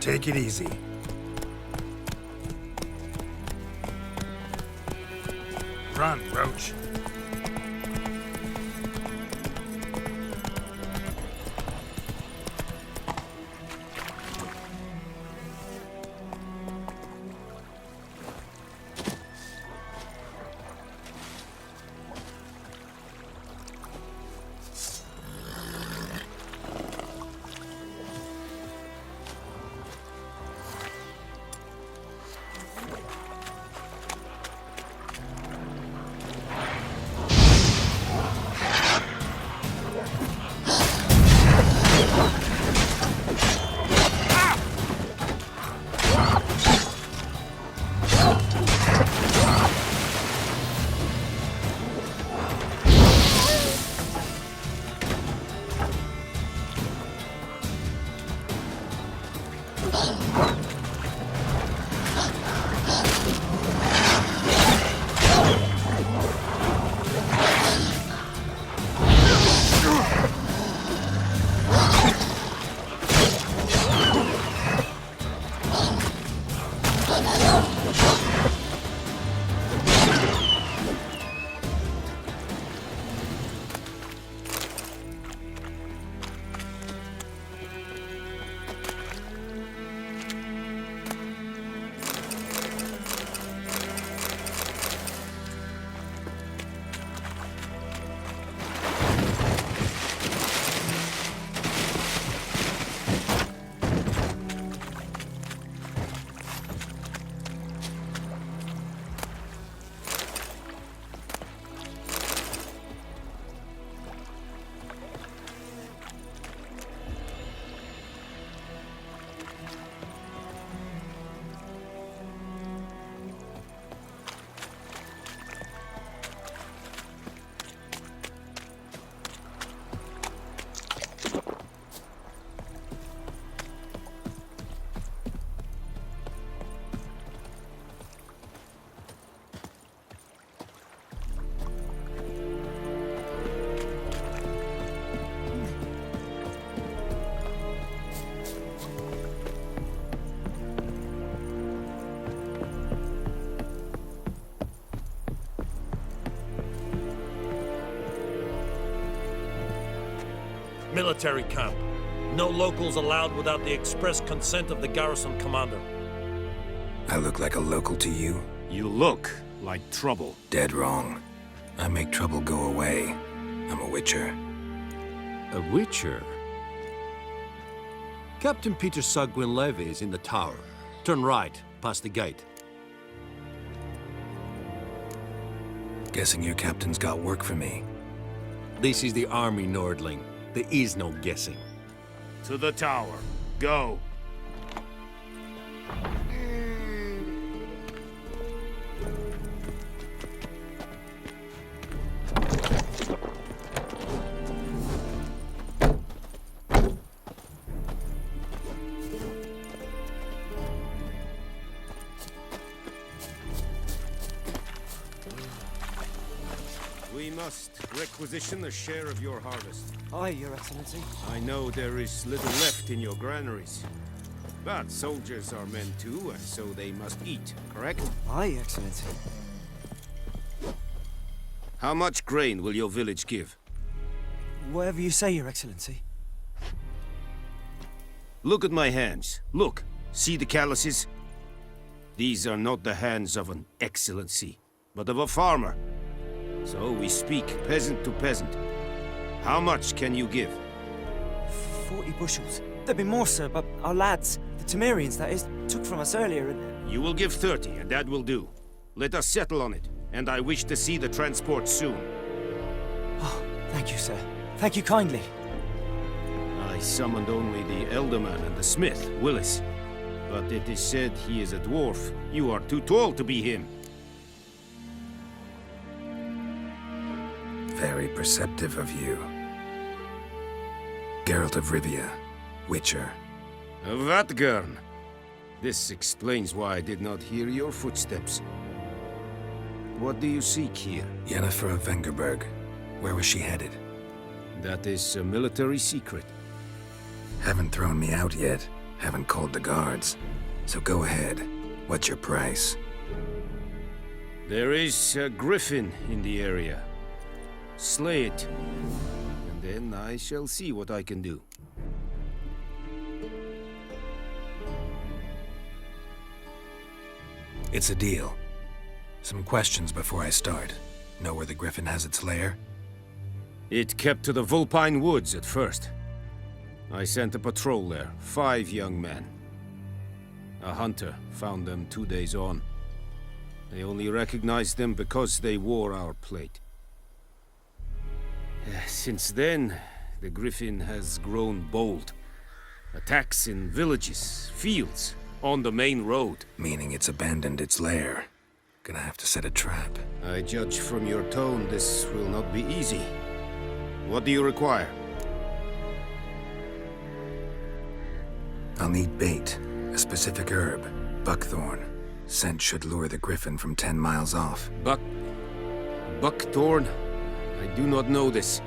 Take it easy. Run, Roach. Military camp. No locals allowed without the express consent of the garrison commander. I look like a local to you? You look like trouble. Dead wrong. I make trouble go away. I'm a witcher. A witcher? Captain Peter Sagwin Levy is in the tower. Turn right, past the gate. Guessing your captain's got work for me. This is the army, Nordling. There is no guessing. To the tower. Go. We must requisition a share of your harvest. Aye, Your Excellency. I know there is little left in your granaries. But soldiers are men too, and so they must eat, correct? Aye, Excellency. How much grain will your village give? Whatever you say, Your Excellency. Look at my hands. Look. See the calluses? These are not the hands of an excellency, but of a farmer. So we speak peasant to peasant. How much can you give? 40 bushels. There'd be more, sir, but our lads, the Temerians, that is, took from us earlier and... You will give 30, and that will do. Let us settle on it, and I wish to see the transport soon. Oh, thank you, sir. Thank you kindly. I summoned only the Elderman and the smith, Willis. But it is said he is a dwarf. You are too tall to be him. Very perceptive of you. Geralt of Rivia, Witcher. Vatgern. This explains why I did not hear your footsteps. What do you seek here? Yennefer of Vengerberg. Where was she headed? That is a military secret. Haven't thrown me out yet. Haven't called the guards. So go ahead. What's your price? There is a griffin in the area. Slay it, and then I shall see what I can do. It's a deal. Some questions before I start. Know where the griffin has its lair? It kept to the Vulpine Woods at first. I sent a patrol there, 5 young men. A hunter found them 2 days on. They only recognized them because they wore our plate. Since then, the griffin has grown bold. Attacks in villages, fields, on the main road. Meaning it's abandoned its lair. Gonna have to set a trap. I judge from your tone this will not be easy. What do you require? I'll need bait. A specific herb. Buckthorn. Scent should lure the griffin from 10 miles off. Buckthorn? I do not know this.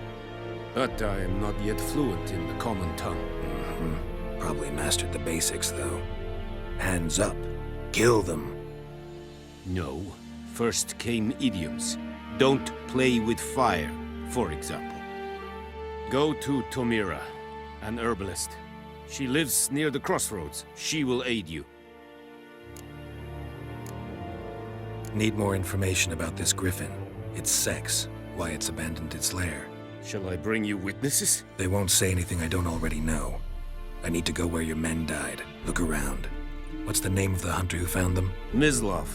But I am not yet fluent in the common tongue. Probably mastered the basics, though. Hands up. Kill them. No. First came idioms. Don't play with fire, for example. Go to Tomira, an herbalist. She lives near the crossroads. She will aid you. Need more information about this griffin. Its sex. Why it's abandoned its lair. Shall I bring you witnesses? They won't say anything I don't already know. I need to go where your men died. Look around. What's the name of the hunter who found them? Mislav.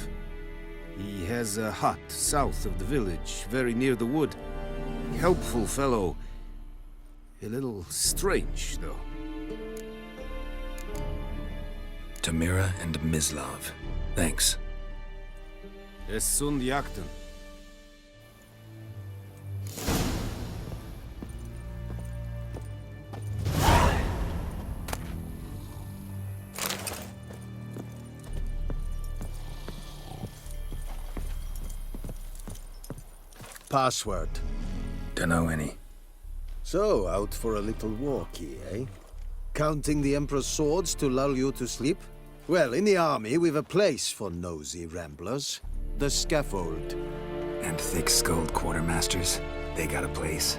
He has a hut south of the village, very near the wood. Helpful fellow. A little strange, though. Tamira and Mislav. Thanks. Es sunt jakten. Password. Dunno any. So, out for a little walkie, eh? Counting the Emperor's swords to lull you to sleep? Well, in the army, we've a place for nosy ramblers. The scaffold. And thick-skulled quartermasters. They got a place.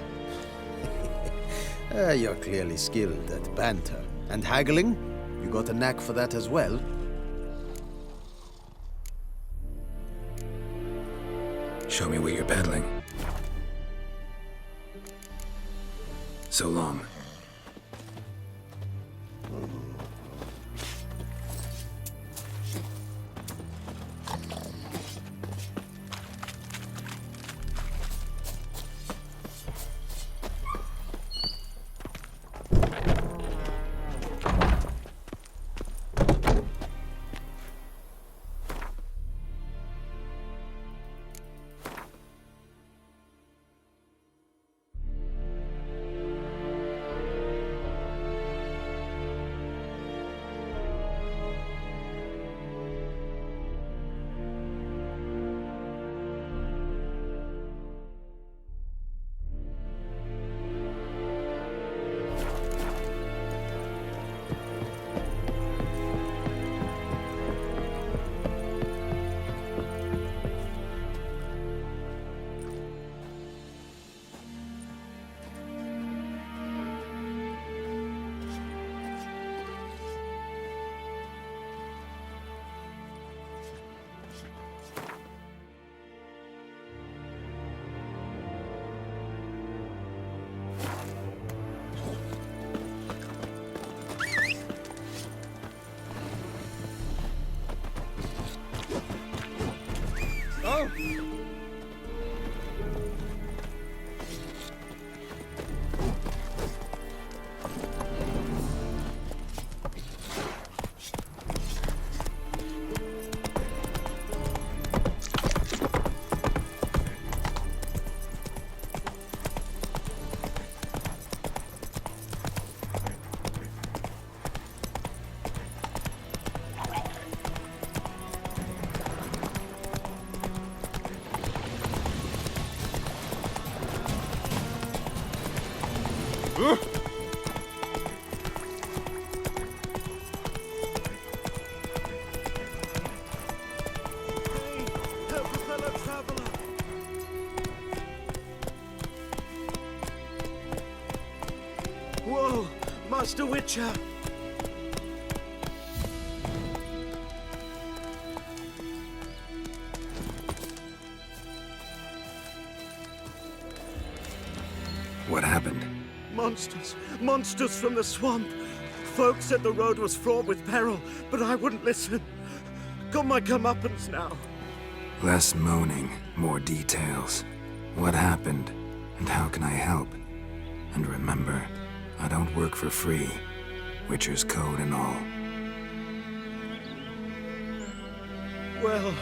You're clearly skilled at banter. And haggling? You got a knack for that as well? Show me where you're peddling. So long. Master Witcher! What happened? Monsters! Monsters from the swamp! Folks said the road was fraught with peril, but I wouldn't listen. Got my comeuppance now. Less moaning, more details. What happened, and how can I help? And remember, I don't work for free. Witcher's code and all. Well,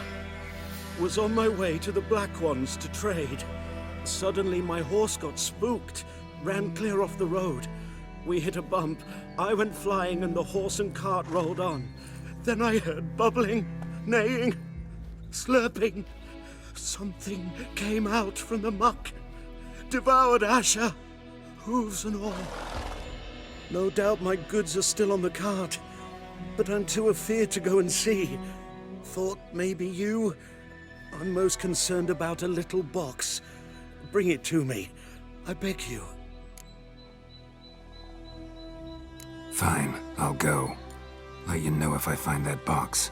was on my way to the Black Ones to trade. Suddenly my horse got spooked, ran clear off the road. We hit a bump, I went flying and the horse and cart rolled on. Then I heard bubbling, neighing, slurping. Something came out from the muck, devoured Asher, hooves and all. No doubt my goods are still on the cart, but I'm too afeard to go and see. Thought maybe you. I'm most concerned about a little box. Bring it to me, I beg you. Fine, I'll go. Let you know if I find that box.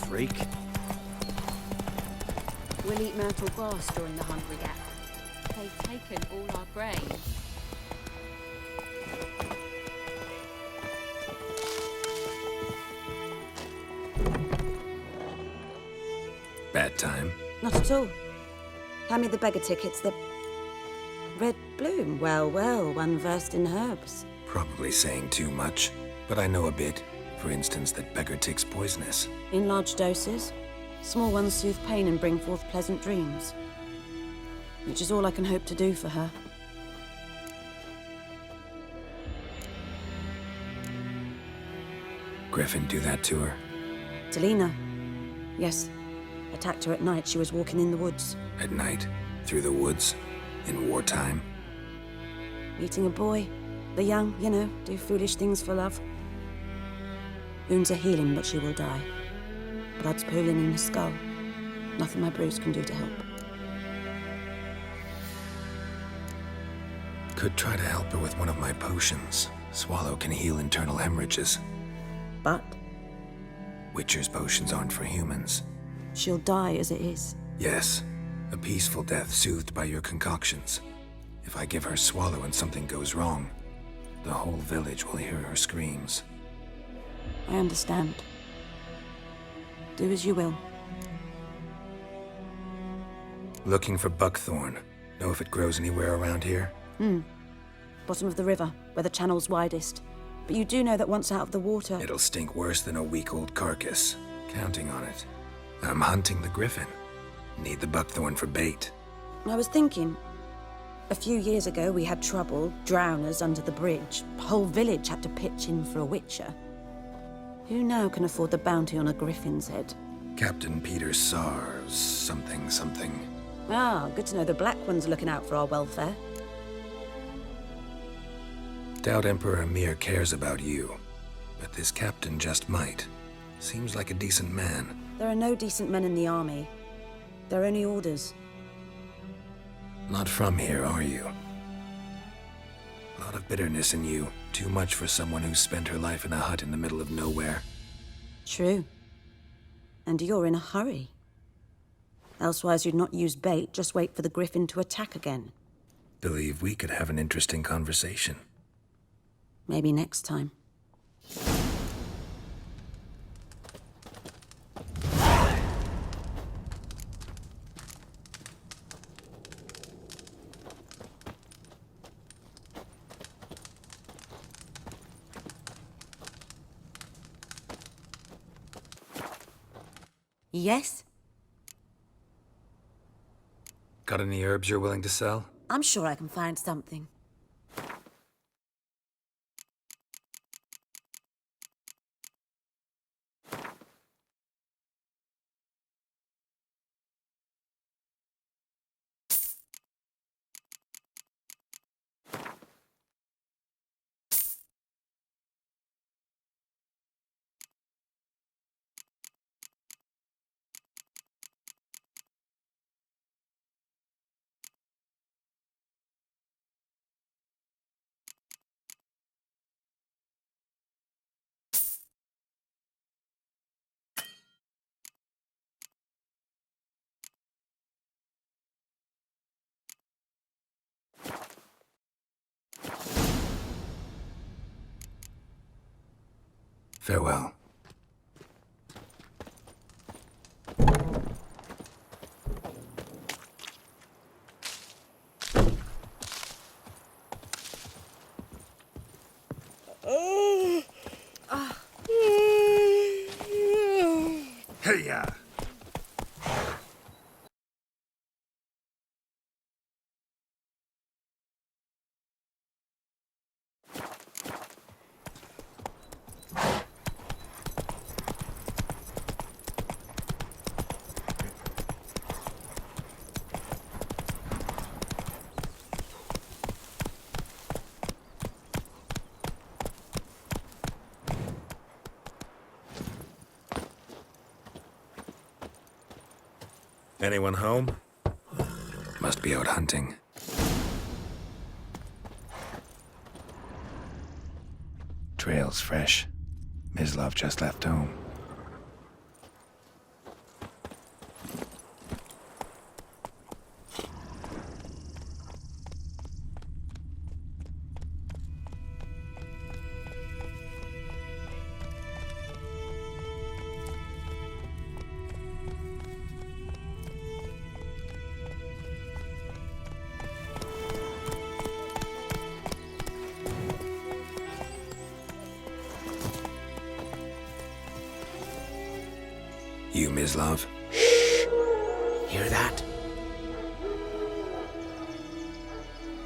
Freak. We'll eat myrtle grass during the hunt we get. They've taken all our grain. Bad time. Not at all. Hand me the beggar tickets, the red bloom. Well, well, one versed in herbs. Probably saying too much, but I know a bit. For instance, that beggar tick's poisonous. In large doses. Small ones soothe pain and bring forth pleasant dreams. Which is all I can hope to do for her. Griffin do that to her? Delina. Yes. Attacked her at night. She was walking in the woods. At night? Through the woods? In wartime? Meeting a boy. The young, you know, do foolish things for love. Wounds are healing, but she will die. Blood's pooling in her skull. Nothing my bruise can do to help. Could try to help her with one of my potions. Swallow can heal internal hemorrhages. But Witcher's potions aren't for humans. she'll die as it is. Yes, a peaceful death soothed by your concoctions. If I give her Swallow and something goes wrong, the whole village will hear her screams. I understand. Do as you will. Looking for buckthorn. Know if it grows anywhere around here? Bottom of the river, where the channel's widest. But you do know that once out of the water... It'll stink worse than a week-old carcass. Counting on it. I'm hunting the griffin. Need the buckthorn for bait. I was thinking... A few years ago, we had trouble, drowners under the bridge. The whole village had to pitch in for a witcher. Who now can afford the bounty on a griffin's head? Captain Peter Sars, something. Ah, good to know the Black One's looking out for our welfare. Doubt Emperor Emir cares about you. But this captain just might. Seems like a decent man. There are no decent men in the army. They're only orders. Not from here, are you? A lot of bitterness in you. Too much for someone who's spent her life in a hut in the middle of nowhere. True. And you're in a hurry. Elsewise you'd not use bait, just wait for the griffin to attack again. Believe we could have an interesting conversation. Maybe next time. Yes? Got any herbs you're willing to sell? I'm sure I can find something. Farewell. Hey-ya! Anyone home? Must be out hunting. Trail's fresh. Mislav just left home. You, Mislav? Hear that?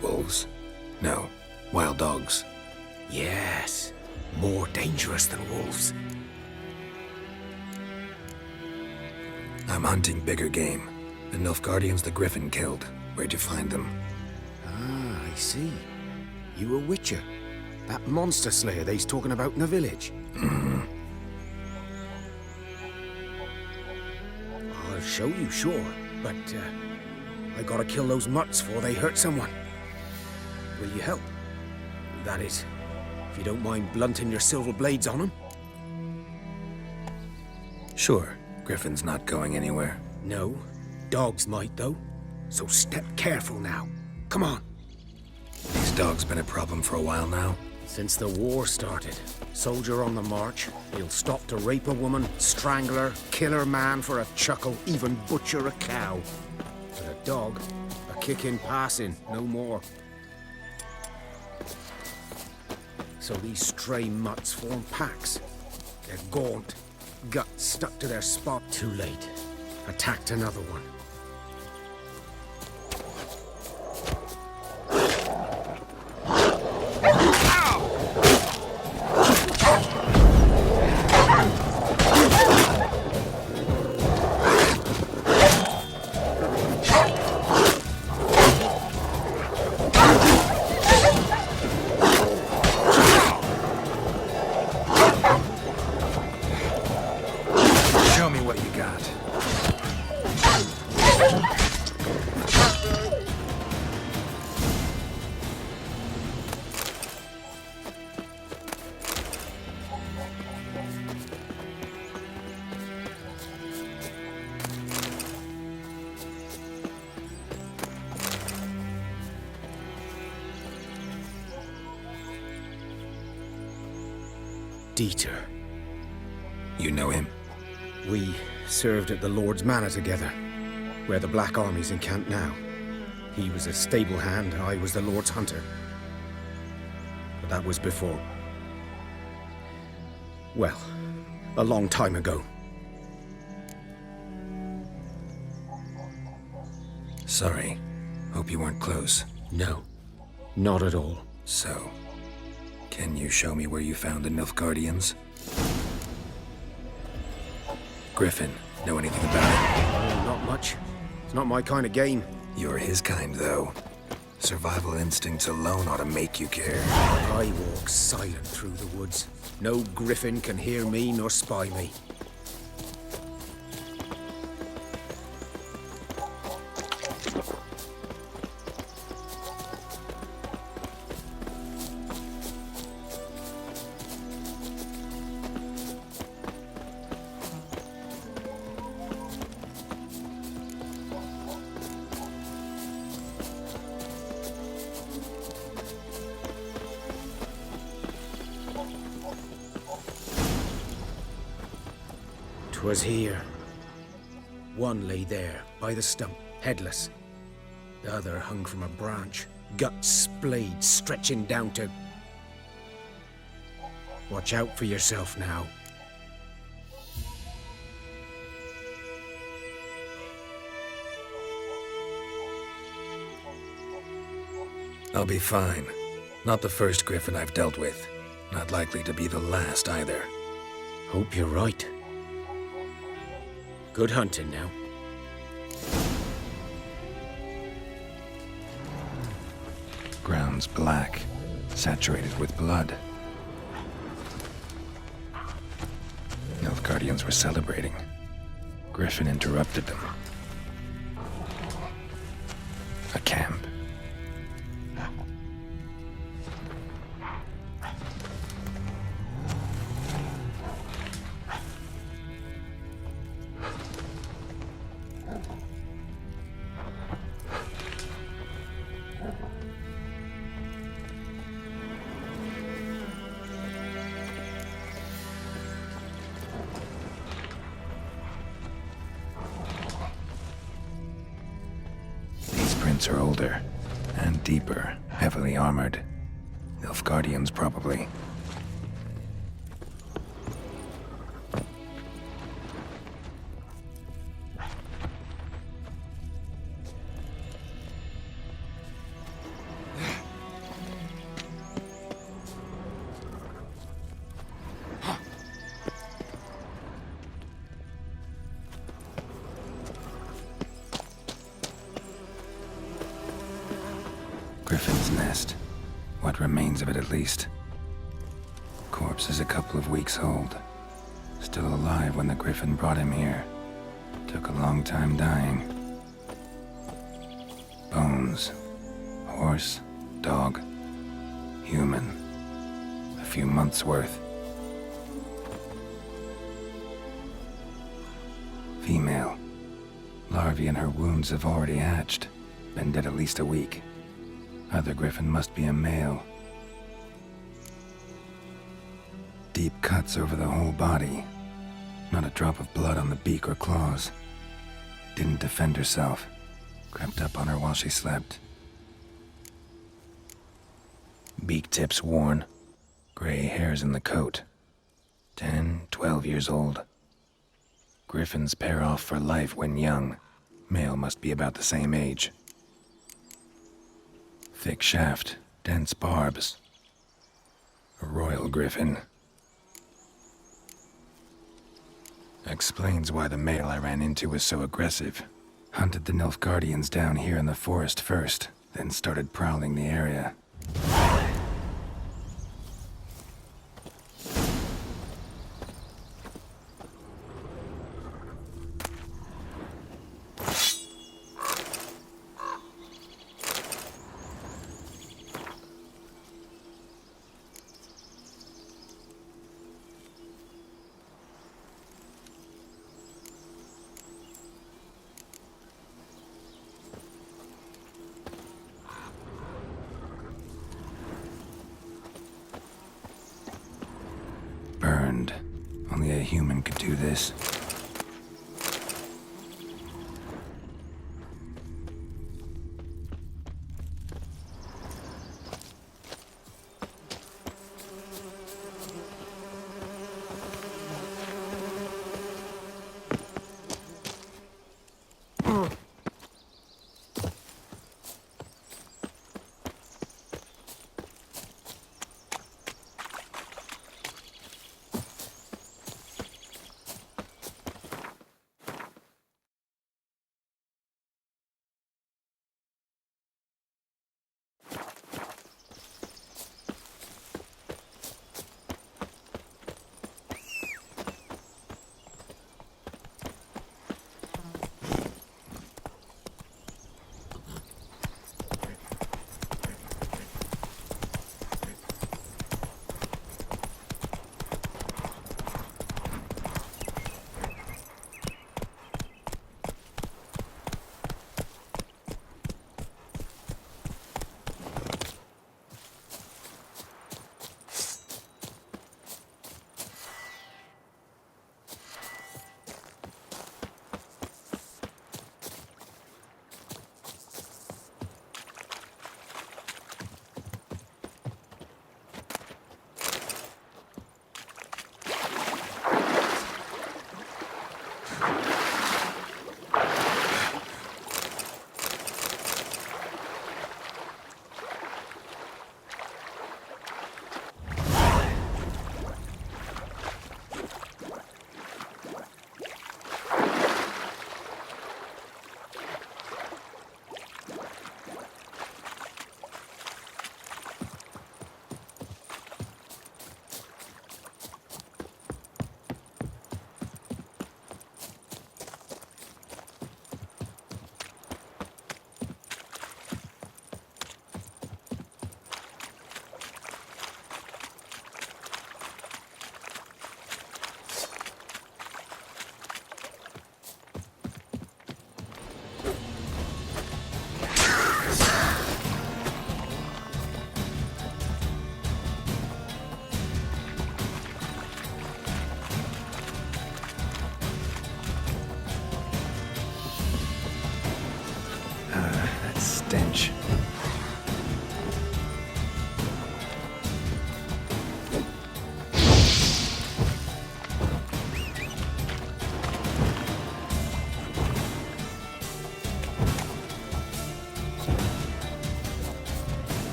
Wolves? No. Wild dogs. Yes. More dangerous than wolves. I'm hunting bigger game. The Nilfgaardians the Griffin killed. Where'd you find them? Ah, I see. You a witcher. That monster slayer they's talking about in the village. Mm-hmm. I'll show you, sure. But, I gotta kill those mutts before they hurt someone. Will you help? That is, if you don't mind blunting your silver blades on them. Sure. Griffin's not going anywhere. No. Dogs might, though. So step careful now. Come on. These dogs been a problem for a while now. Since the war started, soldier on the march, he'll stop to rape a woman, strangle her, kill her man for a chuckle, even butcher a cow. But a dog, a kick in passing, no more. So these stray mutts form packs. They're gaunt, guts stuck to their spot. Too late. Attacked another one. Show me what you got. Dieter. You know him? We served at the Lord's Manor together, where the Black Army's encamped now. He was a stable hand, I was the Lord's hunter. But that was before. Well, a long time ago. Sorry. Hope you weren't close. No, not at all. So, can you show me where you found the Nilfgaardians? Griffin, know anything about it? Oh, not much. It's not my kind of game. You're his kind, though. Survival instincts alone ought to make you care. I walk silent through the woods. No griffin can hear me nor spy me. 'Twas here. One lay there, by the stump, headless. The other hung from a branch, guts splayed, stretching down to... Watch out for yourself now. I'll be fine. Not the first griffin I've dealt with. Not likely to be the last either. Hope you're right. Good hunting now. Ground's black, saturated with blood. Nilfgaardians were celebrating. Griffin interrupted them. A camp. Are older and deeper, heavily armored. Nilfgaardians, probably. Griffin's nest. What remains of it, at least. Corpse is a couple of weeks old. Still alive when the griffin brought him here. Took a long time dying. Bones. Horse, dog, human. A few months' worth. Female. Larvae in her wounds have already hatched. Been dead at least a week. Other griffin must be a male. Deep cuts over the whole body. Not a drop of blood on the beak or claws. Didn't defend herself. Crept up on her while she slept. Beak tips worn. Gray hairs in the coat. 10, 12 years old. Griffins pair off for life when young. Male must be about the same age. Thick shaft, dense barbs. A royal griffin. Explains why the male I ran into was so aggressive. Hunted the Nilfgaardians down here in the forest first, then started prowling the area. Burned. Only a human could do this.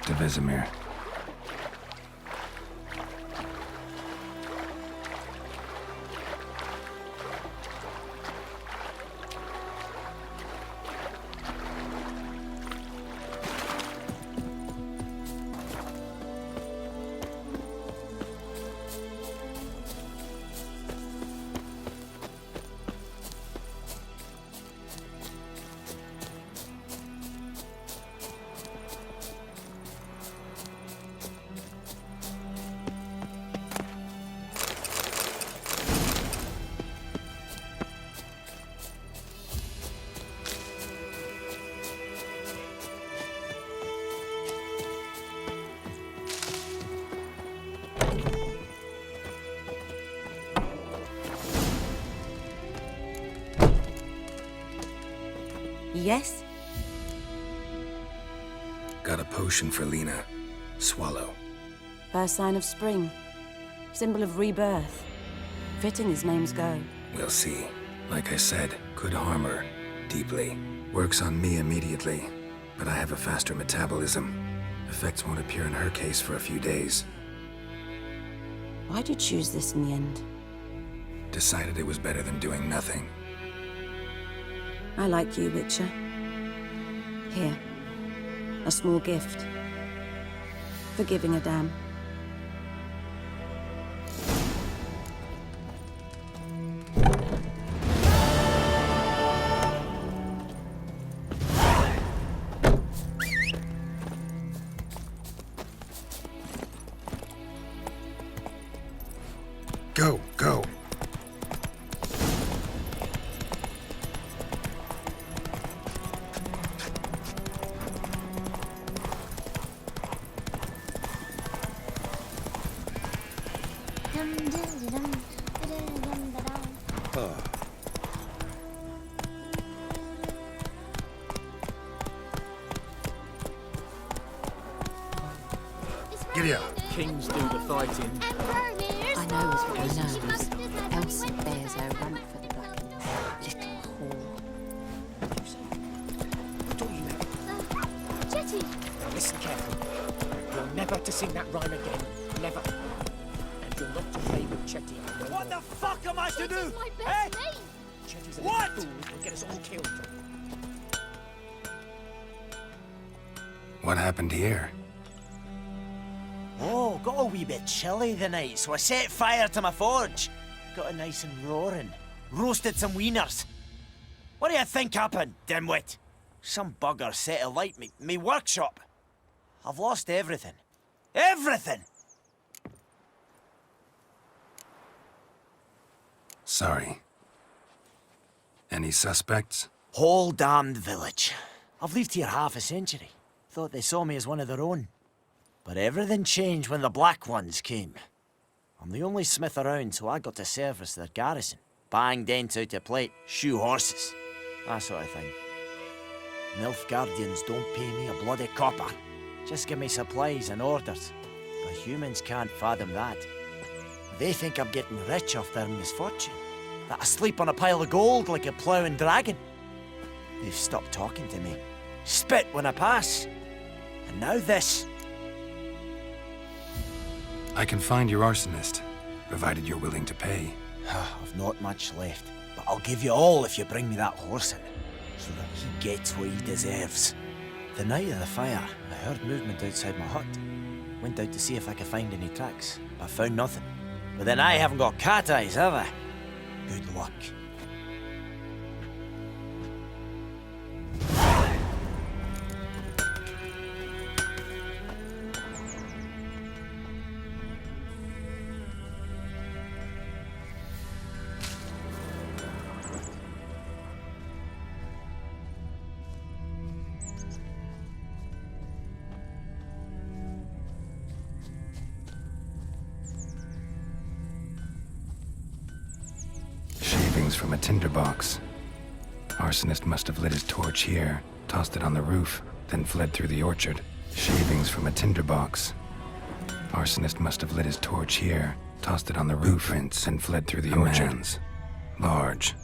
talk to Vesemir. Yes? Got a potion for Lena. Swallow. First sign of spring. Symbol of rebirth. Fitting as names go. We'll see. Like I said, could harm her. Deeply. Works on me immediately. But I have a faster metabolism. Effects won't appear in her case for a few days. Why'd you choose this in the end? Decided it was better than doing nothing. I like you, Witcher. Here. A small gift. For giving a damn. Go, go. Giddy up. Kings do the fighting. I know as well knows. Elsie bears her rump for the black little whore. What do you know? Jetty! Listen carefully. You're never to sing that rhyme again. Never. And you're not to play with Chetty. No What more. the fuck am I to do? Chetty's my best mate! Chetty's a What? little fool who'll get us all killed. What happened here? Oh, got a wee bit chilly the night, so I set fire to my forge. Got it nice and roaring. Roasted some wieners. What do you think happened, dimwit? Some bugger set alight me workshop. I've lost everything. Everything! Sorry. Any suspects? Whole damned village. I've lived here half a century. Thought they saw me as one of their own. But everything changed when the Black Ones came. I'm the only smith around, so I got to service their garrison. Bang dents out of plate, shoe horses. That sort of thing. Nilfgaardians don't pay me a bloody copper. Just give me supplies and orders. But humans can't fathom that. They think I'm getting rich off their misfortune. That I sleep on a pile of gold like a ploughing dragon. They've stopped talking to me. Spit when I pass. And now this. I can find your arsonist, provided you're willing to pay. I've not much left, but I'll give you all if you bring me that horse in, so that he gets what he deserves. The night of the fire, I heard movement outside my hut. Went out to see if I could find any tracks, but found nothing. But then I haven't got cat eyes, have I? Good luck. Shavings from a tinderbox. Arsonist must have lit his torch here, tossed it on the roof, then fled through the orchard. Shavings from a tinderbox. Arsonist must have lit his torch here, tossed it on the roof, prints, and fled through the orchard. Large.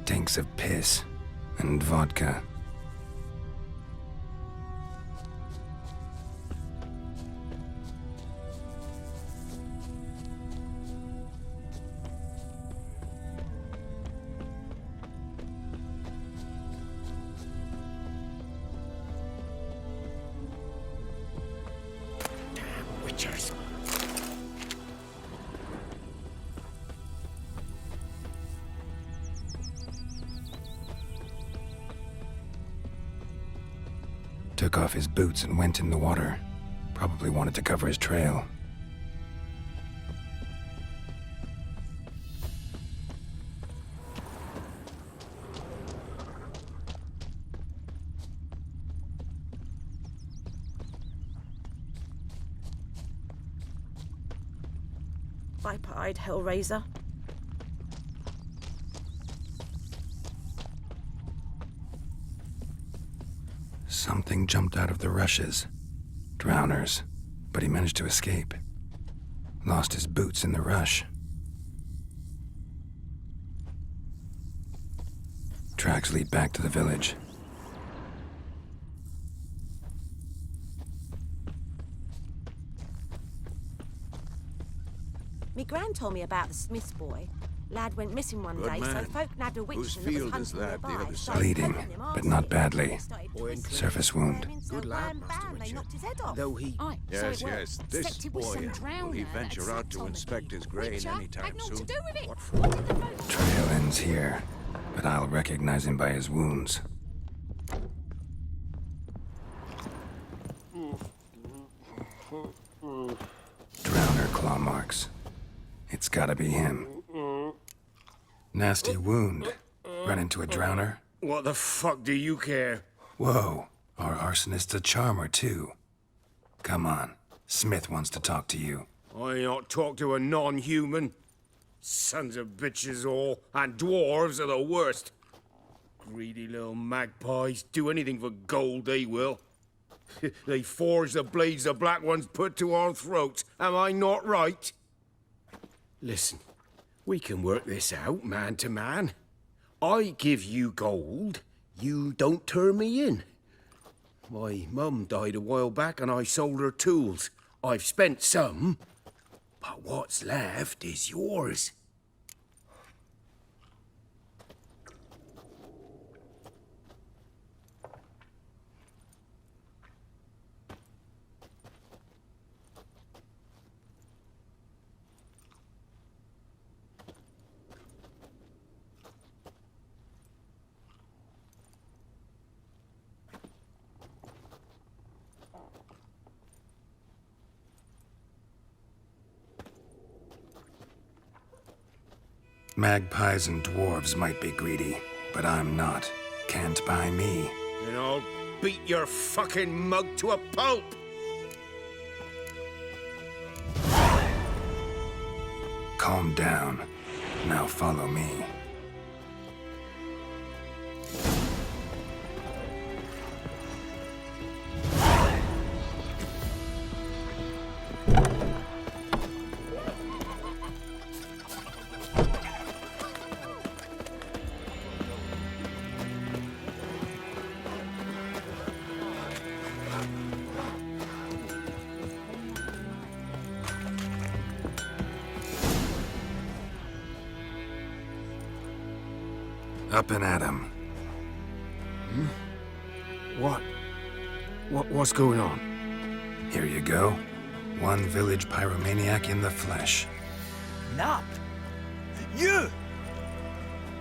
stinks of piss and vodka. Witchers. Took off his boots and went in the water. Probably wanted to cover his trail. Viper-eyed Hellraiser. Something jumped out of the rushes. Drowners. But he managed to escape. Lost his boots in the rush. Tracks lead back to the village. Me gran told me about the Smith's boy. Lad went missing one Good day, man. so folk nabbed a witch Whose and that was field is hunting that, the nearby, other so side? Bleeding, poking him but arse not in. badly. Started Boy in twisting Surface his wound. arm in, so Good lad, bam, Master bam, they Richard. knocked his head off. Though he... Aye, so Yes, it was. yes, this Suspected with boy, some will drowner he that venture had out to slept on inspect the his grain Witcher anytime had naught soon? to do with it. What for? What did the folk Trail ends here, but I'll recognize him by his wounds. Drowner claw marks. It's gotta be him. Nasty wound. Run into a drowner? What the fuck do you care? Whoa, our arsonist's a charmer too. Come on, Smith wants to talk to you. I not talk to a non-human. Sons of bitches all, and dwarves are the worst. Greedy little magpies, do anything for gold, they will. They forge the blades the black ones put to our throats. Am I not right? Listen, we can work this out, man to man. I give you gold, you don't turn me in. My mum died a while back and I sold her tools. I've spent some, but what's left is yours. Magpies and dwarves might be greedy, but I'm not. Can't buy me. And I'll beat your fucking mug to a pulp! Calm down. Now follow me. Up and at 'em. What's going on? Here you go. One village pyromaniac in the flesh. Nap? You?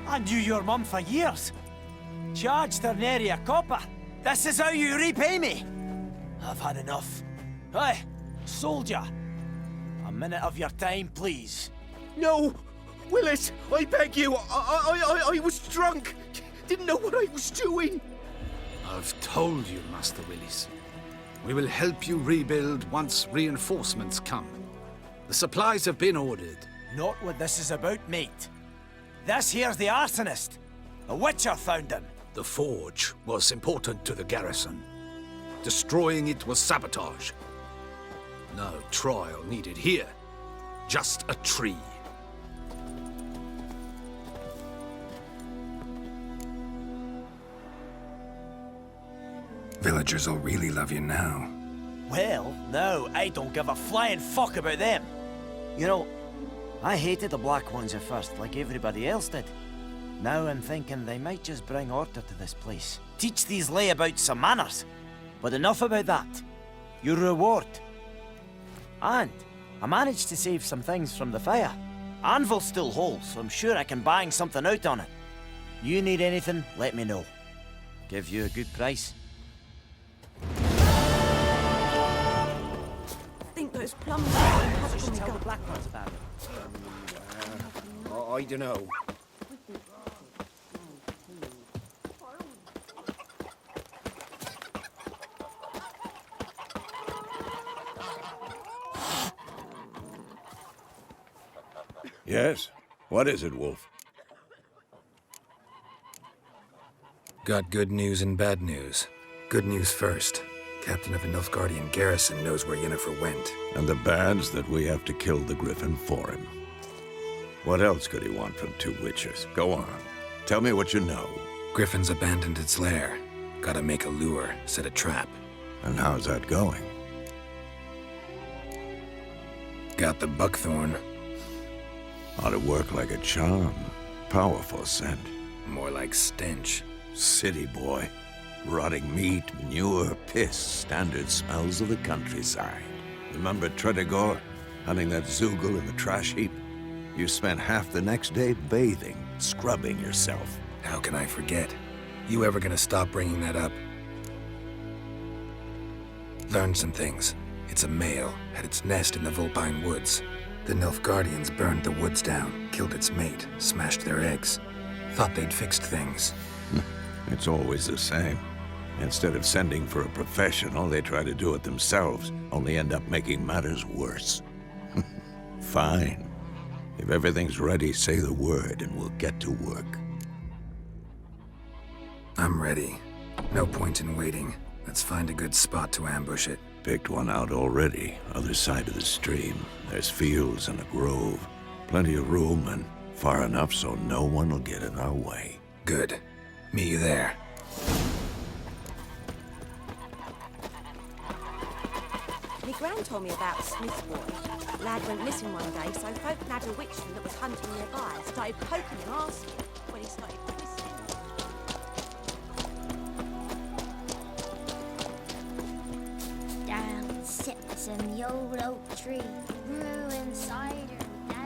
I knew your mum for years. Charged her nary a copper. This is how you repay me. I've had enough. Hey, soldier. A minute of your time, please. No! Willis, I beg you, I was drunk. Didn't know what I was doing. I've told you, Master Willis. We will help you rebuild once reinforcements come. The supplies have been ordered. Not what this is about, mate. This here's the arsonist. A witcher found him. The forge was important to the garrison. Destroying it was sabotage. No trial needed here. Just a tree. villagers will really love you now. Well, no, I don't give a flying fuck about them. You know, I hated the Black Ones at first, like everybody else did. Now I'm thinking they might just bring order to this place. Teach these layabouts some manners. But enough about that. Your reward. And I managed to save some things from the fire. Anvil's still whole, so I'm sure I can bang something out on it. You need anything, let me know. Give you a good price. I think those plumbers have Just tell the Black Ones about it. I don't know. Yes? What is it, Wolf? Got good news and bad news. Good news first. Captain of the Nilfgaardian garrison knows where Yennefer went. And the bad's that we have to kill the Griffin for him. What else could he want from two witchers? Go on. Tell me what you know. Griffin's abandoned its lair. Gotta make a lure, set a trap. And how's that going? Got the buckthorn. Ought to work like a charm. Powerful scent. More like stench. City boy. Rotting meat, manure, piss, standard smells of the countryside. Remember Tredegor? Hunting that Zoogle in the trash heap? You spent half the next day bathing, scrubbing yourself. How can I forget? You ever gonna stop bringing that up? Learned some things. It's a male, had its nest in the Vulpine Woods. The Nilfgaardians burned the woods down, killed its mate, smashed their eggs. Thought they'd fixed things. It's always the same. Instead of sending for a professional, they try to do it themselves, only end up making matters worse. Fine. If everything's ready, say the word and we'll get to work. I'm ready. No point in waiting. Let's find a good spot to ambush it. Picked one out already, other side of the stream. There's fields and a grove. Plenty of room and far enough so no one will get in our way. Good. Meet you there. My gran told me about Smith's boy. Lad went missing one day, so folk nabbed a witchman that was hunting nearby. Started poking him, asking when he started twisting. Down sits an old oak tree, grew inside her down.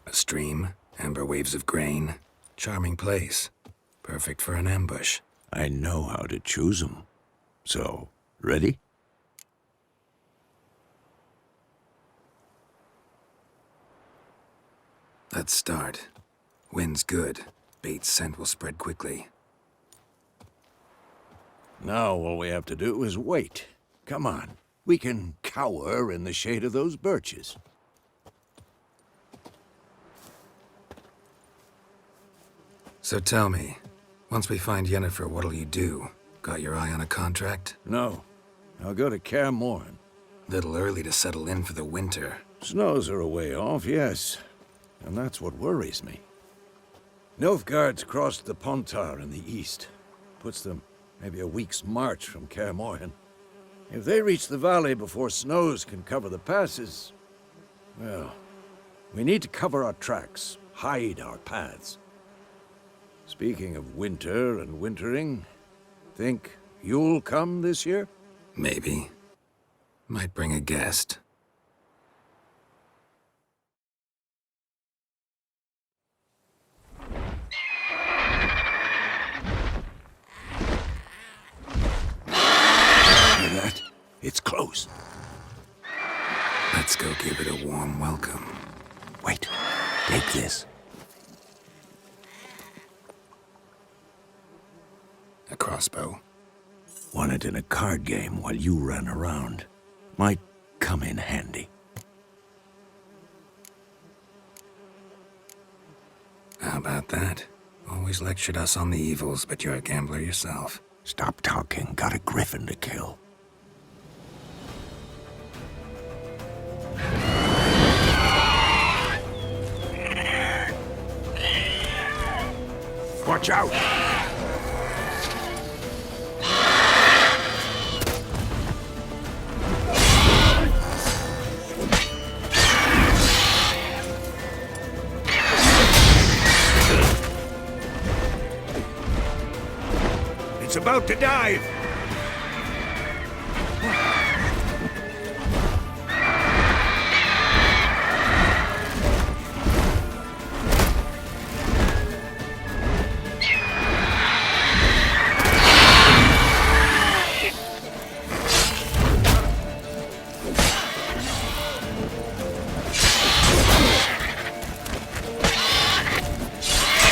A stream, amber waves of grain. Charming place. Perfect for an ambush. I know how to choose 'em. So, ready? Let's start. Wind's good. Bait's scent will spread quickly. Now all we have to do is wait. Come on. We can cower in the shade of those birches. So tell me, once we find Yennefer, what'll you do? Got your eye on a contract? No. I'll go to Kaer Morhen. Little early to settle in for the winter. Snows are a way off, yes. And that's what worries me. Nilfgaard's crossed the Pontar in the east. Puts them maybe a week's march from Kaer Morhen. If they reach the valley before snows can cover the passes, well, we need to cover our tracks, hide our paths. Speaking of winter and wintering, think you'll come this year? Maybe. Might bring a guest. Hear that? It's close. Let's go give it a warm welcome. Wait, take this. A crossbow. Won it in a card game while you ran around. Might come in handy. How about that? Always lectured us on the evils, but you're a gambler yourself. Stop talking. Got a griffin to kill. Watch out! It's about to dive!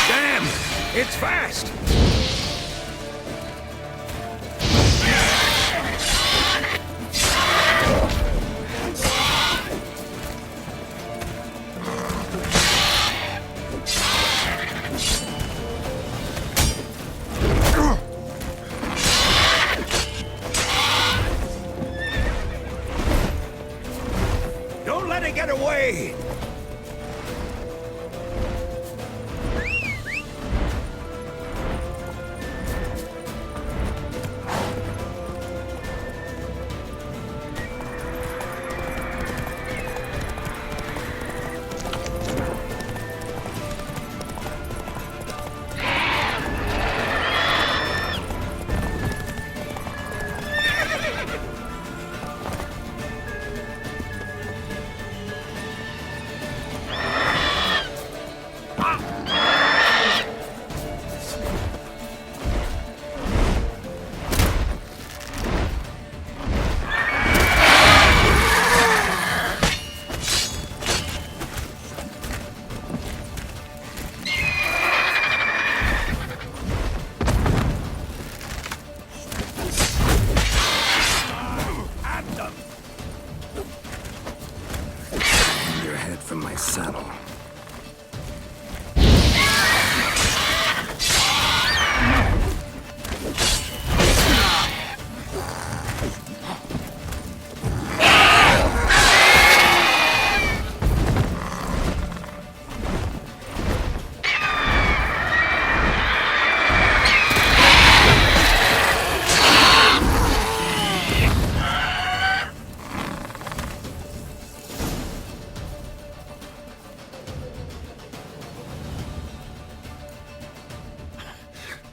Damn! It's fast! Don't let it get away! Your head from my saddle.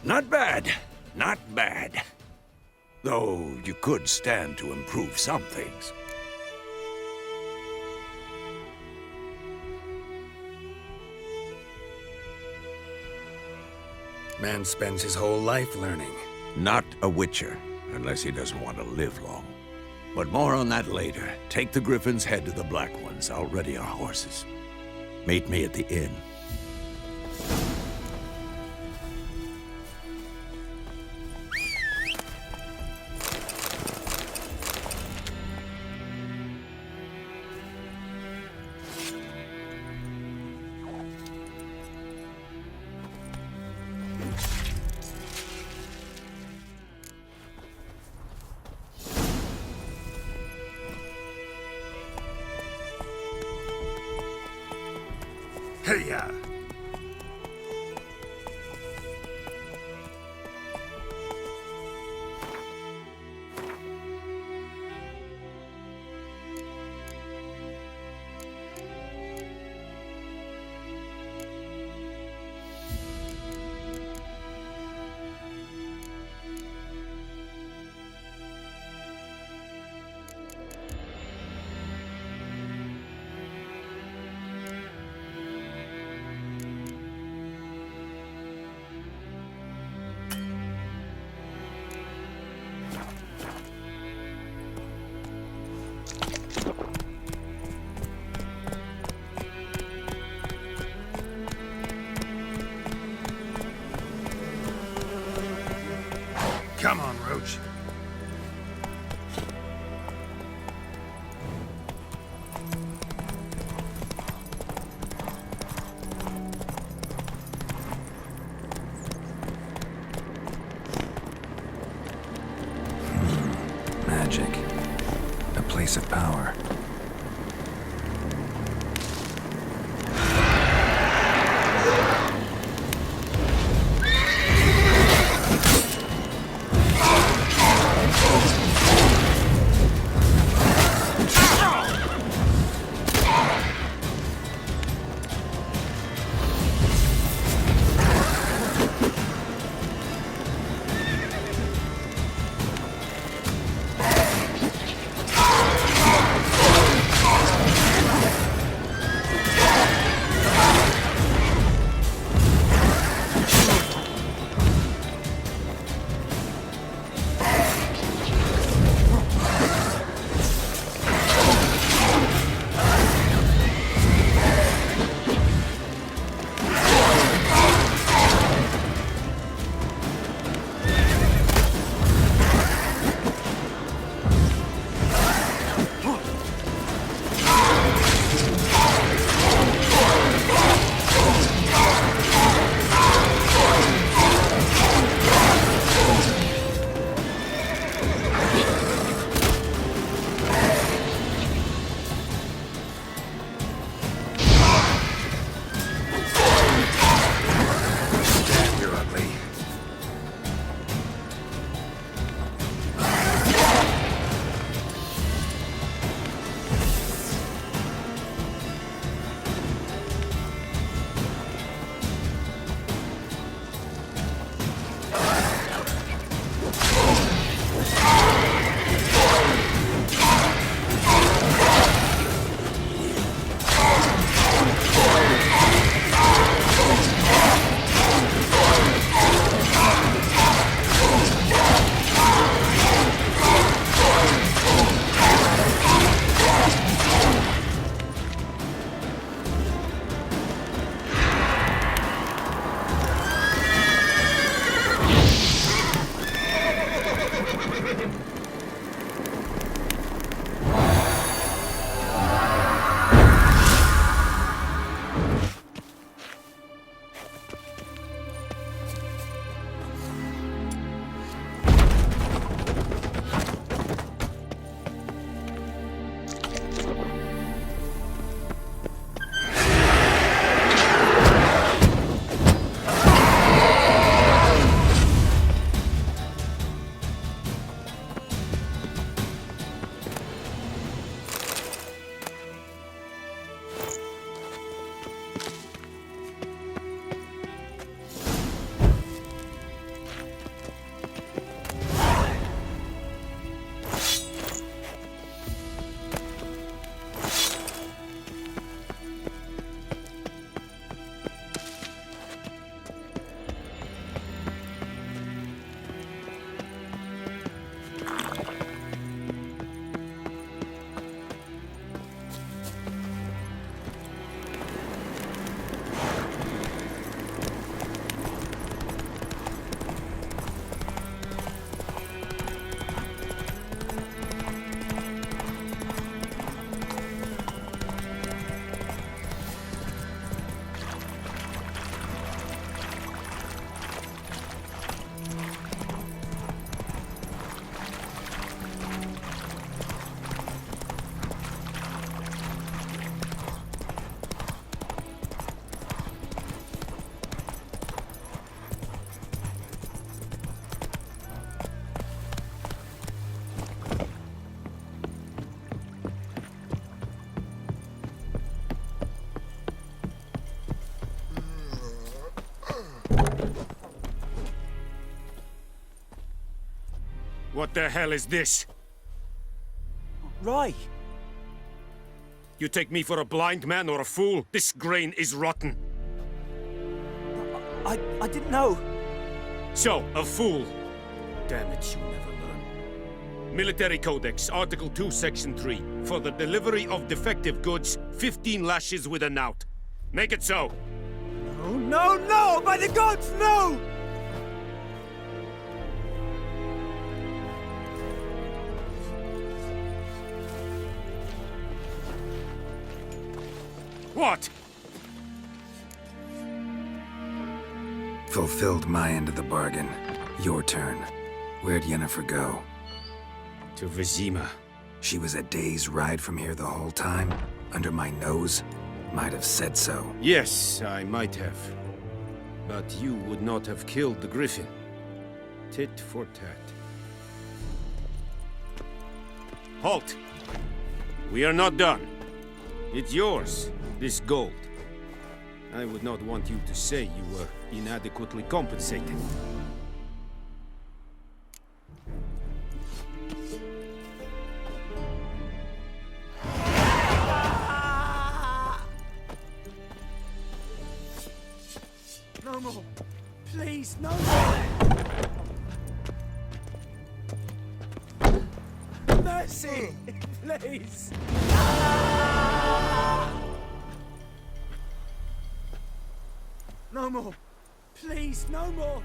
Not bad. Not bad. Though you could stand to improve some things. Man spends his whole life learning. Not a witcher, unless he doesn't want to live long. But more on that later. Take the Griffin's head to the Black Ones. I'll ready our horses. Meet me at the inn. Hey-ya! magic. A place of power. What the hell is this? Roy! You take me for a blind man or a fool? This grain is rotten. I didn't know. So, a fool. Damn it, you never learn. Military Codex, Article 2, Section 3. For the delivery of defective goods, 15 lashes with a knout. Make it so. No, no, no! By the gods, no! What? Fulfilled my end of the bargain. Your turn. Where'd Yennefer go? to Vizima. She was a day's ride from here the whole time? Under my nose? Might have said so. Yes, I might have. But you would not have killed the griffin. Tit for tat. Halt! We are not done. It's yours, this gold. I would not want you to say you were inadequately compensated. No more. Please, no more. Mercy, please. No more. Please, no more.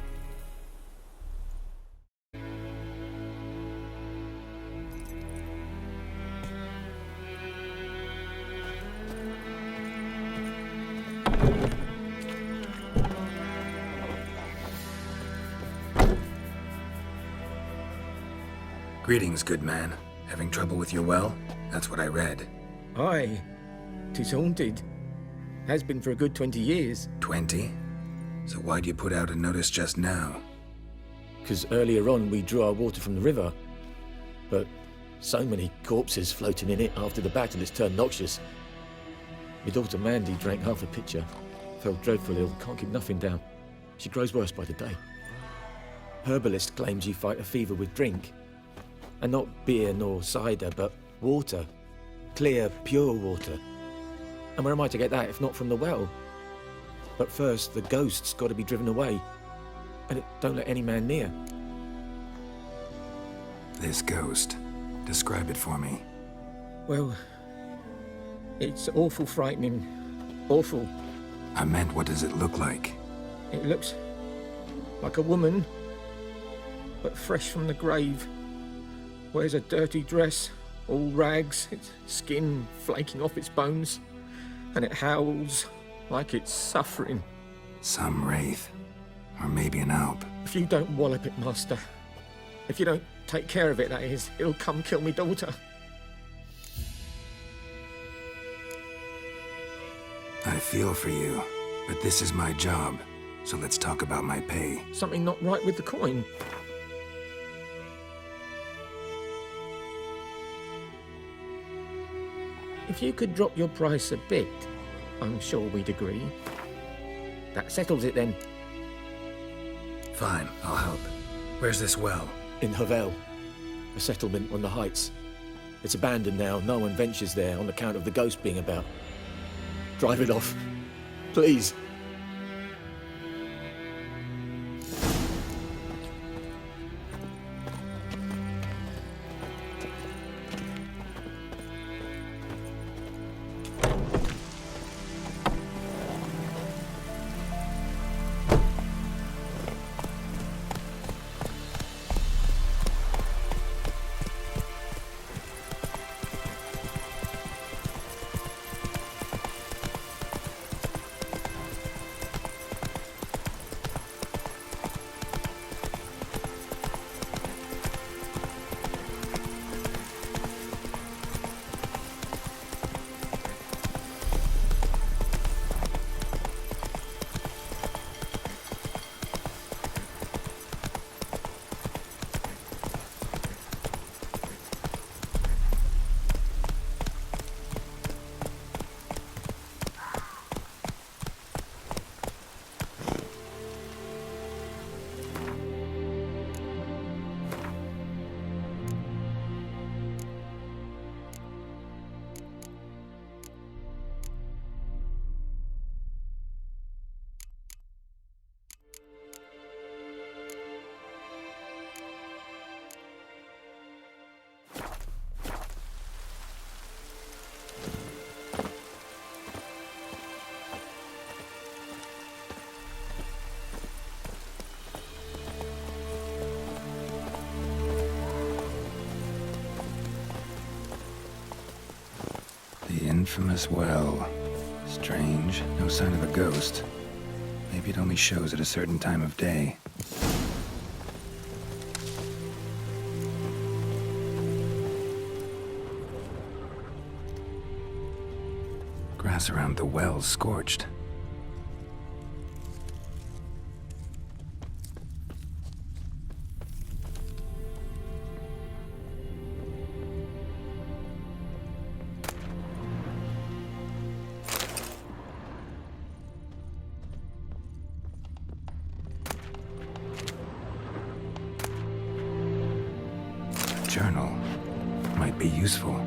Greetings, good man. Having trouble with your well? That's what I read. Aye. 'Tis haunted. Has been for a good 20 years. 20? So why'd you put out a notice just now? 'Cause earlier on we drew our water from the river. But so many corpses floating in it after the battle it's turned noxious. My daughter Mandy drank half a pitcher. Fell dreadful ill, can't keep nothing down. She grows worse by the day. Herbalist claims you fight a fever with drink. And not beer nor cider, but water. Clear, pure water. And where am I to get that if not from the well? But first, the ghost's got to be driven away. And it don't let any man near. This ghost. Describe it for me. Well, it's awful frightening. Awful. I meant, what does it look like? It looks like a woman, but fresh from the grave. Wears a dirty dress, all rags, its skin flaking off its bones, and it howls like it's suffering. Some wraith. Or maybe an alp. If you don't wallop it, Master, if you don't take care of it, that is, it'll come kill me daughter. I feel for you, but this is my job, so let's talk about my pay. Something not right with the coin. If you could drop your price a bit, I'm sure we'd agree. That settles it then. Fine, I'll help. Where's this well? In Havel, a settlement on the heights. It's abandoned now, no one ventures there on account of the ghost being about. Drive it off, please. The infamous well. Strange, no sign of a ghost. Maybe it only shows at a certain time of day. Grass around the well's scorched. A journal might be useful.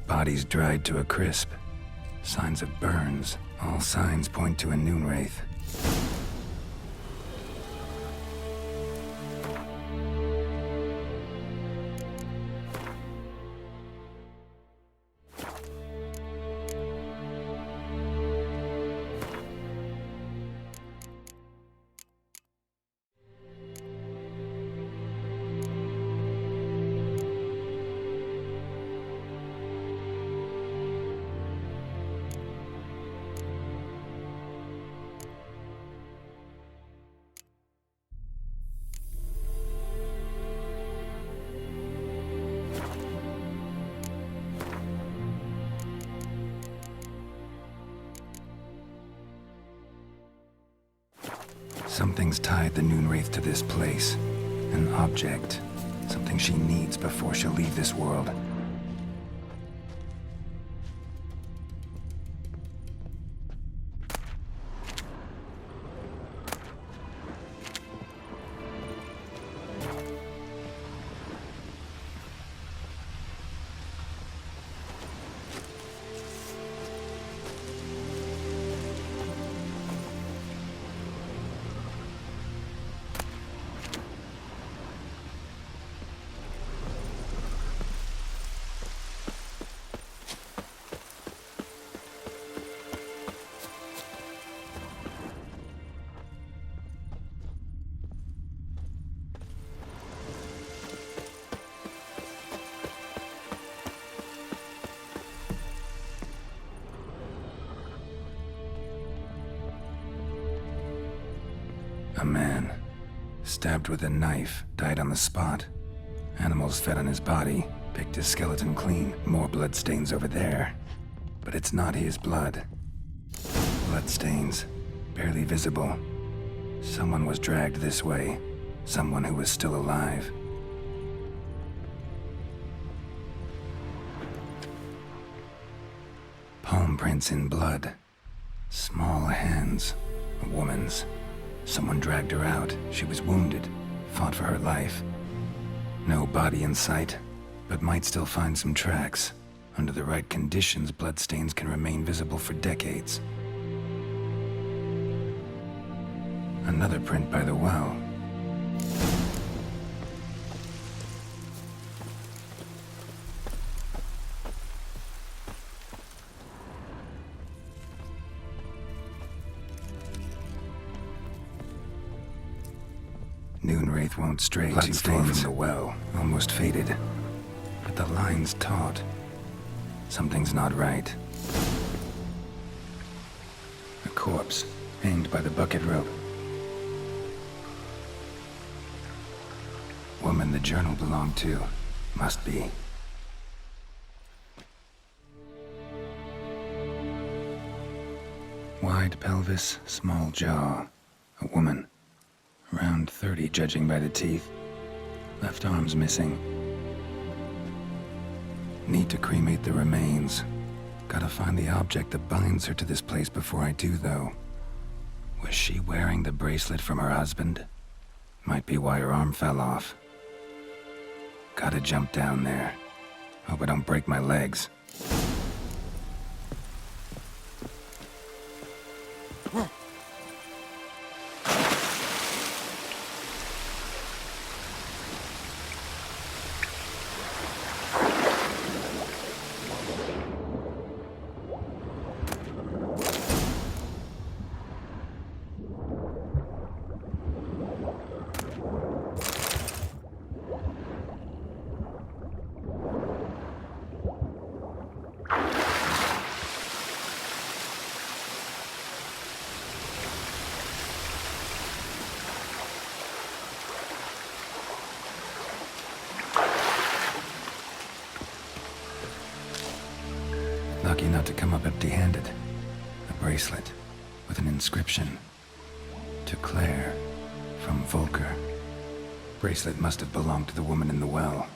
Bodies dried to a crisp. Signs of burns. All signs point to a noon wraith. Something's tied the noon wraith to this place. An object. Something she needs before she'll leave this world. A man, stabbed with a knife, died on the spot. Animals fed on his body, picked his skeleton clean. More bloodstains over there. But it's not his blood. Bloodstains, barely visible. Someone was dragged this way. Someone who was still alive. Palm prints in blood. Small hands. A woman's. Someone dragged her out. She was wounded. Fought for her life. No body in sight, but might still find some tracks. Under the right conditions, bloodstains can remain visible for decades. Another print by the well. Noon wraith won't stray too far from the well, almost faded. But the line's taut. Something's not right. A corpse, hanged by the bucket rope. Woman the journal belonged to. Must be. Wide pelvis, small jaw. A woman. Around 30, judging by the teeth. Left arm's missing. Need to cremate the remains. Gotta find the object that binds her to this place before I do, though. Was she wearing the bracelet from her husband? Might be why her arm fell off. Gotta jump down there. Hope I don't break my legs. Lucky not to come up empty-handed. A bracelet with an inscription. To Claire, from Volker. Bracelet must have belonged to the woman in the well.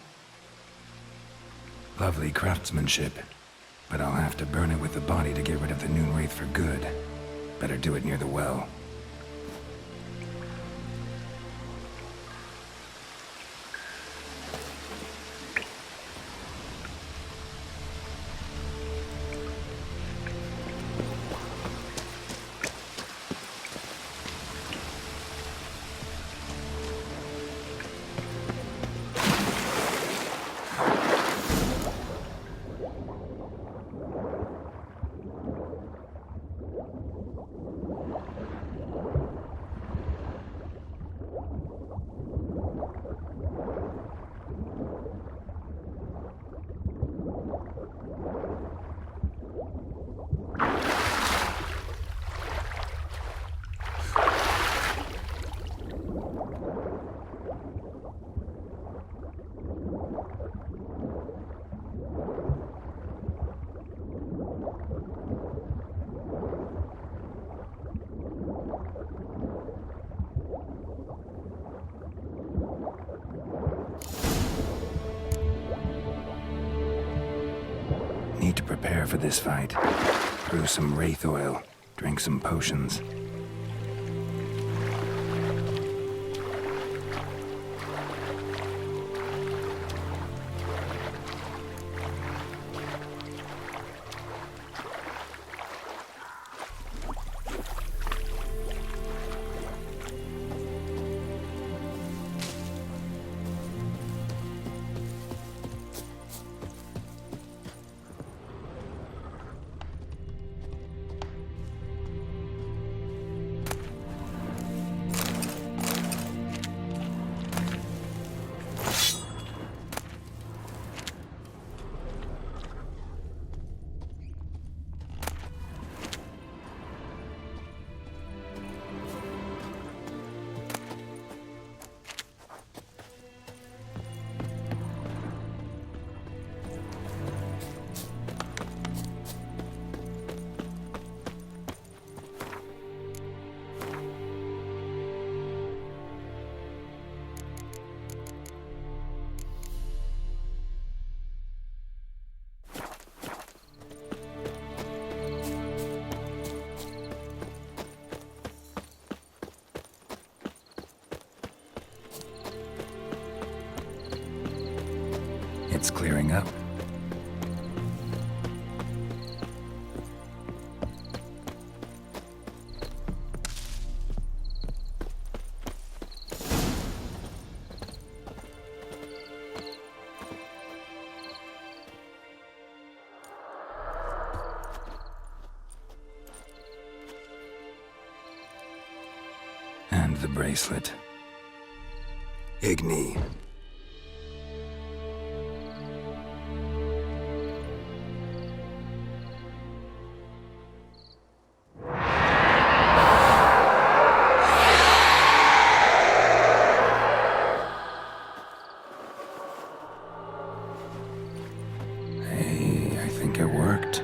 Lovely craftsmanship, but I'll have to burn it with the body to get rid of the Noon Wraith for good. Better do it near the well. Need to prepare for this fight. Brew some wraith oil, drink some potions. It's clearing up. And the bracelet. Igni. Hey, I think it worked.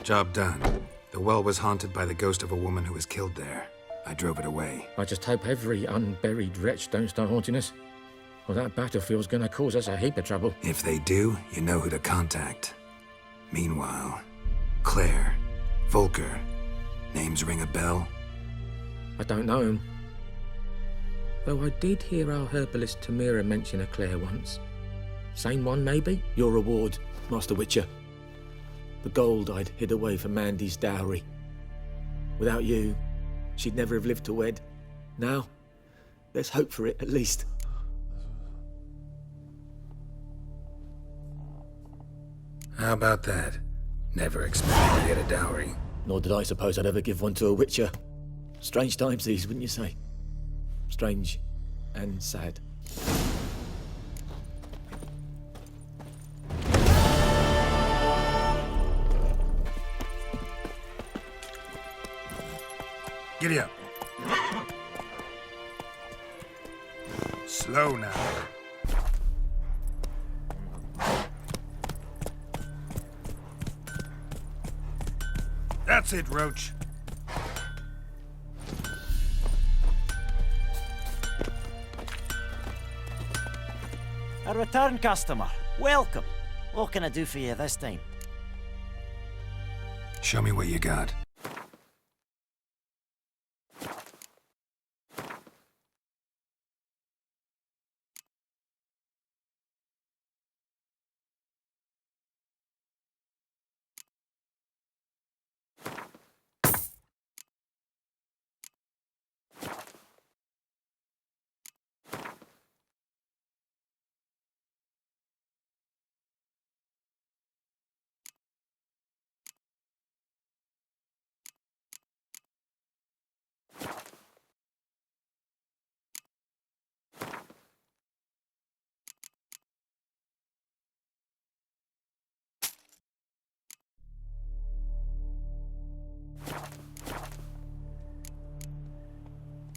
Job done. The well was haunted by the ghost of a woman who was killed there. I drove it away. I just hope every unburied wretch don't start haunting us. Well, that battlefield's gonna cause us a heap of trouble. If they do, you know who to contact. Meanwhile, Claire, Volker, names ring a bell? I don't know him. Though I did hear our herbalist Tamira mention a Claire once. Same one, maybe? Your reward, Master Witcher. The gold I'd hid away for Mandy's dowry. Without you, she'd never have lived to wed. Now, there's hope for it, at least. How about that? Never expected to get a dowry. Nor did I suppose I'd ever give one to a Witcher. Strange times these, wouldn't you say? Strange and sad. Giddy up. Slow now. That's it, Roach. A return customer. Welcome. What can I do for you this time? Show me what you got.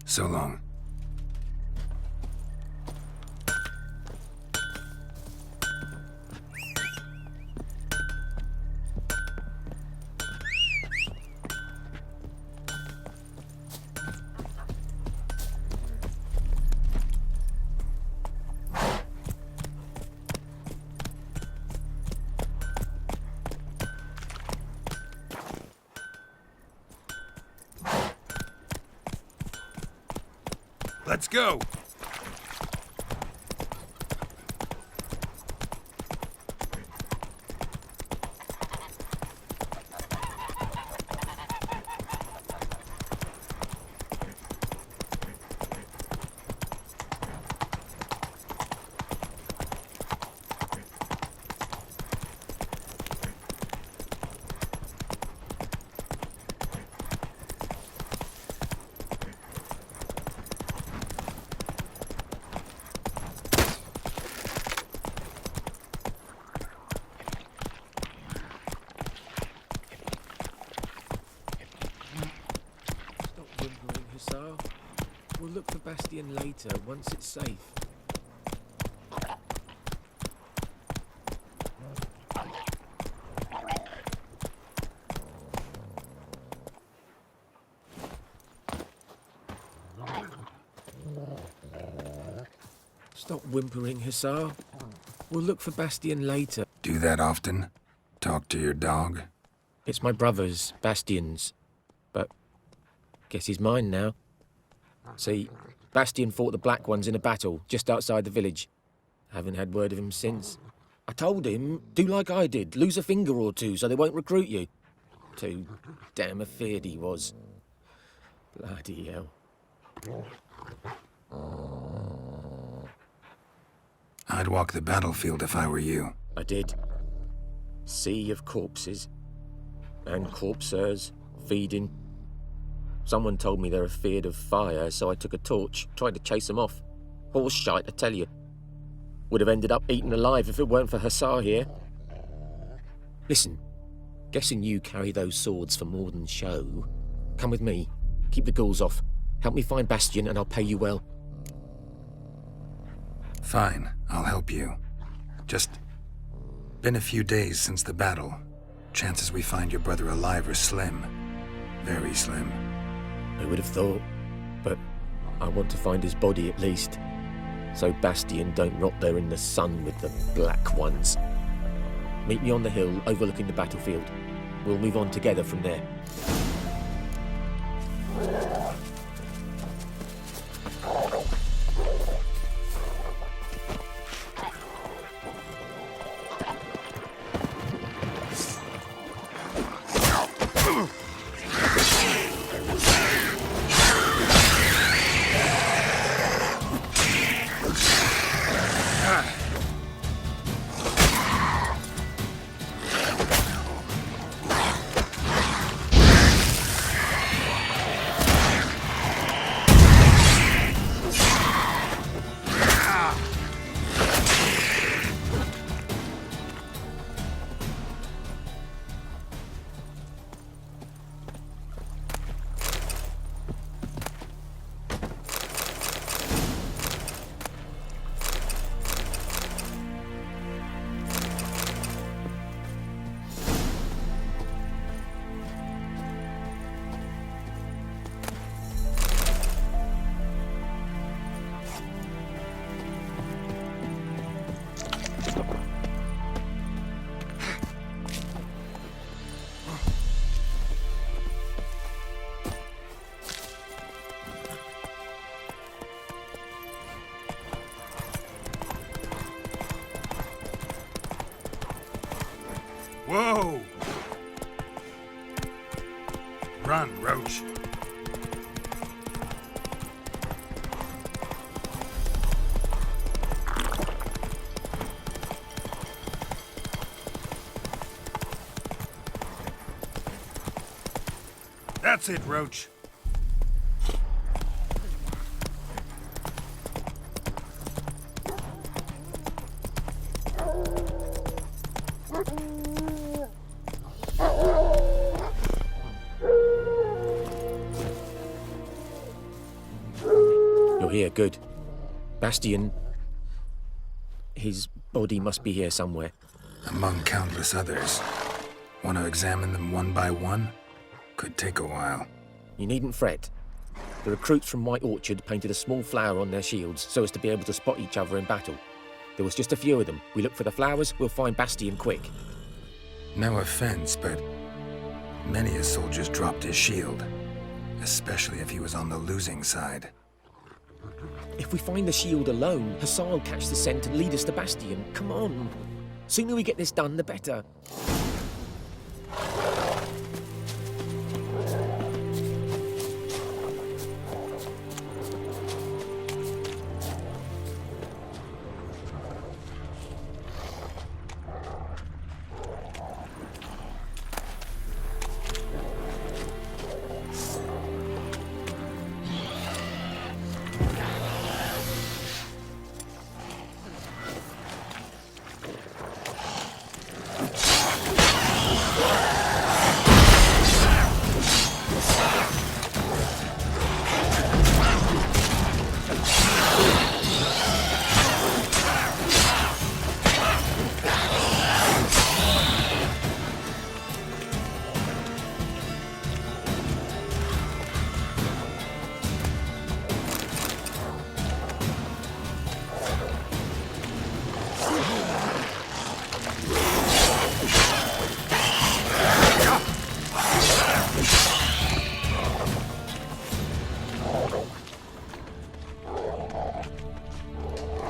So long. Let's go! We'll look for Bastion later, once it's safe. Stop whimpering, Hussar. We'll look for Bastion later. Do that often? Talk to your dog? It's my brother's, Bastion's. But guess he's mine now. See, Bastion fought the Black Ones in a battle just outside the village. Haven't had word of him since. I told him, do like I did, lose a finger or two so they won't recruit you. Too damn afeard he was. Bloody hell. I'd walk the battlefield if I were you. I did. Sea of corpses. And corpsers, feeding. Someone told me they're afeard of fire, so I took a torch, tried to chase them off. Horse shite, I tell you. Would have ended up eaten alive if it weren't for Hussar here. Listen, guessing you carry those swords for more than show. Come with me. Keep the ghouls off. Help me find Bastion and I'll pay you well. Fine, I'll help you. Just been a few days since the battle. chances we find your brother alive are slim. Very slim. Who would have thought? But I want to find his body at least. So Bastion don't rot there in the sun with the black ones. Meet me on the hill overlooking the battlefield. We'll move on together from there. Whoa! Run, Roach. That's it, Roach. You're here, good. Bastion... his body must be here somewhere. Among countless others. Want to examine them one by one? Could take a while. You needn't fret. The recruits from White Orchard painted a small flower on their shields so as to be able to spot each other in battle. There was just a few of them. We look for the flowers, we'll find Bastion quick. No offense, but many a soldier's dropped his shield. Especially if he was on the losing side. If we find the shield alone, Hassan will catch the scent and lead us to Bastion. Come on. Sooner we get this done, the better.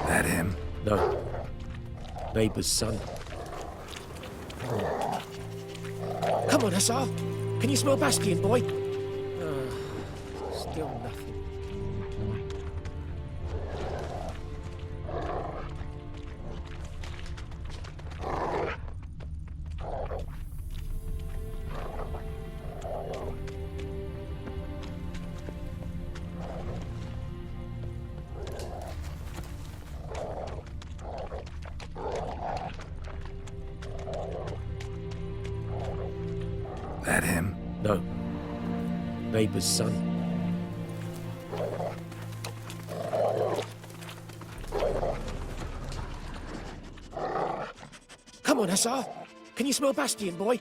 That him? No. Neighbour's son. Come on, Hussar! Can you smell Bastion, boy? Still nothing. That him? No. Neighbour's son. Come on, Hussar! Can you smell Bastion, boy?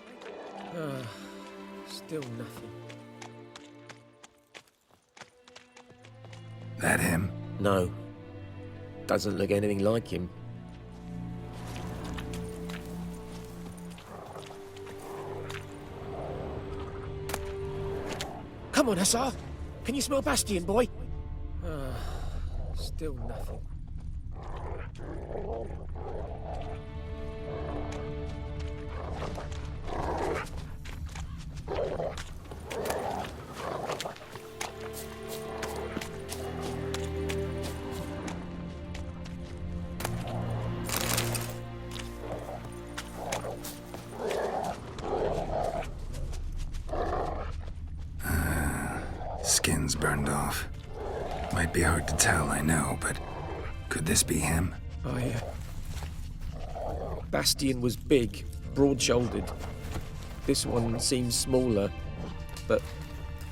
Still nothing. That him? No. Doesn't look anything like him. Come on, Hussar! Can you smell Bastion, boy? Still nothing. Skin's burned off. Might be hard to tell, I know, but could this be him? Bastion was big, broad-shouldered. This one seems smaller, but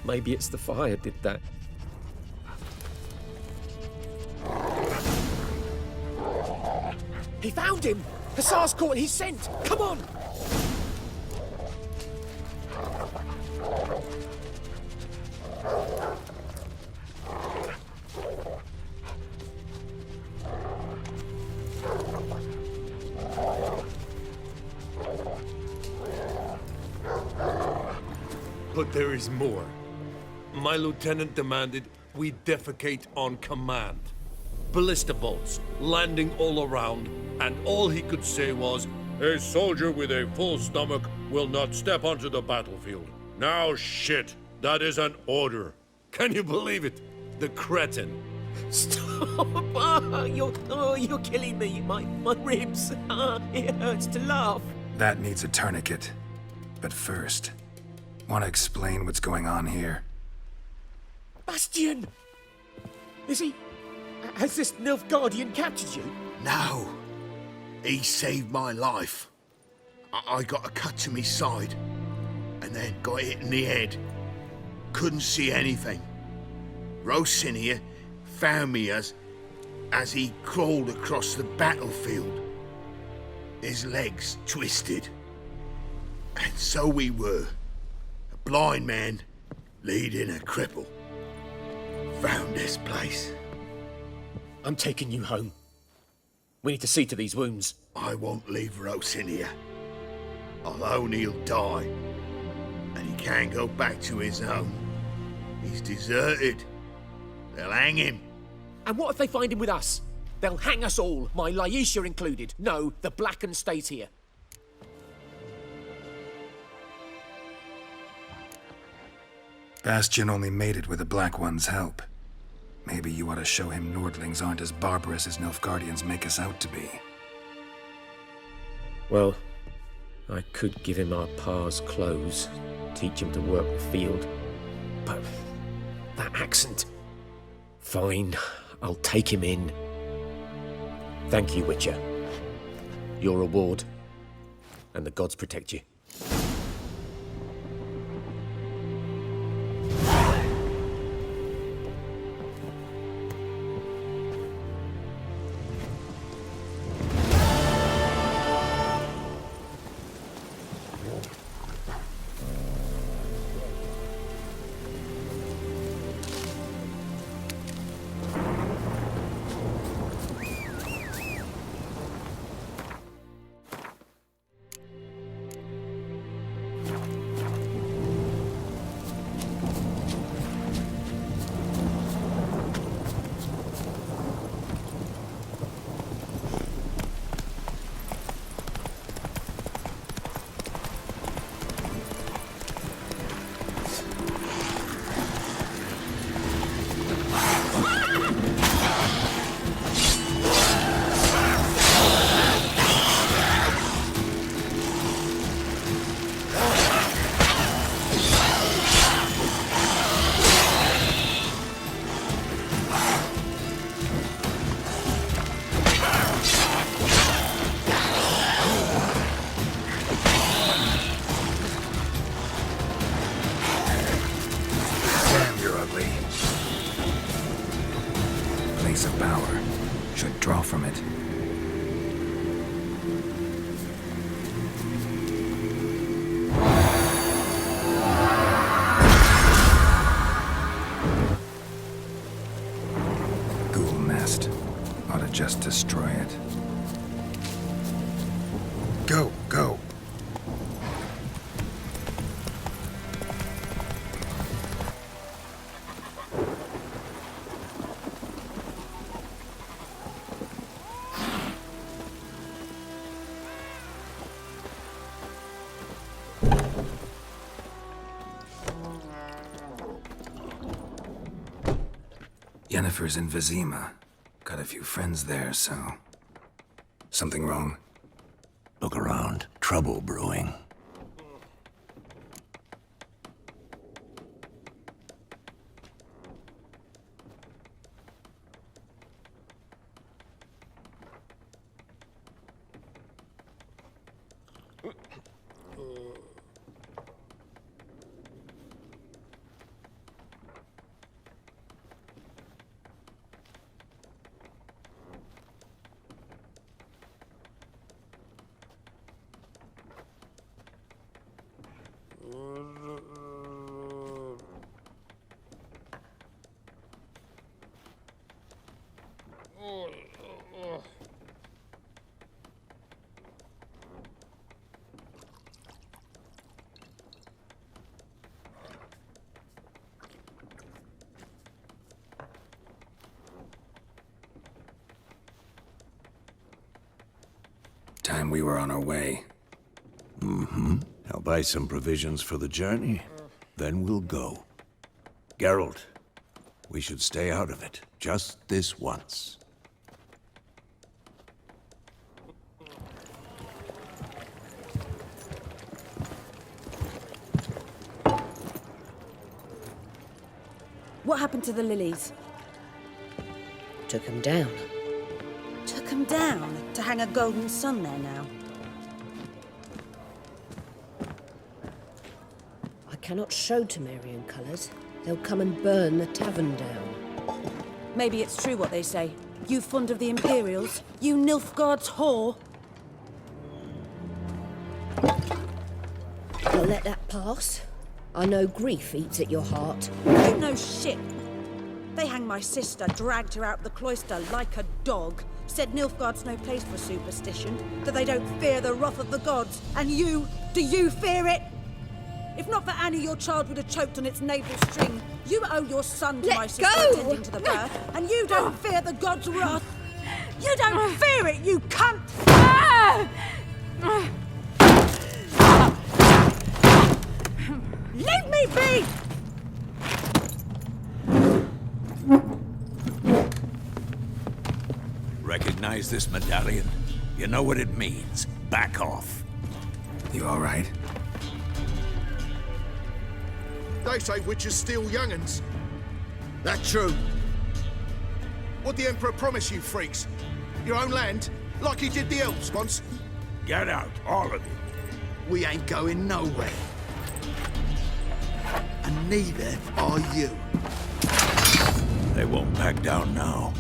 maybe it's the fire did that. He found him! Hussar's caught his scent! Come on! But there is more. My lieutenant demanded we defecate on command. Ballista bolts, landing all around, and all he could say was, "A soldier with a full stomach will not step onto the battlefield." Now shit, that is an order. Can you believe it? The cretin. Stop! You're killing me. My ribs. It hurts to laugh. That needs a tourniquet. But first, want to explain what's going on here? Bastion! Is he... Has this Nilfgaardian captured you? No. He saved my life. I got a cut to my side, and then got hit in the head. Couldn't see anything. Rosin here found me as he crawled across the battlefield. His legs twisted. And so we were. A blind man leading a cripple. Found this place. I'm taking you home. We need to see to these wounds. I won't leave Rosin here. Alone he'll die. And he can't go back to his home. He's deserted. They'll hang him. And what if they find him with us? They'll hang us all, my Laisha included. No, the Blackened stays here. Bastion only made it with the Black One's help. Maybe you ought to show him Nordlings aren't as barbarous as Nilfgaardians make us out to be. Well, I could give him our pa's clothes, teach him to work the field. But that accent... Fine, I'll take him in. Thank you, Witcher. Your reward. And the gods protect you. Of power should draw from it. ghoul nest. Ought to just destroy it. Go, go. Yennefer's in Vizima. Got a few friends there, so... Something wrong? Look around. Trouble brewing. Time we were on our way. Mm-hmm. I'll buy some provisions for the journey. Then we'll go. Geralt, we should stay out of it. Just this once. What happened to the lilies? Took them down. Took them down to hang a golden sun there now. I cannot show Temerian colours. They'll come and burn the tavern down. Maybe it's true what they say. You fond of the Imperials? You Nilfgaard's whore? I'll let that pass. I know grief eats at your heart. You know shit. They hanged my sister, dragged her out the cloister like a dog. Said Nilfgaard's no place for superstition, that they don't fear the wrath of the gods. And you, do you fear it? If not for Annie, your child would have choked on its navel string. You owe your son to my sister attending to the birth, and you don't fear the gods' wrath. You don't fear it, you cunt! Leave me be! Recognize this medallion? You know what it means. Back off. You all right? They say witches steal young'uns. That true? What'd the Emperor promise you, freaks? Your own land? Like he did the elves once? Get out, all of you. We ain't going nowhere. And neither are you. They won't back down now.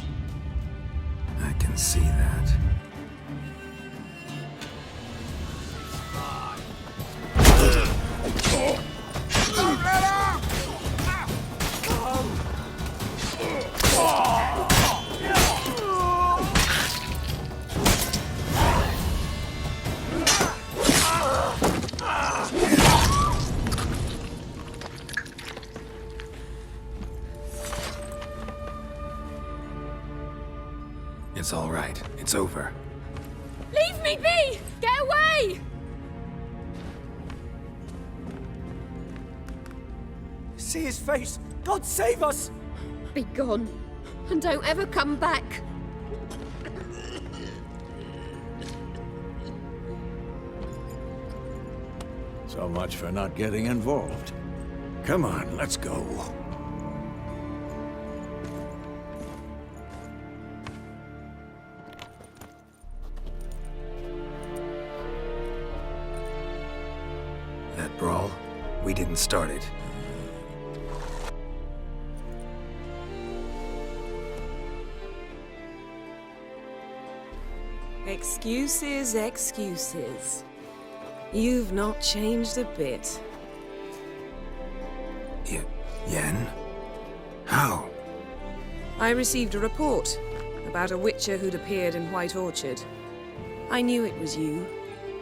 I can see that. It's all right. It's over. Leave me be! Get away! See his face! God save us! Be gone, and don't ever come back. So much for not getting involved. Come on, let's go. That brawl, we didn't start it. Excuses, excuses. You've not changed a bit. Yen? How? I received a report about a witcher who'd appeared in White Orchard. I knew it was you,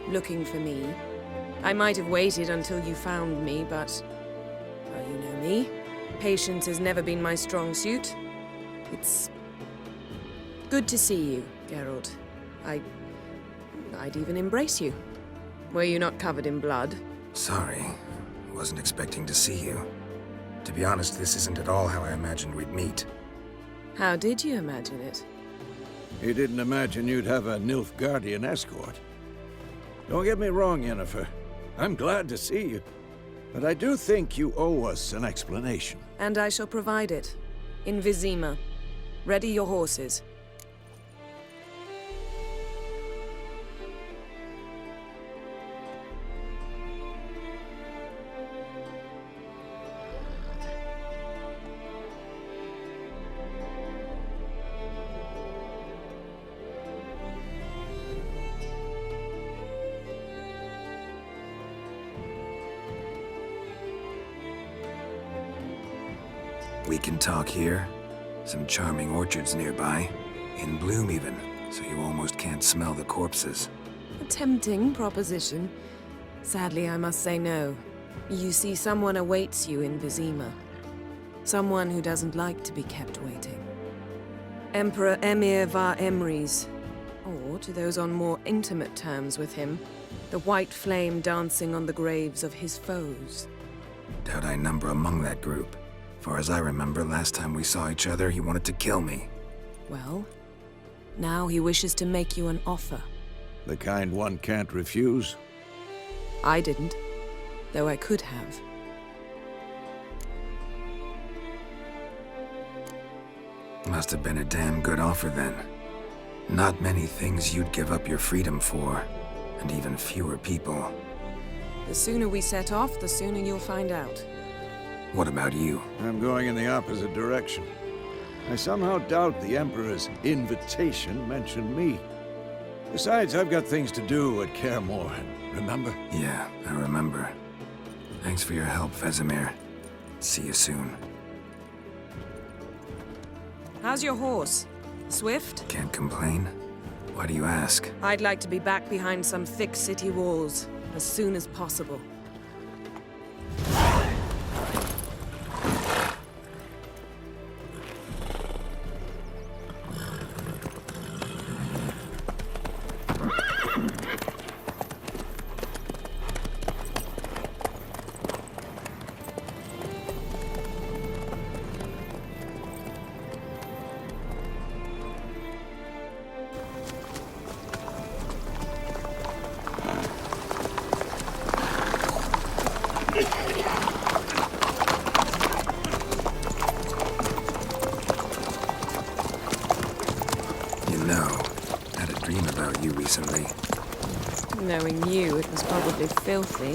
looking for me. I might have waited until you found me, but... well, you know me. Patience has never been my strong suit. It's... good to see you, Geralt. I'd even embrace you. Were you not covered in blood? Sorry. Wasn't expecting to see you. To be honest, this isn't at all how I imagined we'd meet. How did you imagine it? You didn't imagine you'd have a Nilfgaardian escort. Don't get me wrong, Yennefer. I'm glad to see you. But I do think you owe us an explanation. And I shall provide it. In Vizima. Ready your horses. We can talk here. Some charming orchards nearby. In bloom even, so you almost can't smell the corpses. A tempting proposition. Sadly, I must say no. You see, someone awaits you in Vizima. Someone who doesn't like to be kept waiting. Emperor Emir var Emrys. Or, to those on more intimate terms with him, the white flame dancing on the graves of his foes. Doubt I number among that group. Far as I remember, last time we saw each other, he wanted to kill me. Well, now he wishes to make you an offer. The kind one can't refuse? I didn't, though I could have. Must have been a damn good offer then. Not many things you'd give up your freedom for, and even fewer people. The sooner we set off, the sooner you'll find out. What about you? I'm going in the opposite direction. I somehow doubt the Emperor's invitation mentioned me. Besides, I've got things to do at Kaer Morhen, remember? Yeah, I remember. Thanks for your help, Vesemir. See you soon. How's your horse? Swift? Can't complain. Why do you ask? I'd like to be back behind some thick city walls as soon as possible. Recently. Knowing you, it was probably filthy.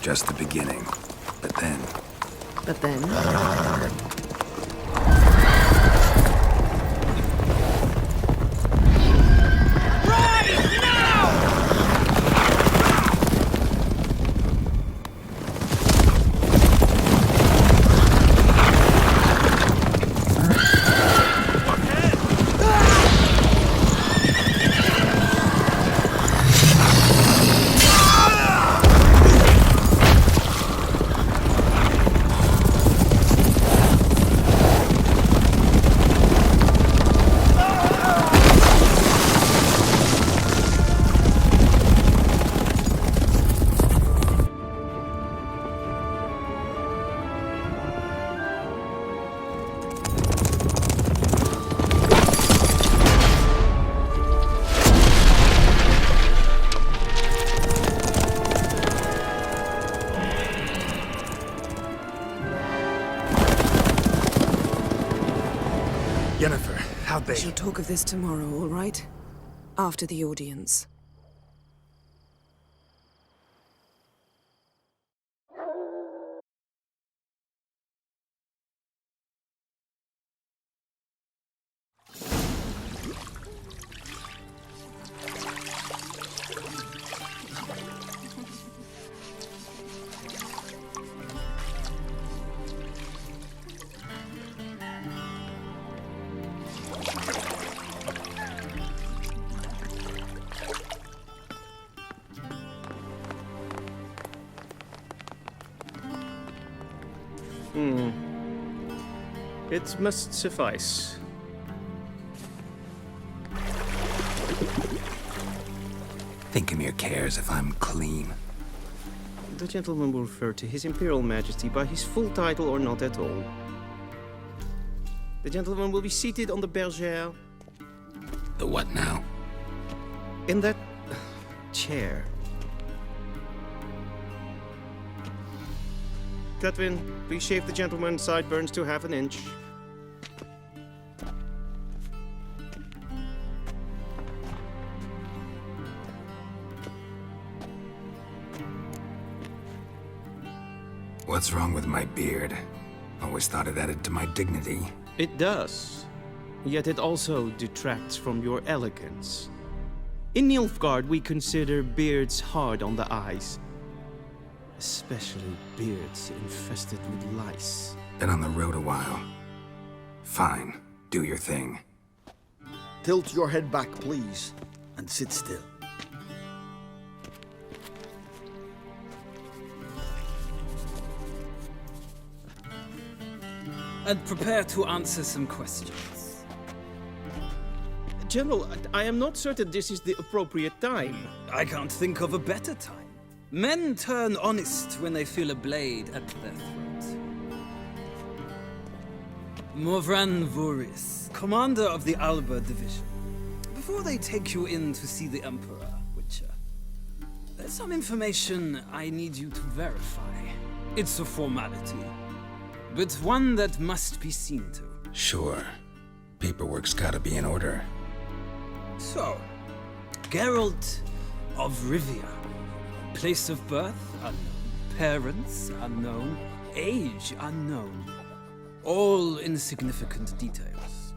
Just the beginning. But then... But then? Yennefer, how'd they... We shall talk of this tomorrow, all right? After the audience. It must suffice. Thinkemere cares if I'm clean. The gentleman will refer to His Imperial Majesty by his full title or not at all. The gentleman will be seated on the bergère. The what now? In that chair. Cutwin, please shave the gentleman's sideburns to half an inch. What's wrong with my beard? Always thought it added to my dignity. It does. Yet it also detracts from your elegance. In Nilfgaard, we consider beards hard on the eyes. Especially beards infested with lice. Been on the road a while. Fine. Do your thing. Tilt your head back, please, and sit still. And prepare to answer some questions. General, I am not certain this is the appropriate time. I can't think of a better time. Men turn honest when they feel a blade at their throat. Morvran Voris, commander of the Alba Division. Before they take you in to see the Emperor, Witcher, there's some information I need you to verify. It's a formality, but one that must be seen to. Sure. Paperwork's gotta be in order. So, Geralt of Rivia. Place of birth unknown. Parents unknown. Age unknown. All insignificant details.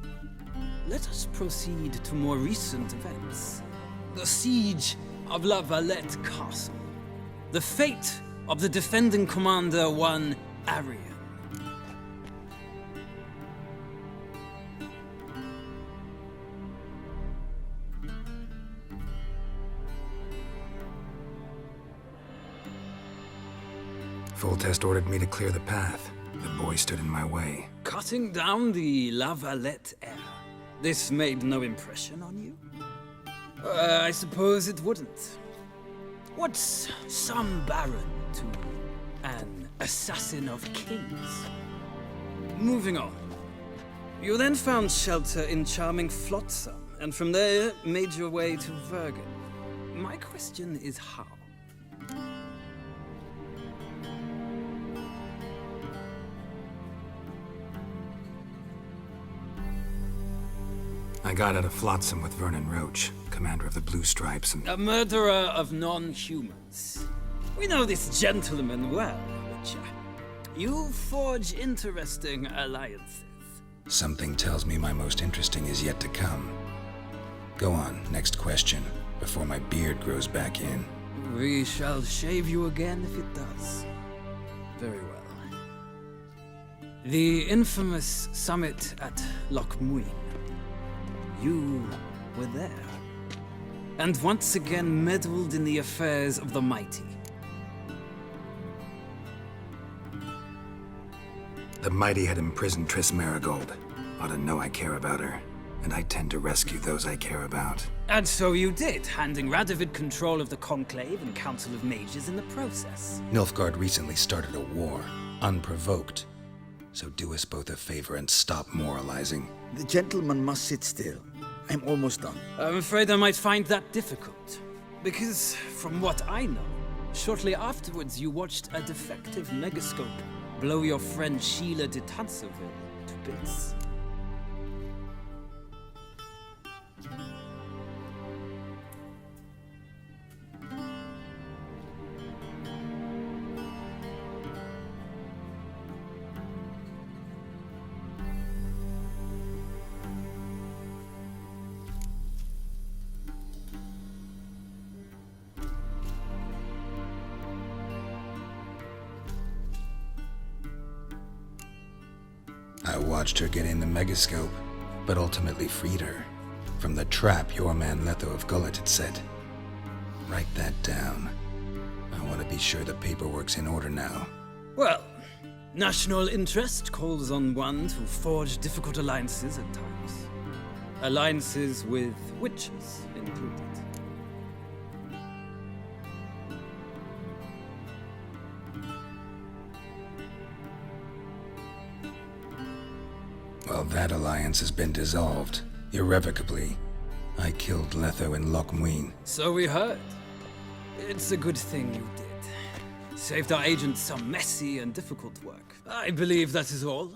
Let us proceed to more recent events. The siege of La Valette Castle. The fate of the defending commander, one Arian. Foltest ordered me to clear the path. The boy stood in my way. Cutting down the La Valette heir. This made no impression on you? I suppose it wouldn't. What's some baron to an assassin of kings? Moving on. You then found shelter in charming Flotsam, and from there made your way to Vergen. My question is how? I got out of Flotsam with Vernon Roach, commander of the Blue Stripes, and... A murderer of non-humans. We know this gentleman well, Witcher. You forge interesting alliances. Something tells me my most interesting is yet to come. Go on, next question, before my beard grows back in. We shall shave you again if it does. Very well. The infamous summit at Loch Muin. You were there. And once again meddled in the affairs of the mighty. The mighty had imprisoned Triss Marigold. Ought to know I care about her. And I tend to rescue those I care about. And so you did, handing Radovid control of the Conclave and Council of Mages in the process. Nilfgaard recently started a war, unprovoked. So do us both a favor and stop moralizing. The gentleman must sit still. I'm almost done. I'm afraid I might find that difficult. Because, from what I know, shortly afterwards you watched a defective megascope blow your friend Sheila de Tanserville to bits. I watched her get in the megascope. but ultimately freed her from the trap your man Letho of Gullet had set. Write that down. I want to be sure the paperwork's in order now. Well, national interest calls on one to forge difficult alliances at times. Alliances with witches included. Well, that alliance has been dissolved, irrevocably. I killed Letho in Loch Muin. So we heard. It's a good thing you did. Saved our agent some messy and difficult work. I believe that is all.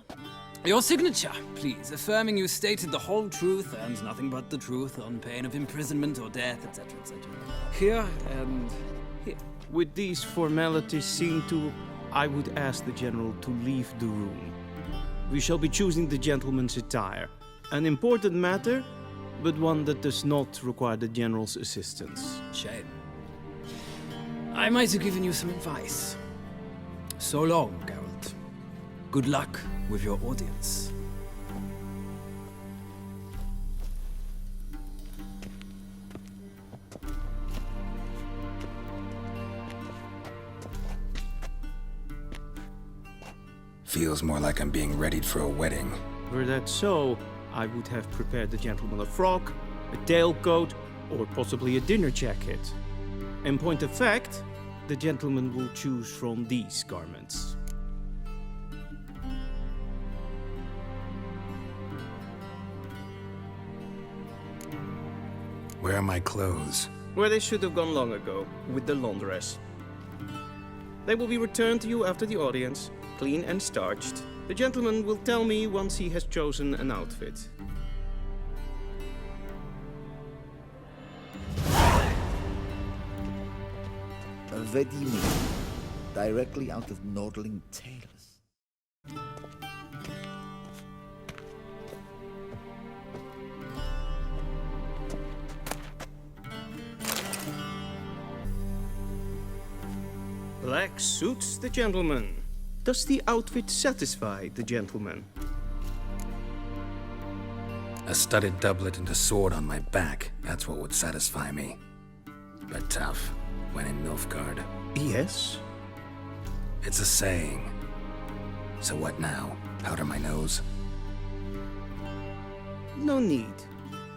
Your signature, please, affirming you stated the whole truth and nothing but the truth on pain of imprisonment or death, etc., etc. Here and here. With these formalities seen to, I would ask the General to leave the room. We shall be choosing the gentleman's attire. An important matter, but one that does not require the General's assistance. Shame. I might have given you some advice. So long, Geralt. Good luck with your audience. Feels more like I'm being readied for a wedding. Were that so, I would have prepared the gentleman a frock, a tailcoat, or possibly a dinner jacket. In point of fact, the gentleman will choose from these garments. Where are my clothes? Where they should have gone long ago, with the laundress. They will be returned to you after the audience, clean and starched. The gentleman will tell me once he has chosen an outfit. Ready made, directly out of Nordling Tales. Black suits the gentleman. Does the outfit satisfy the gentleman? A studded doublet and a sword on my back. That's what would satisfy me. But tough, when in Nilfgaard. Yes? It's a saying. So what now? Powder my nose? No need.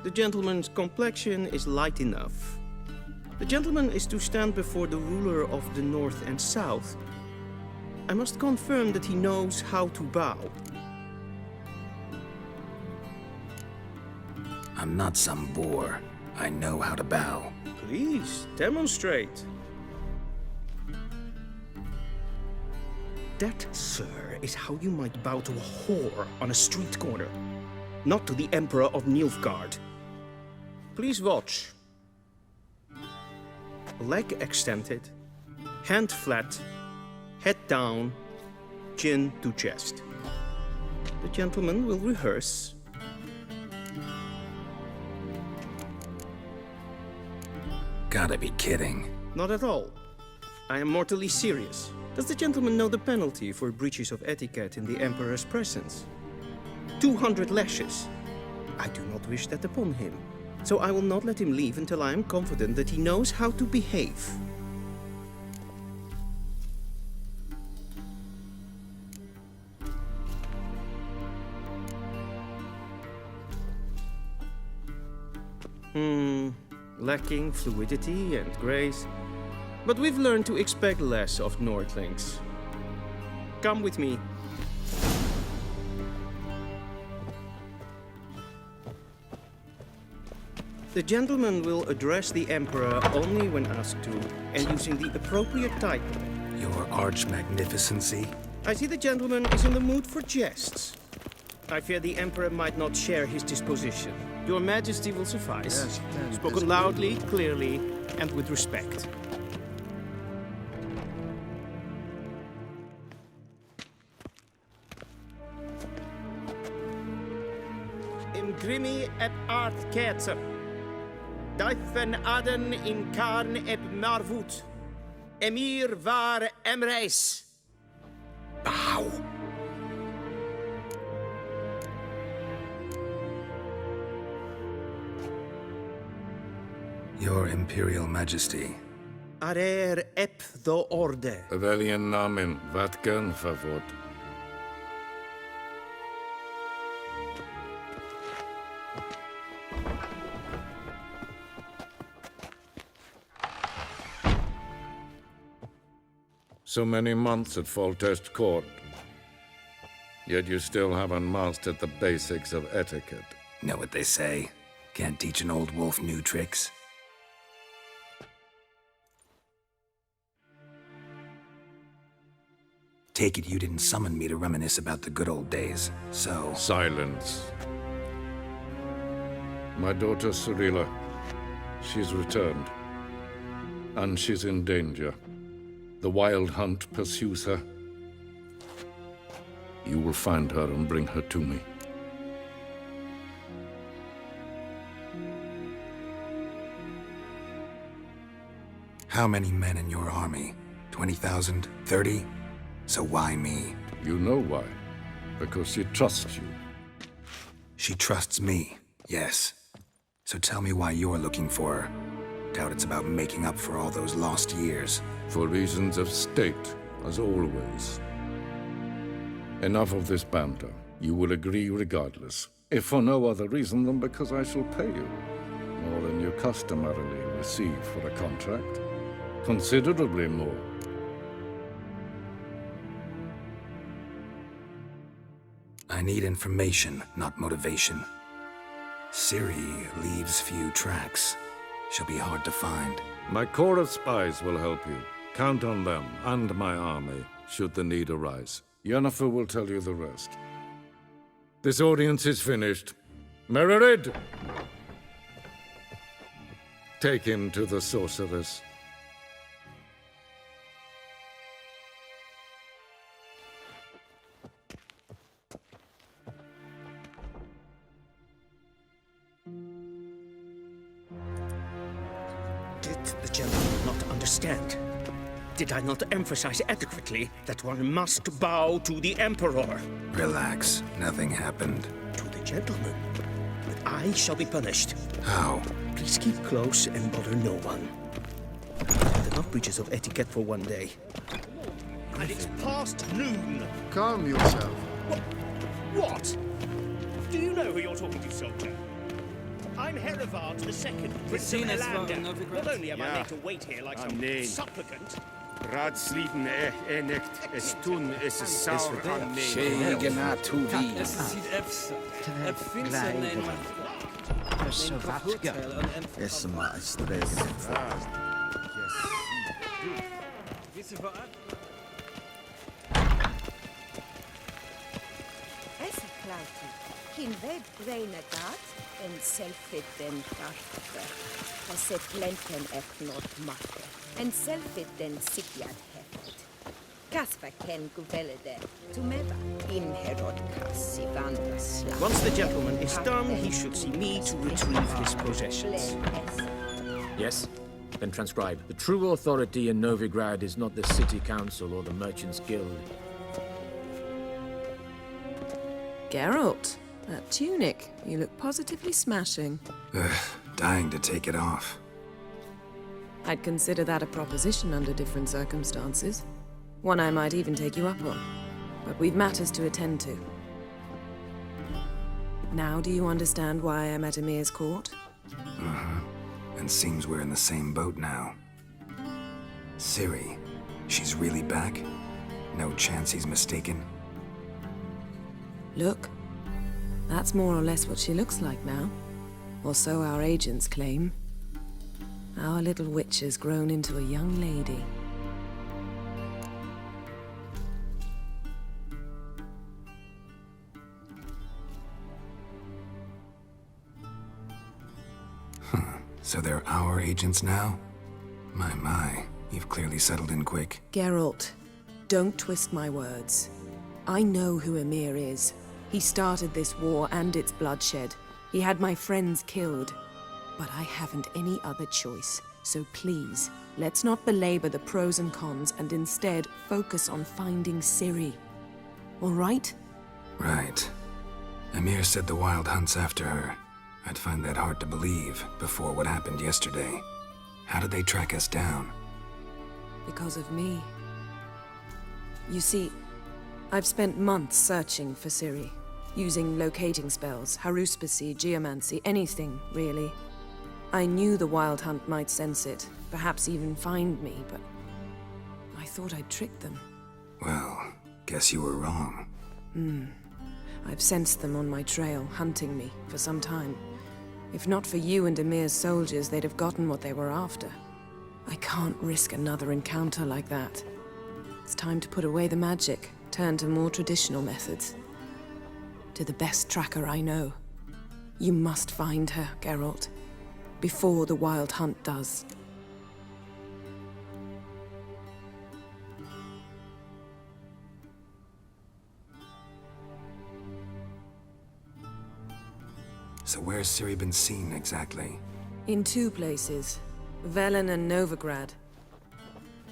The gentleman's complexion is light enough. The gentleman is to stand before the ruler of the North and South. I must confirm that he knows how to bow. I'm not some boor. I know how to bow. Please, demonstrate. That, sir, is how you might bow to a whore on a street corner, not to the Emperor of Nilfgaard. Please watch. Leg extended, hand flat, head down, chin to chest. The gentleman will rehearse. Gotta be kidding. Not at all. I am mortally serious. Does the gentleman know the penalty for breaches of etiquette in the Emperor's presence? 200 lashes. I do not wish that upon him, so I will not let him leave until I am confident that he knows how to behave. Lacking fluidity and grace. But we've learned to expect less of Nordlings. Come with me. The gentleman will address the Emperor only when asked to, and using the appropriate title. Your Arch-Magnificency? I see the gentleman is in the mood for jests. I fear the Emperor might not share his disposition. Your Majesty will suffice. Yes, spoken loudly, clearly, and with respect. In grimi et art ketzer. Duifen aden in karn eb marvoet. Emir var emreis. Bow. Your Imperial Majesty. Arer ep the orde. Welchen Namen? Wat gern favor? So many months at Foltest Court. Yet you still haven't mastered the basics of etiquette. Know what they say? Can't teach an old wolf new tricks. Take it you didn't summon me to reminisce about the good old days, so... Silence. My daughter Cyrilla, she's returned. And she's in danger. The Wild Hunt pursues her. You will find her and bring her to me. How many men in your army? 20,000? 30? So why me? You know why. Because she trusts you. She trusts me, yes. So tell me why you're looking for her. Doubt it's about making up for all those lost years. For reasons of state, as always. Enough of this banter. You will agree regardless. If for no other reason than because I shall pay you. More than you customarily receive for a contract. Considerably more. I need information, not motivation. Ciri leaves few tracks. She'll be hard to find. My corps of spies will help you. Count on them and my army, should the need arise. Yennefer will tell you the rest. This audience is finished. Mererid! Take him to the sorceress. Did the gentleman not understand? Did I not emphasize adequately that one must bow to the Emperor? Relax. Nothing happened. To the gentleman. But I shall be punished. How? Please keep close and bother no one. Enough breaches of etiquette for one day. And it's past noon. Calm yourself. What? Do you know who you're talking to, soldier? I'm Herivard II, Prince of Elander. Not only am I made to wait here like some supplicant... Raadsliden echt es tun, es is sauer aan mij. Schegena to wie. Es sieht efsa. Finster en Så vatka. Es maar stregen. Es klauti. Kin ved greina gat, en selfit den karfe. Haset lenten eknot makke. En selfit den sikjad hefet. Kasper ken guvelede. Tumeva in herod kassi vandasla. Once the gentleman is done, he should see me to retrieve his possessions. Yes? Then transcribe. The true authority in Novigrad is not the city council or the merchants' guild. Geralt, that tunic. You look positively smashing. Dying to take it off. I'd consider that a proposition under different circumstances. One I might even take you up on. But we've matters to attend to. Now do you understand why I'm at Emir's court? Uh-huh. And seems we're in the same boat now. Ciri, she's really back? No chance he's mistaken? Look, that's more or less what she looks like now. Or so our agents claim. Our little witch has grown into a young lady. So they're our agents now? My, you've clearly settled in quick. Geralt, don't twist my words. I know who Emir is. He started this war and its bloodshed. He had my friends killed. But I haven't any other choice. So please, let's not belabor the pros and cons and instead focus on finding Ciri. All right? Right. Emir said the Wild Hunt's after her. I'd find that hard to believe before what happened yesterday. How did they track us down? Because of me. You see, I've spent months searching for Ciri, using locating spells, haruspicy, geomancy, anything, really. I knew the Wild Hunt might sense it, perhaps even find me, but I thought I'd tricked them. Well, guess you were wrong. I've sensed them on my trail, hunting me, for some time. If not for you and Emir's soldiers, they'd have gotten what they were after. I can't risk another encounter like that. It's time to put away the magic, turn to more traditional methods. To the best tracker I know. You must find her, Geralt, before the Wild Hunt does. So where's Ciri been seen exactly? In 2 places, Velen and Novigrad.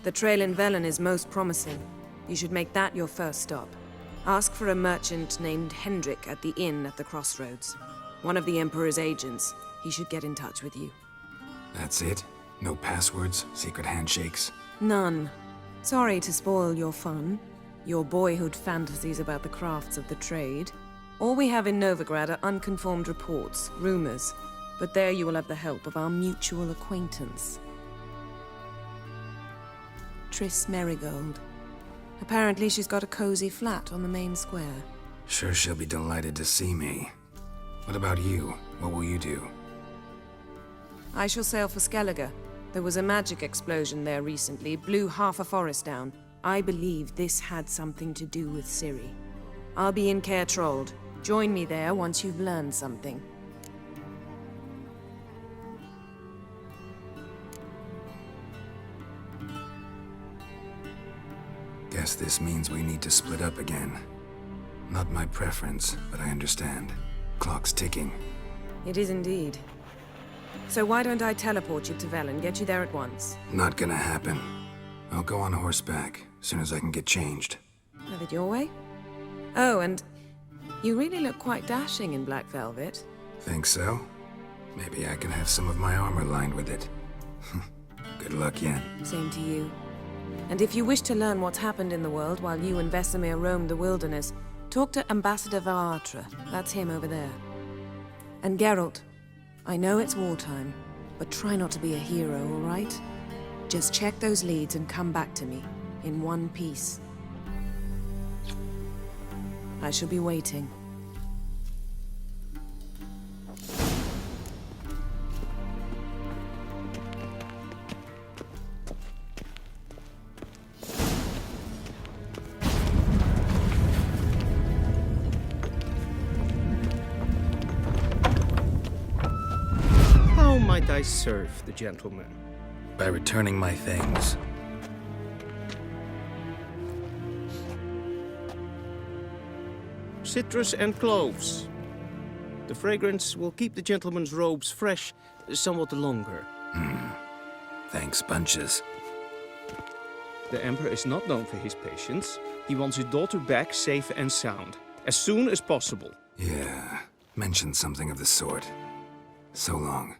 The trail in Velen is most promising. You should make that your first stop. Ask for a merchant named Hendrik at the inn at the crossroads. One of the Emperor's agents. He should get in touch with you. That's it? No passwords, secret handshakes? None. Sorry to spoil your fun, your boyhood fantasies about the crafts of the trade. All we have in Novigrad are unconfirmed reports, rumors. But there you will have the help of our mutual acquaintance. Triss Merigold. Apparently she's got a cozy flat on the main square. Sure she'll be delighted to see me. What about you? What will you do? I shall sail for Skellige. There was a magic explosion there recently, blew half a forest down. I believe this had something to do with Ciri. I'll be in Caer Trold. Join me there once you've learned something. Guess this means we need to split up again. Not my preference, but I understand. Clock's ticking. It is indeed. So why don't I teleport you to Velen, get you there at once? Not gonna happen. I'll go on horseback, as soon as I can get changed. Have it your way? Oh, and you really look quite dashing in black velvet. Think so? Maybe I can have some of my armor lined with it. Good luck, Yen. Same to you. And if you wish to learn what's happened in the world while you and Vesemir roamed the wilderness, talk to Ambassador Varatra. That's him over there. And Geralt, I know it's wartime, but try not to be a hero, all right? Just check those leads and come back to me, in one piece. I shall be waiting. How might I serve the gentleman? By returning my things. Citrus and cloves. The fragrance will keep the gentleman's robes fresh somewhat longer. Thanks, bunches. The Emperor is not known for his patience. He wants his daughter back safe and sound, as soon as possible. Yeah, mentioned something of the sort. So long.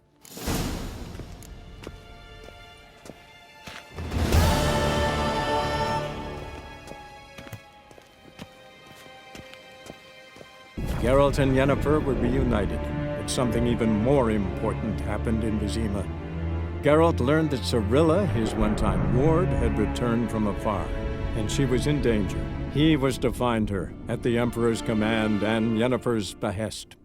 Geralt and Yennefer were reunited, but something even more important happened in Vizima. Geralt learned that Cirilla, his one-time ward, had returned from afar, and she was in danger. He was to find her, at the Emperor's command and Yennefer's behest.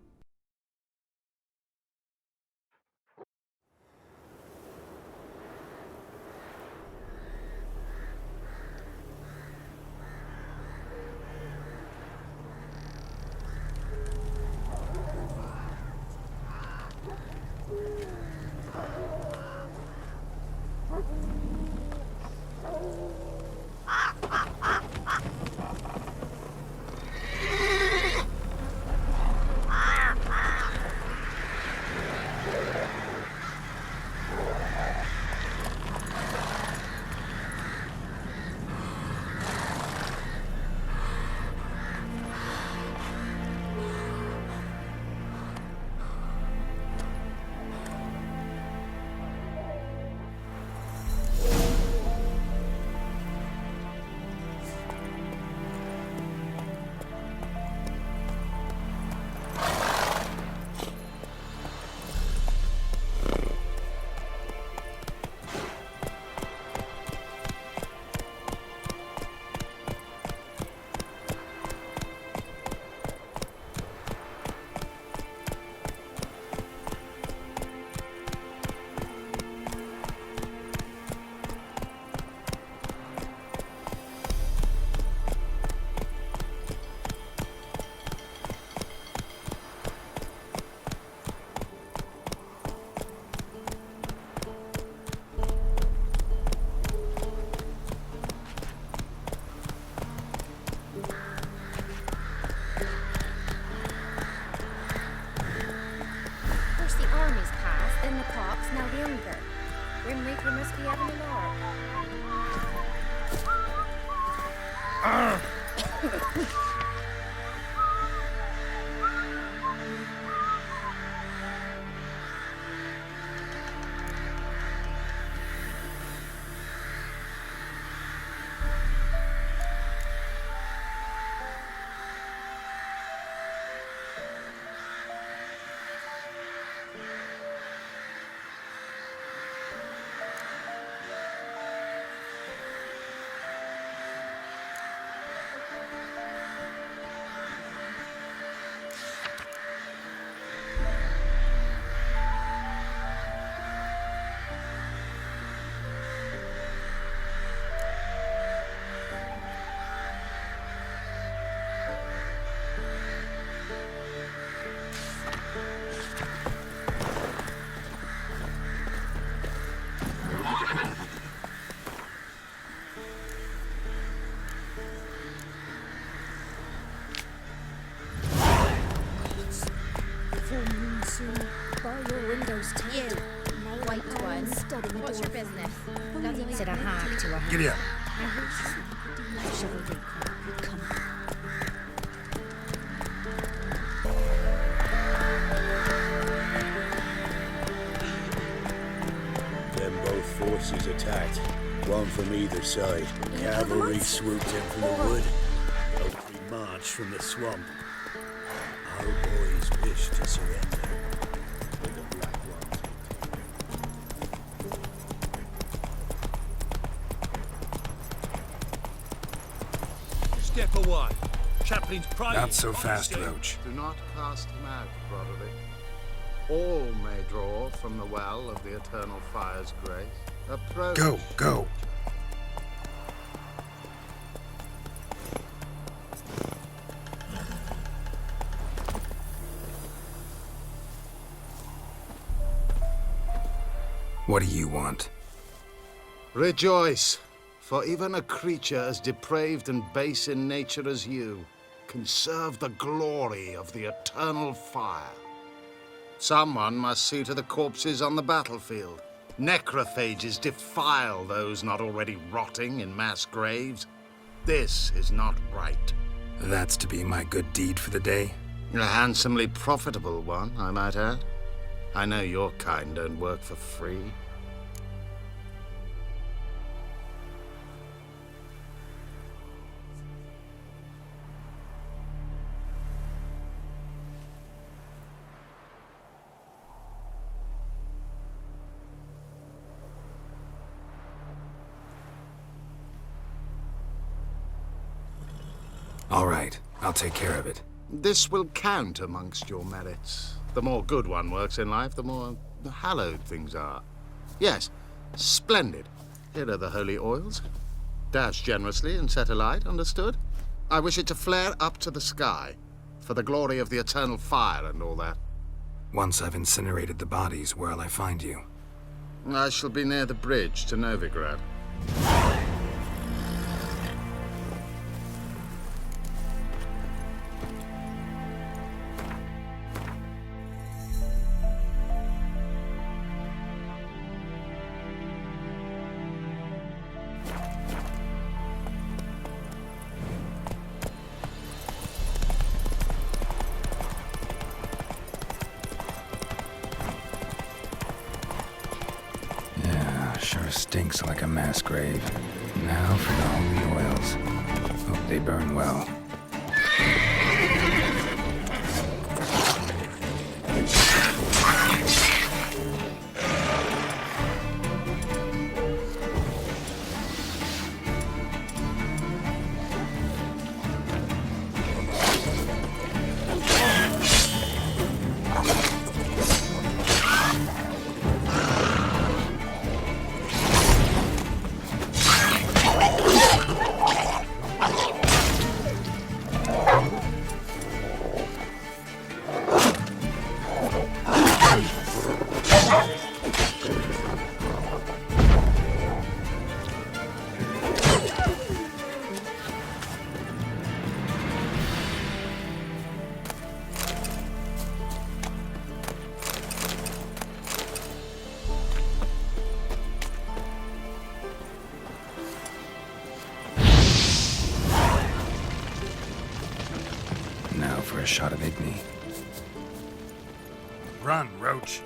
It's now younger. Grim Reaper must be having a lark. White one. What's your business? Said a hag to a hag. Giddy up. Come on. Then both forces attacked, one from either side. Cavalry swooped in from the wood. Infantry marched from the swamp. Our boys wished to surrender. But the Black Ones Step away. Chaplain's private. Not so fast, Roach. Do not cast him out, brotherly. All may draw from the well of the Eternal Fire's grace. Approach. Go. What do you want? Rejoice, for even a creature as depraved and base in nature as you can serve the glory of the Eternal Fire. Someone must see to the corpses on the battlefield. Necrophages defile those not already rotting in mass graves. This is not right. That's to be my good deed for the day? A handsomely profitable one, I might add. I know your kind don't work for free. All right, I'll take care of it. This will count amongst your merits. The more good one works in life, the more hallowed things are. Yes, splendid. Here are the holy oils. Dash generously and set alight, understood? I wish it to flare up to the sky, for the glory of the Eternal Fire and all that. Once I've incinerated the bodies, where'll I find you? I shall be near the bridge to Novigrad. Sure stinks like a mass grave. Now for the holy oils. Hope they burn well. a shot of Igni. Run, Roach.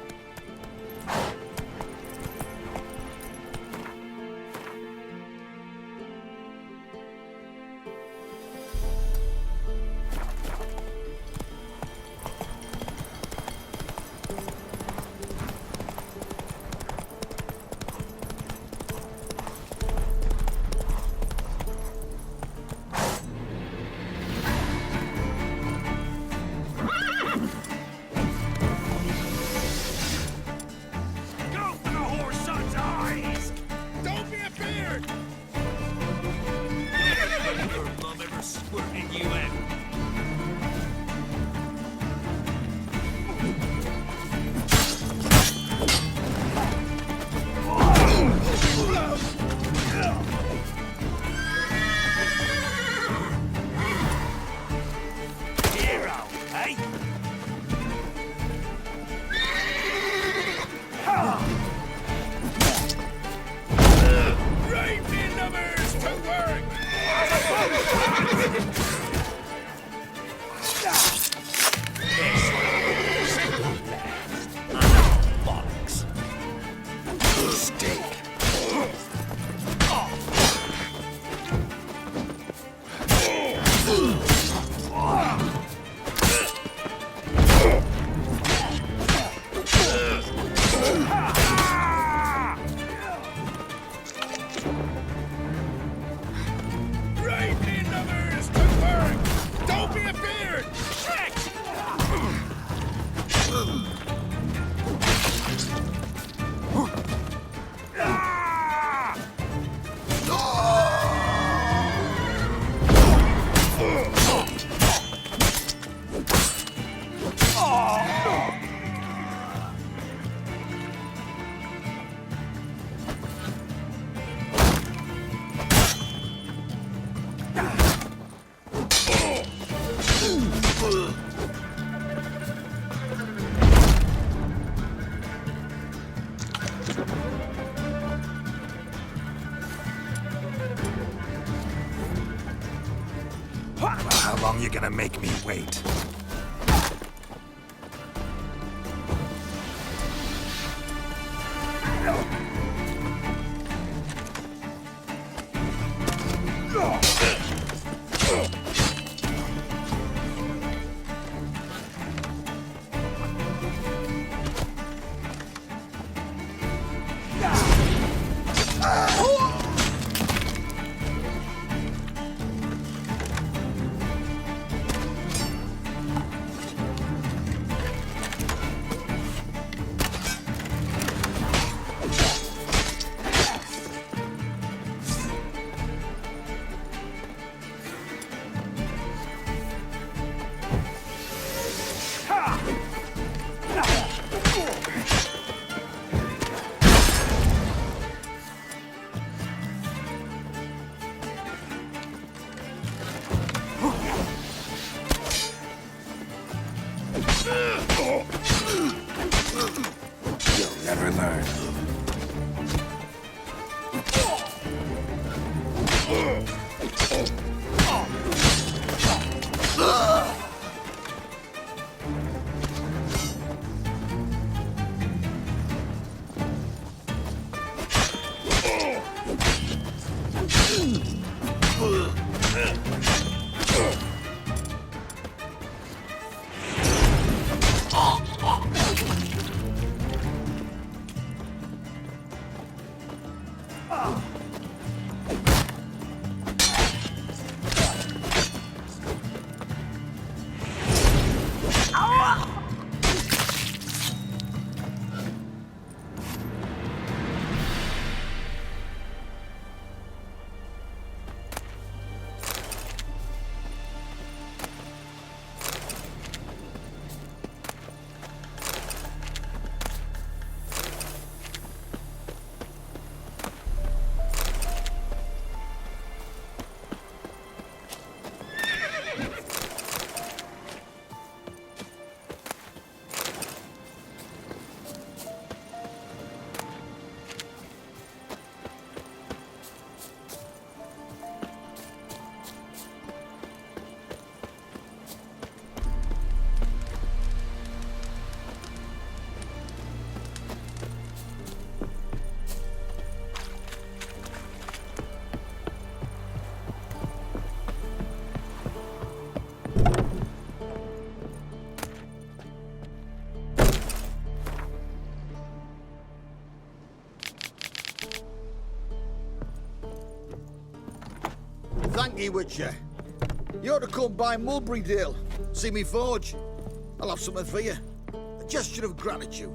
How long you gonna make me wait? Thank ye, Witcher. You ought to come by Mulberrydale. See me forge. I'll have something for you. A gesture of gratitude.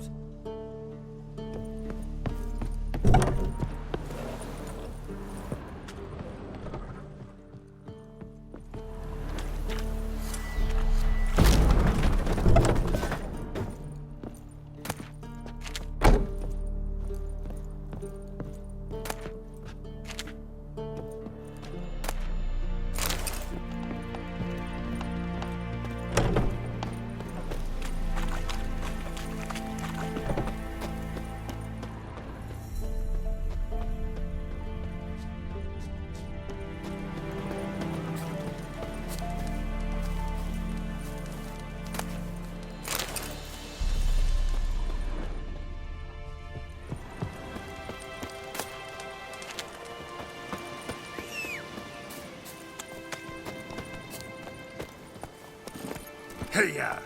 Hey-ya!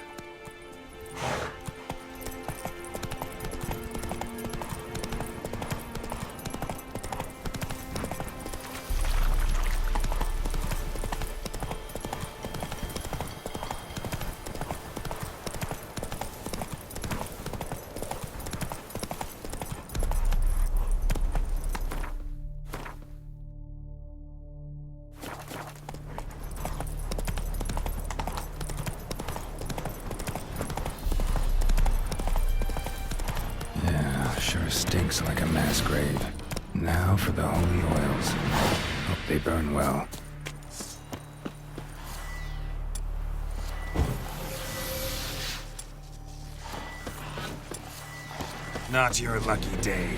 Sure stinks like a mass grave. Now for the holy oils. Hope they burn well. Not your lucky day.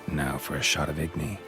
Now for a shot of Igni.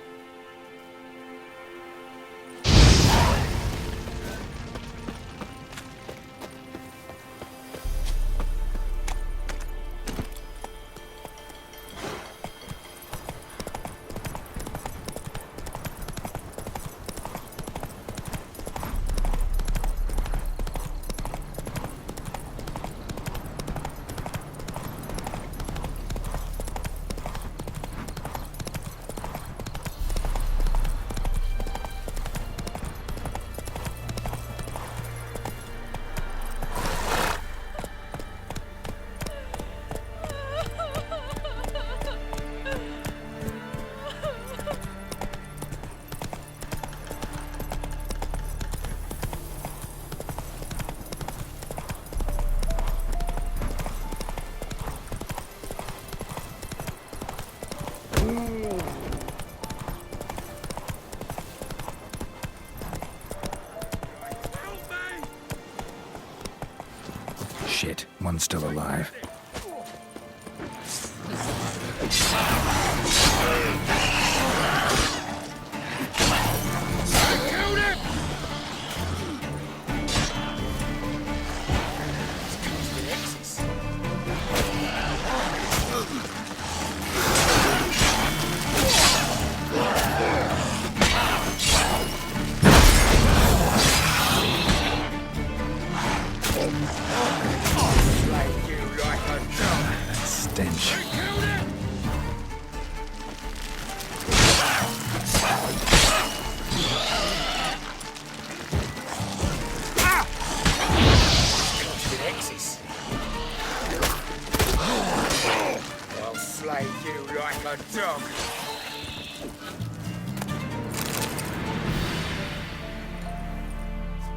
Shit, one's still alive. Stench. dog!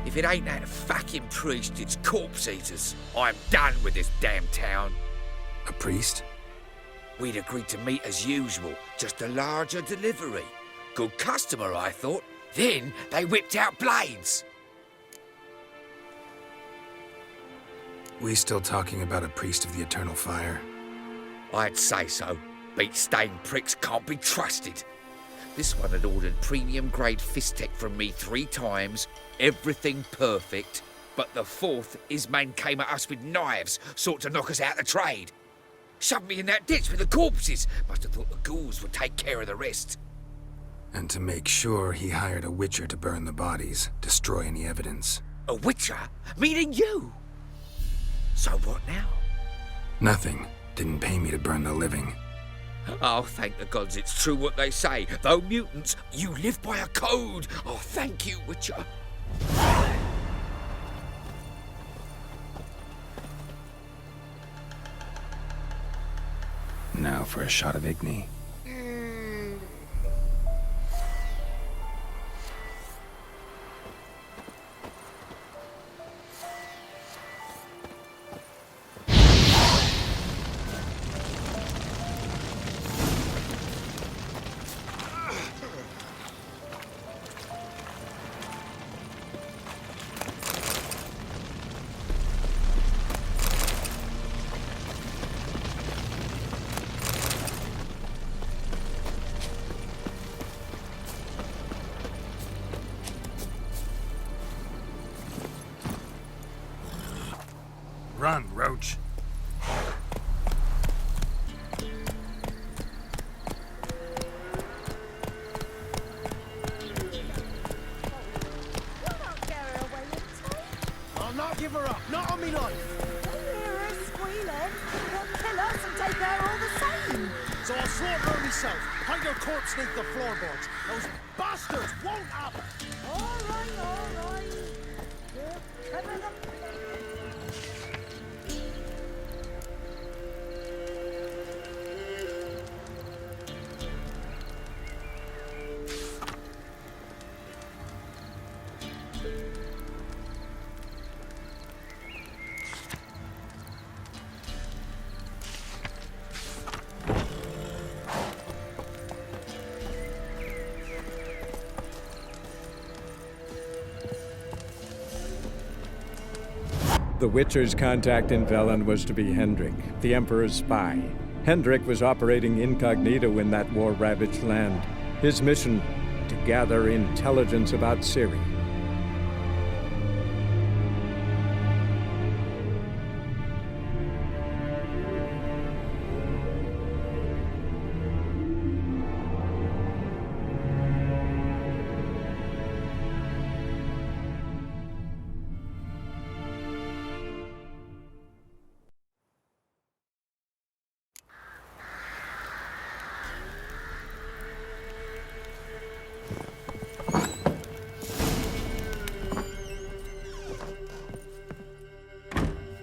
If it ain't that fucking priest, it's corpse eaters. I'm done with this damn town. A priest? We'd agreed to meet as usual, just a larger delivery. Good customer, I thought. Then they whipped out blades. We still talking about a priest of the eternal fire? I'd say so. Beat-stained pricks can't be trusted. This one had ordered premium-grade fistek from me 3 times, everything perfect, but the 4th, his man came at us with knives, sought to knock us out of trade. Shoved me in that ditch with the corpses. Must have thought the ghouls would take care of the rest. And to make sure, he hired a witcher to burn the bodies, destroy any evidence. A witcher? Meaning you? So what now? Nothing. Didn't pay me to burn the living. Oh, thank the gods it's true what they say. Though mutants, you live by a code. Oh, thank you, Witcher. Now for a shot of Igni. Run, Roach. I'll not give her up, not on me life. I hear her squealing. They'll kill us and take her all the same. So I'll slaughter her myself, hide her corpse beneath the floorboards. Those bastards won't happen. All right. You're coming up. The Witcher's contact in Velen was to be Hendrik, the Emperor's spy. Hendrik was operating incognito in that war-ravaged land. His mission, to gather intelligence about Ciri.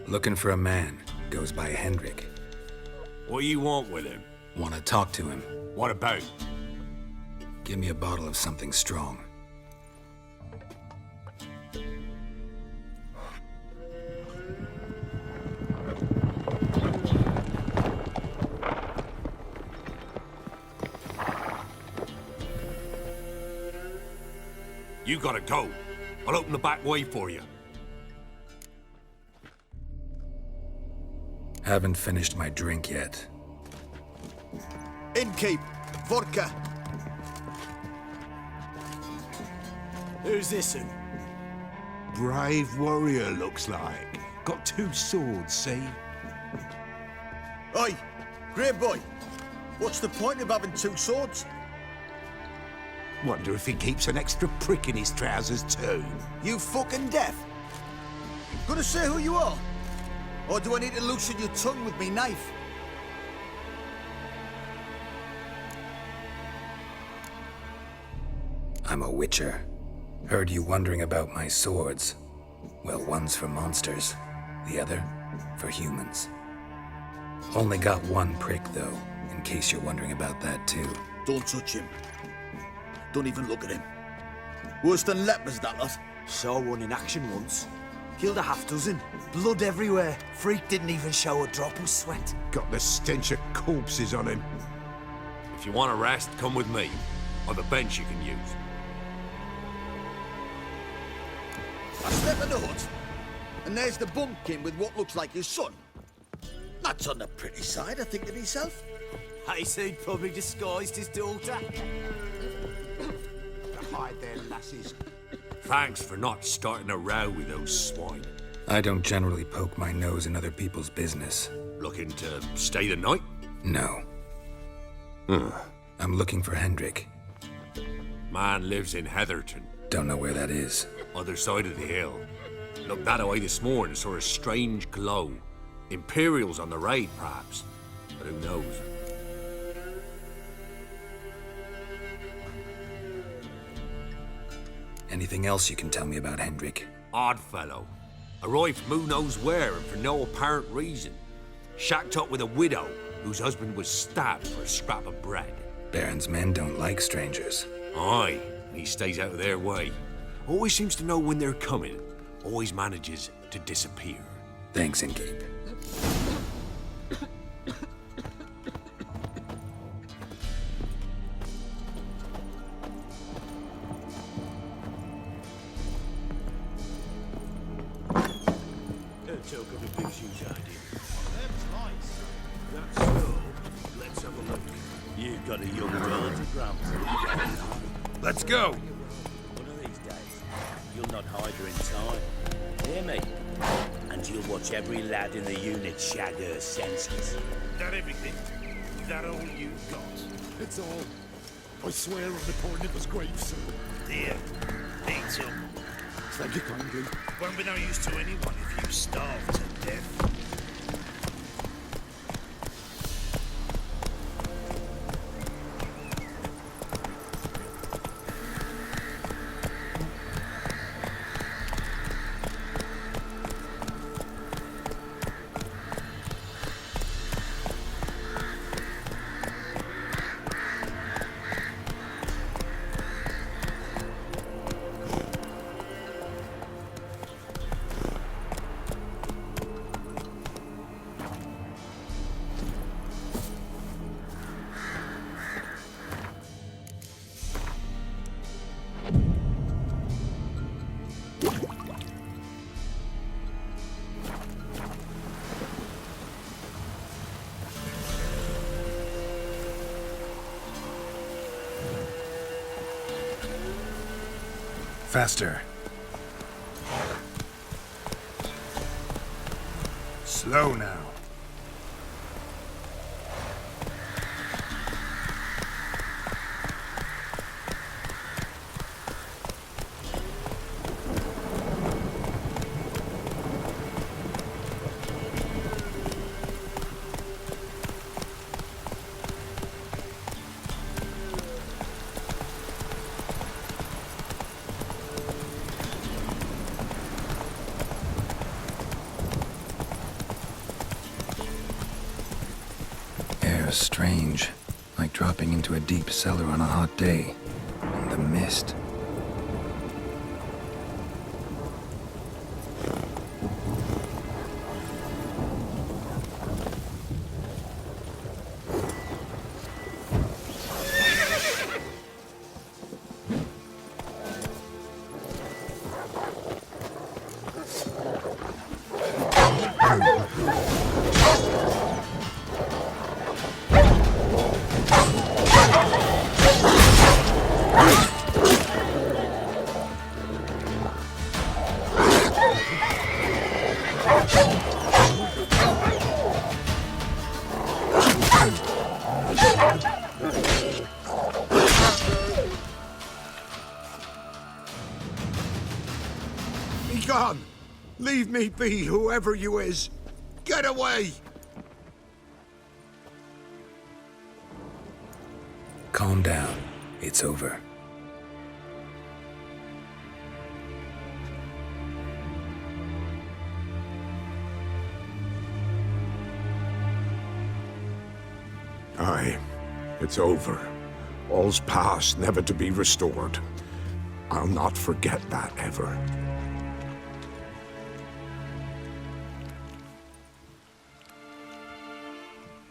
Looking for a man. Goes by Hendrik. What do you want with him? Want to talk to him. What about? Give me a bottle of something strong. You gotta go. I'll open the back way for you. Haven't finished my drink yet. Innkeep, vodka. Who's this in? Brave warrior, looks like. Got 2 swords, see? Oi, grey boy. What's the point of having 2 swords? Wonder if he keeps an extra prick in his trousers too. You fucking deaf? Gonna say who you are? Or do I need to loosen your tongue with me knife? I'm a witcher. Heard you wondering about my swords. Well, one's for monsters, the other for humans. Only got 1 prick, though, in case you're wondering about that too. Don't touch him. Don't even look at him. Worse than lepers, that lot. Saw one in action once. Killed a half dozen. Blood everywhere. Freak didn't even show a drop of sweat. Got the stench of corpses on him. If you want a rest, come with me. I've a bench you can use. I step in the hut, and there's the bumpkin with what looks like his son. That's on the pretty side, I think to myself. I say he'd probably disguised his daughter. Hide there, lasses. Thanks for not starting a row with those swine. I don't generally poke my nose in other people's business. Looking to stay the night? No. I'm looking for Hendrik. Man lives in Heatherton. Don't know where that is. Other side of the hill. Looked that away this morning, saw a strange glow. Imperials on the raid, perhaps. But who knows? Anything else you can tell me about Hendrik? Odd fellow. Arrived from who knows where and for no apparent reason. Shacked up with a widow whose husband was stabbed for a scrap of bread. Baron's men don't like strangers. Aye, and he stays out of their way. Always seems to know when they're coming. Always manages to disappear. Thanks, Innkeep. Don't talk of a big huge idea. Them's nice. That's so. Let's have a look. You've got a young relative, Gramps. Let's go. One of these days, you'll not hide her in time. Hear me? And you'll watch every lad in the unit shag her senses. That everything? That all you've got? It's all. I swear on the poor nipple's grave, sir. Here, eat some. Thank you kindly. Won't be no use to anyone if you starve to death. Faster. Slow now. Strange, like dropping into a deep cellar on a hot day. And the mist. Begone! Leave me be, whoever you is! Get away! Calm down. It's over. Aye, it's over. All's past, never to be restored. I'll not forget that ever.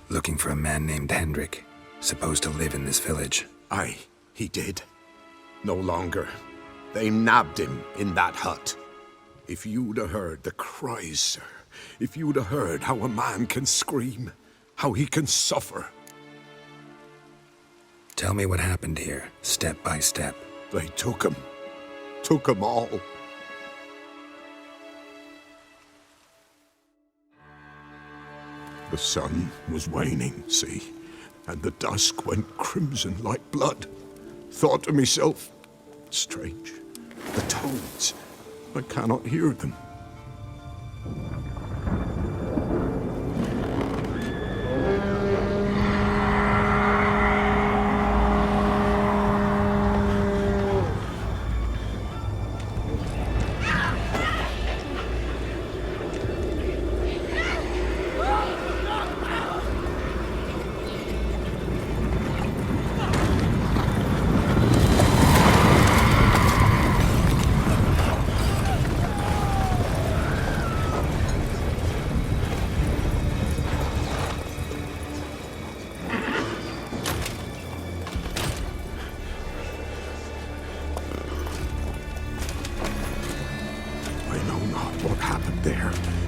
Looking for a man named Hendrik, supposed to live in this village. Aye, he did. No longer. They nabbed him in that hut. If you'd have heard the cries, sir. If you'd have heard how a man can scream, how he can suffer. Tell me what happened here, step by step. They took him. Took him all. The sun was waning, see, and the dusk went crimson like blood. Thought to myself, strange, the toads, I cannot hear them.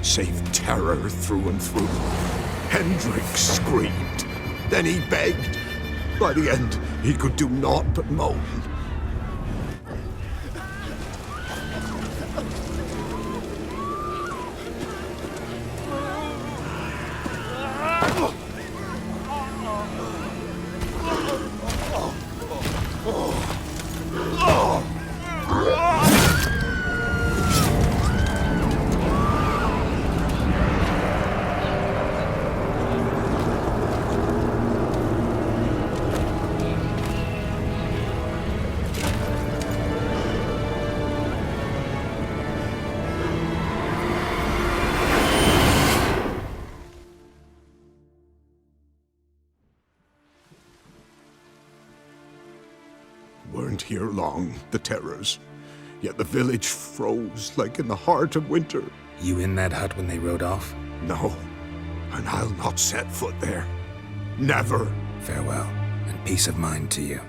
Save terror through and through. Hendrik screamed. Then he begged. By the end, he could do naught but moan. Weren't here long, the terrors. Yet the village froze like in the heart of winter. You in that hut when they rode off? No, and I'll not set foot there. Never. Farewell, and peace of mind to you.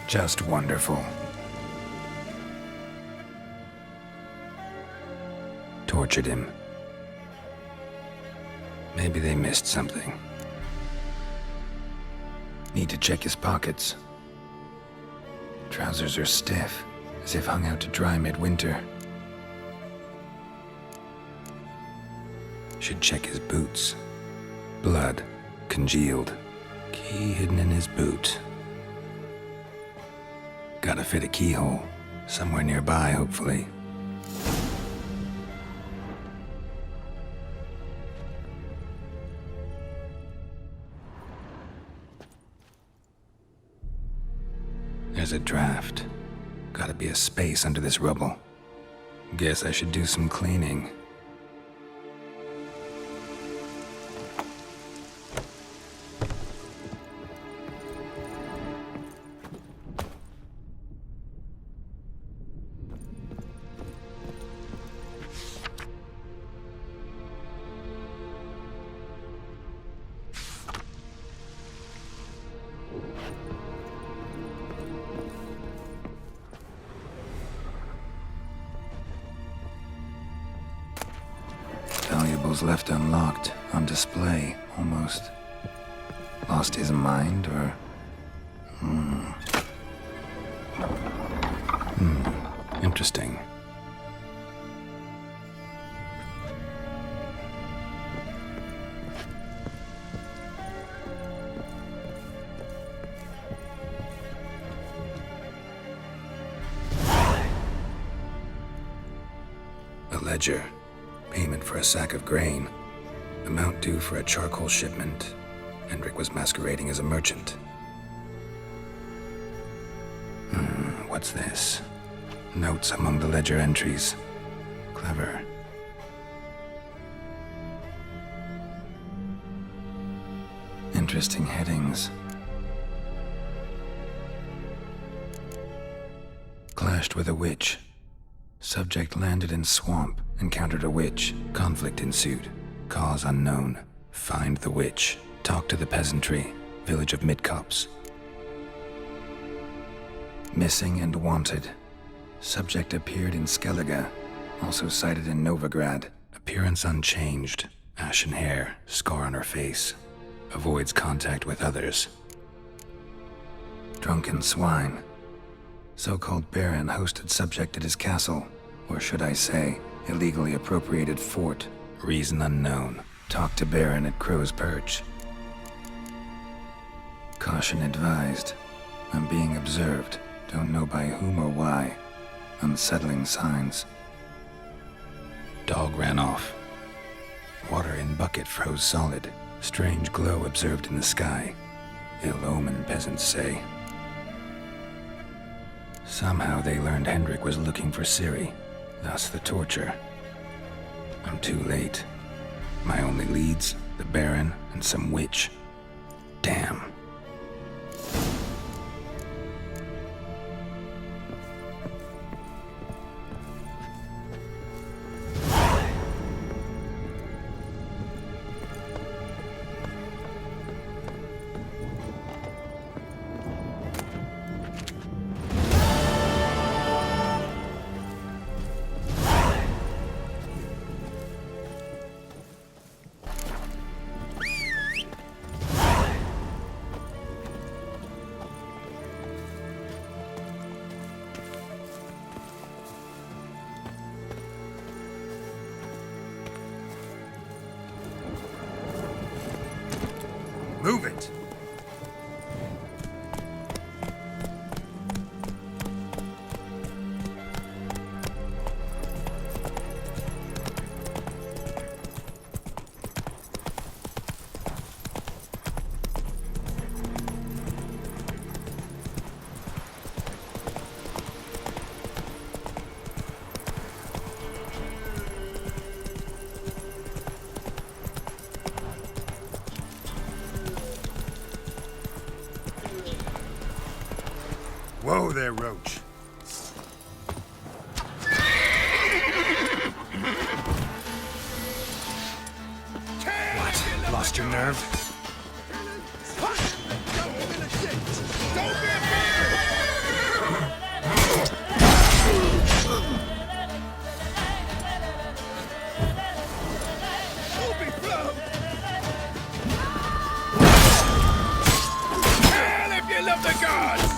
Just wonderful. Tortured him. Maybe they missed something. Need to check his pockets. Trousers are stiff, as if hung out to dry midwinter. Should check his boots. Blood, congealed. Key hidden in his boot. Gotta fit a keyhole. Somewhere nearby, hopefully. There's a draft. Gotta be a space under this rubble. Guess I should do some cleaning. Valuables left unlocked, on display, almost. Lost his mind, or... Interesting. ledger. Payment for a sack of grain. Amount due for a charcoal shipment. Hendrik was masquerading as a merchant. What's this? Notes among the ledger entries. Clever. Interesting headings. Clashed with a witch. Subject landed in swamp, encountered a witch. Conflict ensued. Cause unknown. Find the witch. Talk to the peasantry. Village of Midcopse. Missing and wanted. Subject appeared in Skellige. Also sighted in Novigrad. Appearance unchanged. Ashen hair. Scar on her face. Avoids contact with others. Drunken swine. So-called Baron hosted subject at his castle, or should I say, illegally appropriated fort. Reason unknown. Talk to Baron at Crow's Perch. Caution advised. I'm being observed. Don't know by whom or why. Unsettling signs. Dog ran off. Water in bucket froze solid. Strange glow observed in the sky. Ill omen, peasants say. Somehow they learned Hendrik was looking for Ciri, thus the torture. I'm too late. My only leads, the Baron and some witch. Damn. Move it! Whoa there, Roach. What? Lost your nerve? Hell if you love the gods!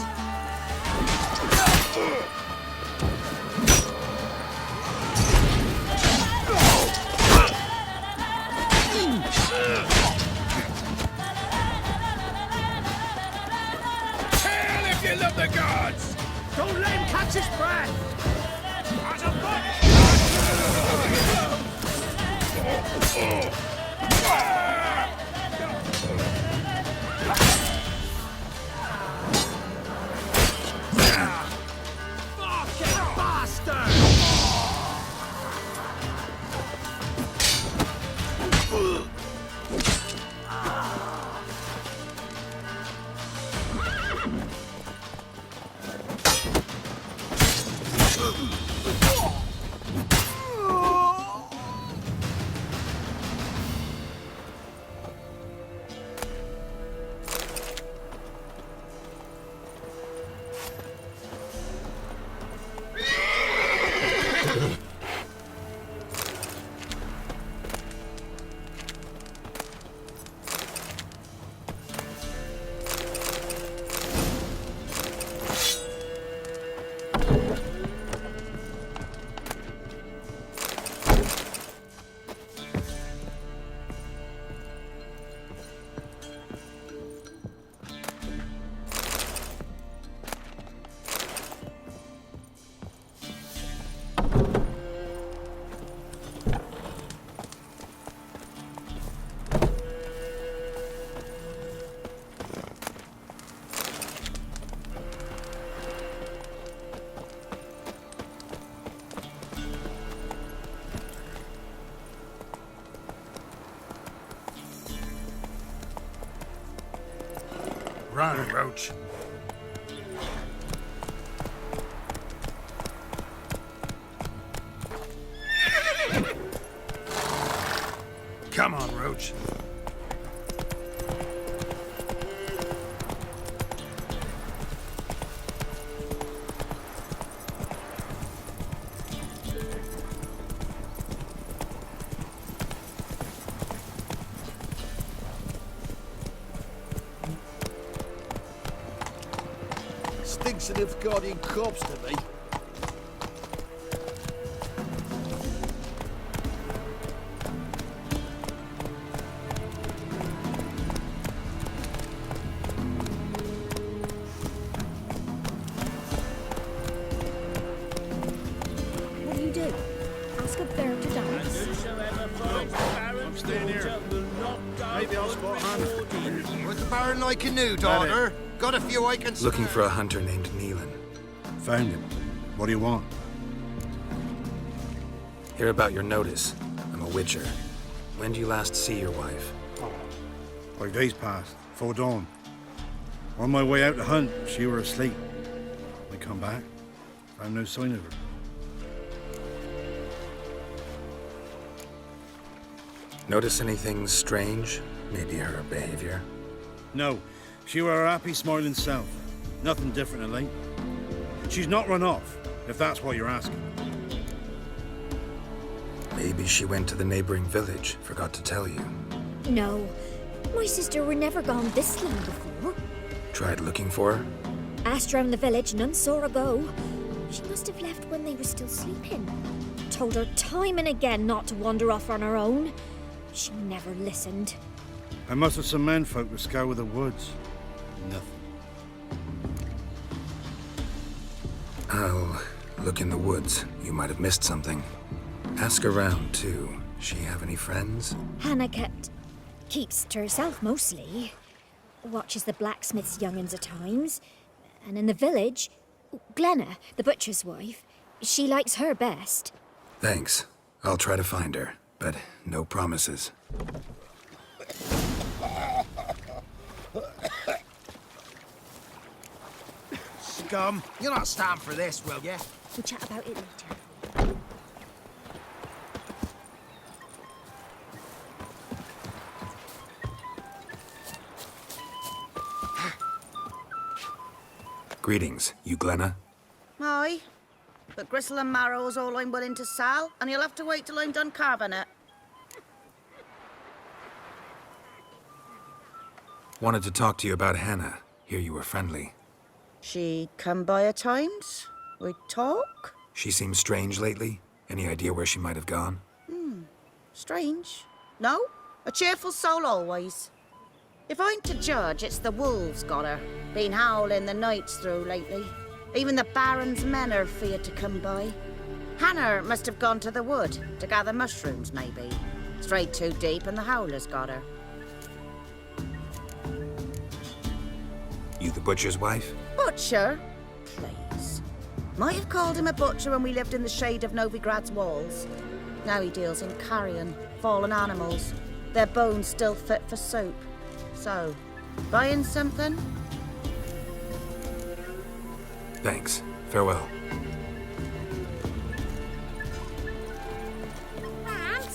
Run, Roach. Come on, Roach. Stinks of Nilfgaardian corpse to me. What do you do? Ask a bear to dance. I'm staying here. Maybe I'll spot Hannah. What's the Baron like a new daughter? Got a few I can... Looking for a hunter named Neelan. Found him. What do you want? Hear about your notice. I'm a witcher. When do you last see your wife? 5 days passed, 'fore dawn. On my way out to hunt, she were asleep. I come back, found no sign of her. Notice anything strange? Maybe her behavior? No, she were her happy, smiling self. Nothing different of late. She's not run off, if that's what you're asking. Maybe she went to the neighboring village, forgot to tell you. No, my sister were never gone this long before. Tried looking for her? Asked round the village, none saw her go. She must have left when they were still sleeping. Told her time and again not to wander off on her own. She never listened. I must have some menfolk to scour the woods. Nothing. I'll look in the woods. You might have missed something. Ask around, too. She have any friends? Hannah keeps to herself mostly. Watches the blacksmith's young'uns at times. And in the village, Glenna, the butcher's wife, she likes her best. Thanks. I'll try to find her, but no promises. Scum, you'll not stand for this, will ya? We'll chat about it later. Greetings, you Glenna? Aye, but gristle and marrow's all I'm willing to sell, and you'll have to wait till I'm done carving it. Wanted to talk to you about Hannah. Hear you were friendly. She come by at times. We talk. She seems strange lately. Any idea where she might have gone? Strange. No, a cheerful soul always. If I'm to judge, it's the wolves got her. Been howling the nights through lately. Even the Baron's men are feared to come by. Hannah must have gone to the wood to gather mushrooms, maybe. Strayed too deep and the howlers got her. You the butcher's wife? Butcher? Please. Might have called him a butcher when we lived in the shade of Novigrad's walls. Now he deals in carrion, fallen animals. Their bones still fit for soup. So, buying something? Thanks. Farewell.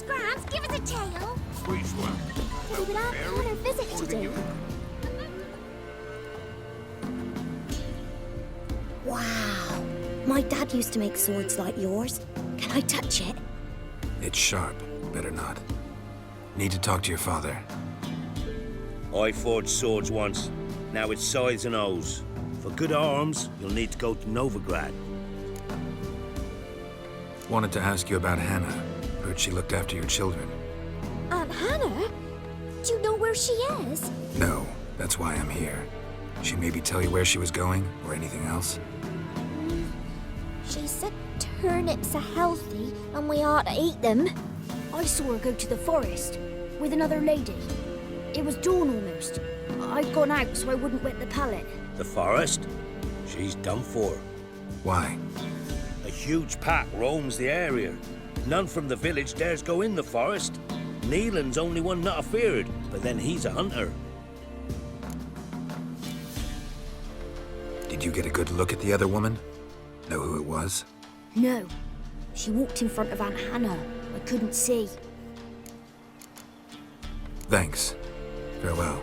Gramps, give us a tale. Which one? We would have another visit to do. Wow. My dad used to make swords like yours. Can I touch it? It's sharp. Better not. Need to talk to your father. I forged swords once. Now it's scythes and hoes. For good arms, you'll need to go to Novigrad. Wanted to ask you about Hannah. Heard she looked after your children. Aunt Hannah? Do you know where she is? No, that's why I'm here. She maybe tell you where she was going, or anything else? She said turnips are healthy and we ought to eat them. I saw her go to the forest with another lady. It was dawn almost. I'd gone out so I wouldn't wet the pallet. The forest? She's done for. Why? A huge pack roams the area. None from the village dares go in the forest. Neelan's only one not afeared, but then he's a hunter. Did you get a good look at the other woman? Know who it was? No. She walked in front of Aunt Hannah. I couldn't see. Thanks. Farewell.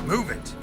Move it!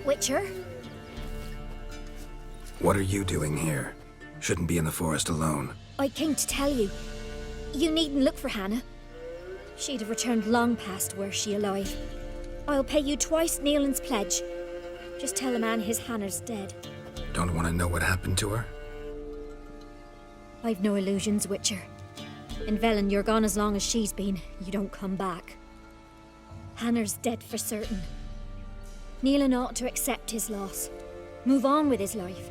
Witcher? What are you doing here? Shouldn't be in the forest alone. I came to tell you. You needn't look for Hannah. She'd have returned long past were she alive. I'll pay you twice Nealon's pledge. Just tell the man his Hannah's dead. Don't want to know what happened to her? I've no illusions, Witcher. In Velen, you're gone as long as she's been. You don't come back. Hannah's dead for certain. Nealon ought to accept his loss. Move on with his life.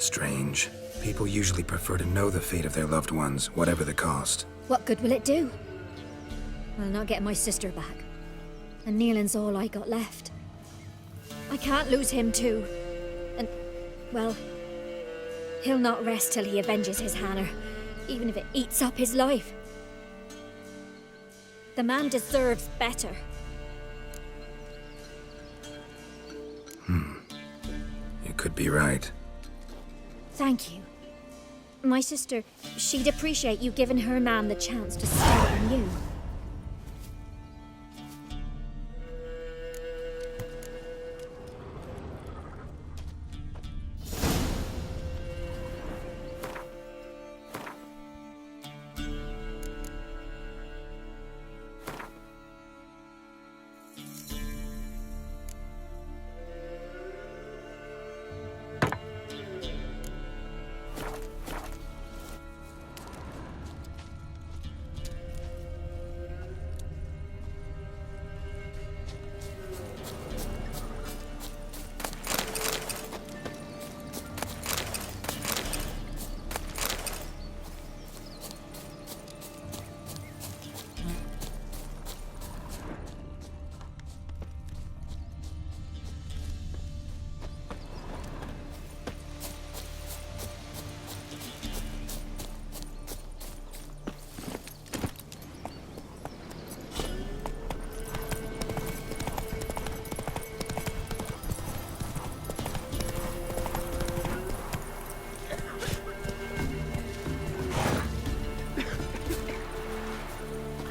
Strange. People usually prefer to know the fate of their loved ones, whatever the cost. What good will it do? I'll not get my sister back. And Nealon's all I got left. I can't lose him too. And, well, he'll not rest till he avenges his Hannah, even if it eats up his life. The man deserves better. You could be right. Thank you. My sister, she'd appreciate you giving her man the chance to start anew.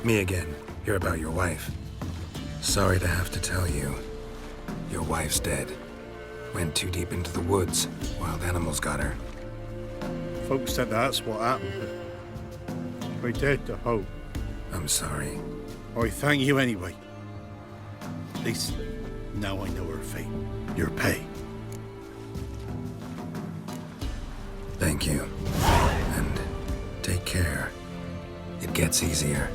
Me again. Hear about your wife. Sorry to have to tell you. Your wife's dead. Went too deep into the woods. Wild animals got her. Folks said that's what happened. We did to hope. I'm sorry. I thank you anyway. At least now I know her fate. Your pay. Thank you. And take care. It gets easier.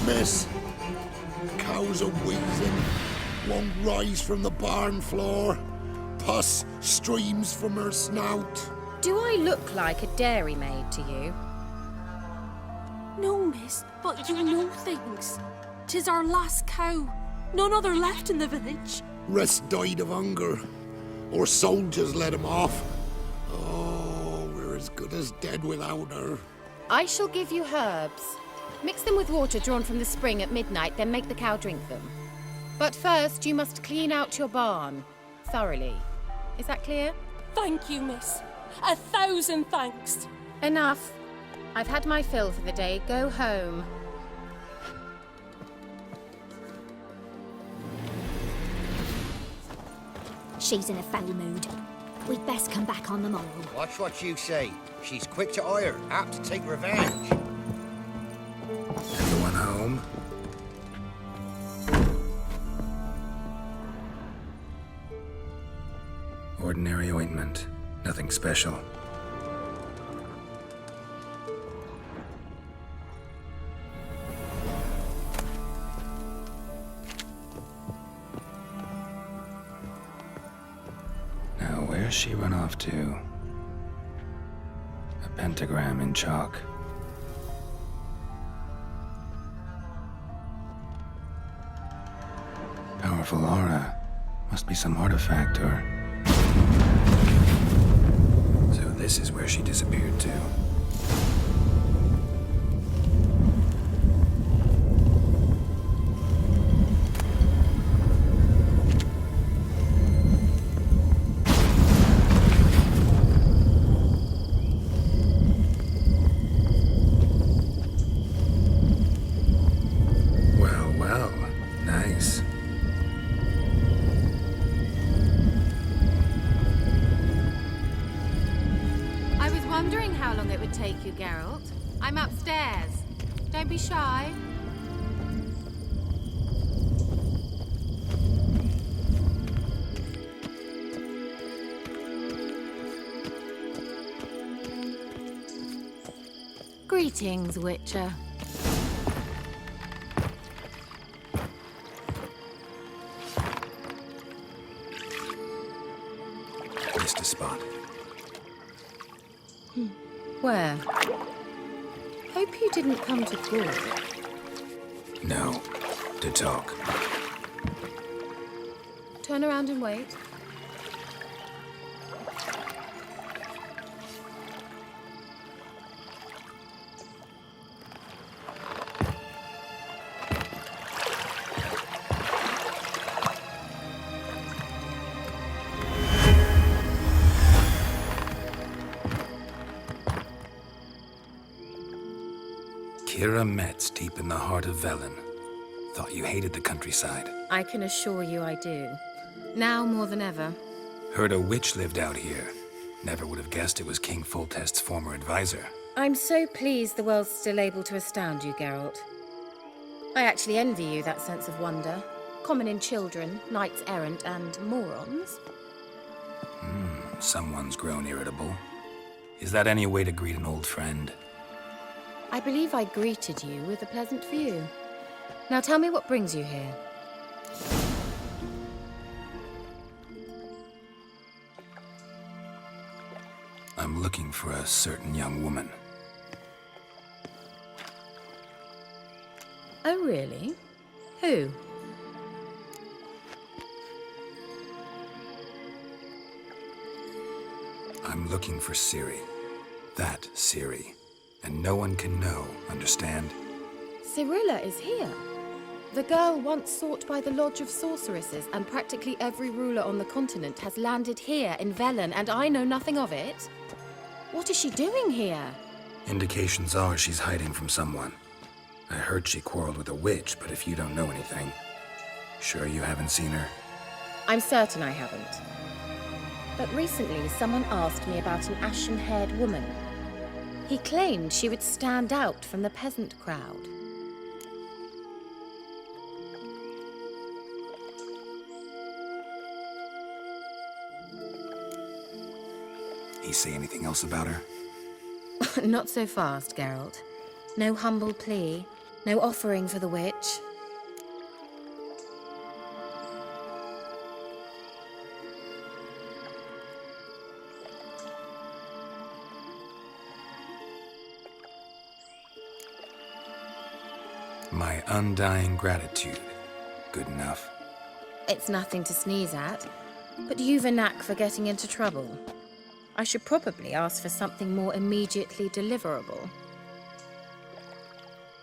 miss. Cows are wheezing, won't rise from the barn floor. Pus streams from her snout. Do I look like a dairymaid to you? No, miss, but you know things. 'Tis our last cow. None other left in the village. Rest died of hunger, or soldiers let him off. Oh, we're as good as dead without her. I shall give you herbs. Mix them with water drawn from the spring at midnight, then make the cow drink them. But first, you must clean out your barn. Thoroughly. Is that clear? Thank you, miss. 1,000 thanks. Enough. I've had my fill for the day. Go home. She's in a foul mood. We'd best come back on the morrow. Watch what you say. She's quick to ire, apt to take revenge. Everyone home? Ordinary ointment. Nothing special. Now, where's she run off to? A pentagram in chalk. Powerful aura. Must be some artifact or... So this is where she disappeared to. Well, well. Nice. I was wondering how long it would take you, Geralt. I'm upstairs. Don't be shy. Greetings, Witcher. Missed a spot. Where? Hope you didn't come to court. No. To talk. Turn around and wait. Kira Metz, deep in the heart of Velen. Thought you hated the countryside. I can assure you I do. Now more than ever. Heard a witch lived out here. Never would have guessed it was King Foltest's former advisor. I'm so pleased the world's still able to astound you, Geralt. I actually envy you that sense of wonder. Common in children, knights errant, and morons. Someone's grown irritable. Is that any way to greet an old friend? I believe I greeted you with a pleasant view. Now tell me what brings you here. I'm looking for a certain young woman. Oh, really? Who? I'm looking for Ciri. That Ciri. And no one can know, understand? Cirilla is here. The girl once sought by the Lodge of Sorceresses, and practically every ruler on the continent has landed here in Velen, and I know nothing of it. What is she doing here? Indications are she's hiding from someone. I heard she quarreled with a witch, but if you don't know anything, sure you haven't seen her? I'm certain I haven't. But recently, someone asked me about an ashen-haired woman. He claimed she would stand out from the peasant crowd. He say anything else about her? Not so fast, Geralt. No humble plea. No offering for the witch. My undying gratitude. Good enough. It's nothing to sneeze at, but you've a knack for getting into trouble. I should probably ask for something more immediately deliverable.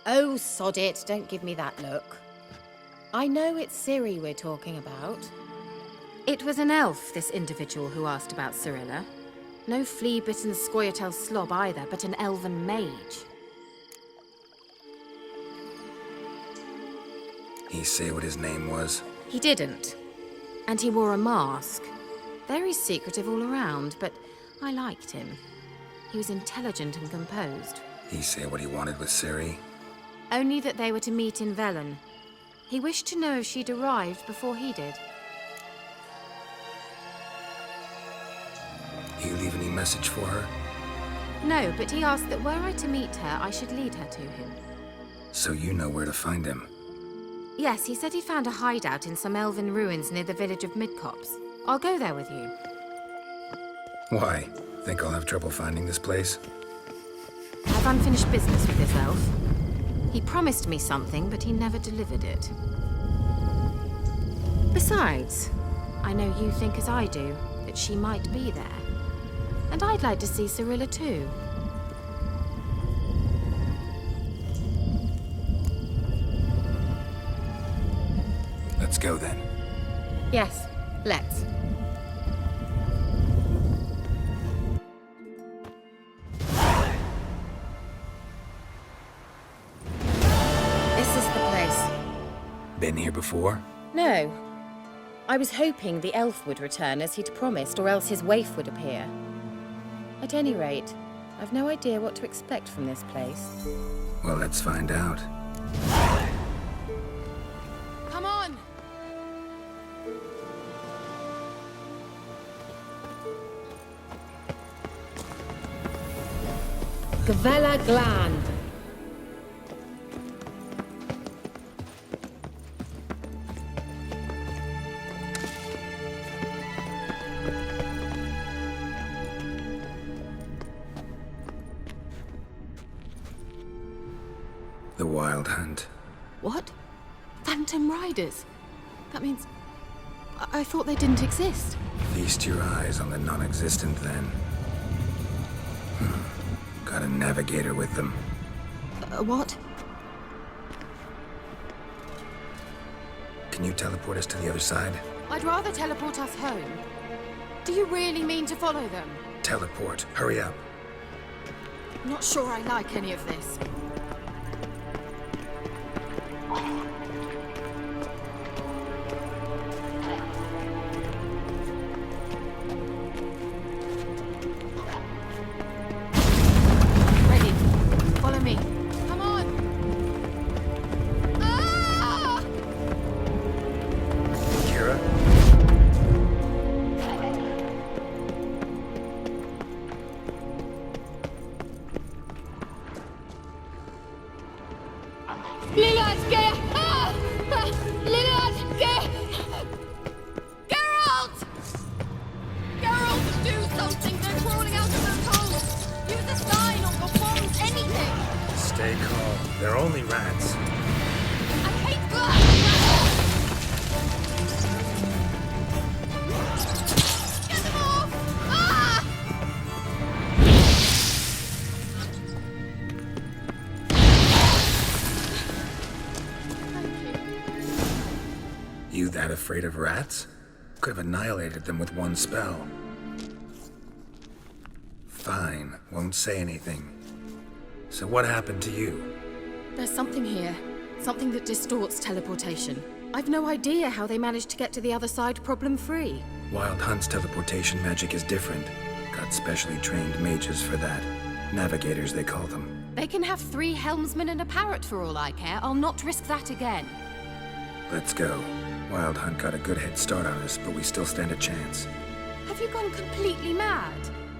Oh, sod it, don't give me that look. I know it's Ciri we're talking about. It was an elf, this individual who asked about Cirilla. No flea-bitten Scoia'tael slob either, but an elven mage. He say what his name was? He didn't. And he wore a mask. Very secretive all around, but I liked him. He was intelligent and composed. He say what he wanted with Ciri? Only that they were to meet in Velen. He wished to know if she'd arrived before he did. He leave any message for her? No, but he asked that were I to meet her, I should lead her to him. So you know where to find him? Yes, he said he found a hideout in some elven ruins near the village of Midcopse. I'll go there with you. Why? Think I'll have trouble finding this place? I've unfinished business with this elf. He promised me something, but he never delivered it. Besides, I know you think as I do, that she might be there. And I'd like to see Cirilla too. Let's go then. Yes, let's. This is the place. Been here before? No. I was hoping the elf would return as he'd promised, or else his waif would appear. At any rate, I've no idea what to expect from this place. Well, let's find out. Come on! Gavella Glan. The Wild Hunt. What? Phantom Riders? That means... I thought they didn't exist. Feast your eyes on the non-existent then. Got a navigator with them. What? Can you teleport us to the other side? I'd rather teleport us home. Do you really mean to follow them? Teleport. Hurry up. Not sure I like any of this. Ready. Follow me. Come on! Ah! Kira? Liliad, get! Ah! Liliad, get! Geralt! Geralt, do something! They're crawling out of those holes! Use a sign or perform anything! Stay calm. They're only rats. I hate glass! Get them off! Ah! You that afraid of rats? Could have annihilated them with one spell. Fine, won't say anything. So what happened to you? There's something here. Something that distorts teleportation. I've no idea how they managed to get to the other side problem-free. Wild Hunt's teleportation magic is different. Got specially trained mages for that. Navigators, they call them. They can have 3 helmsmen and a parrot for all I care. I'll not risk that again. Let's go. Wild Hunt got a good head start on us, but we still stand a chance. Have you gone completely mad?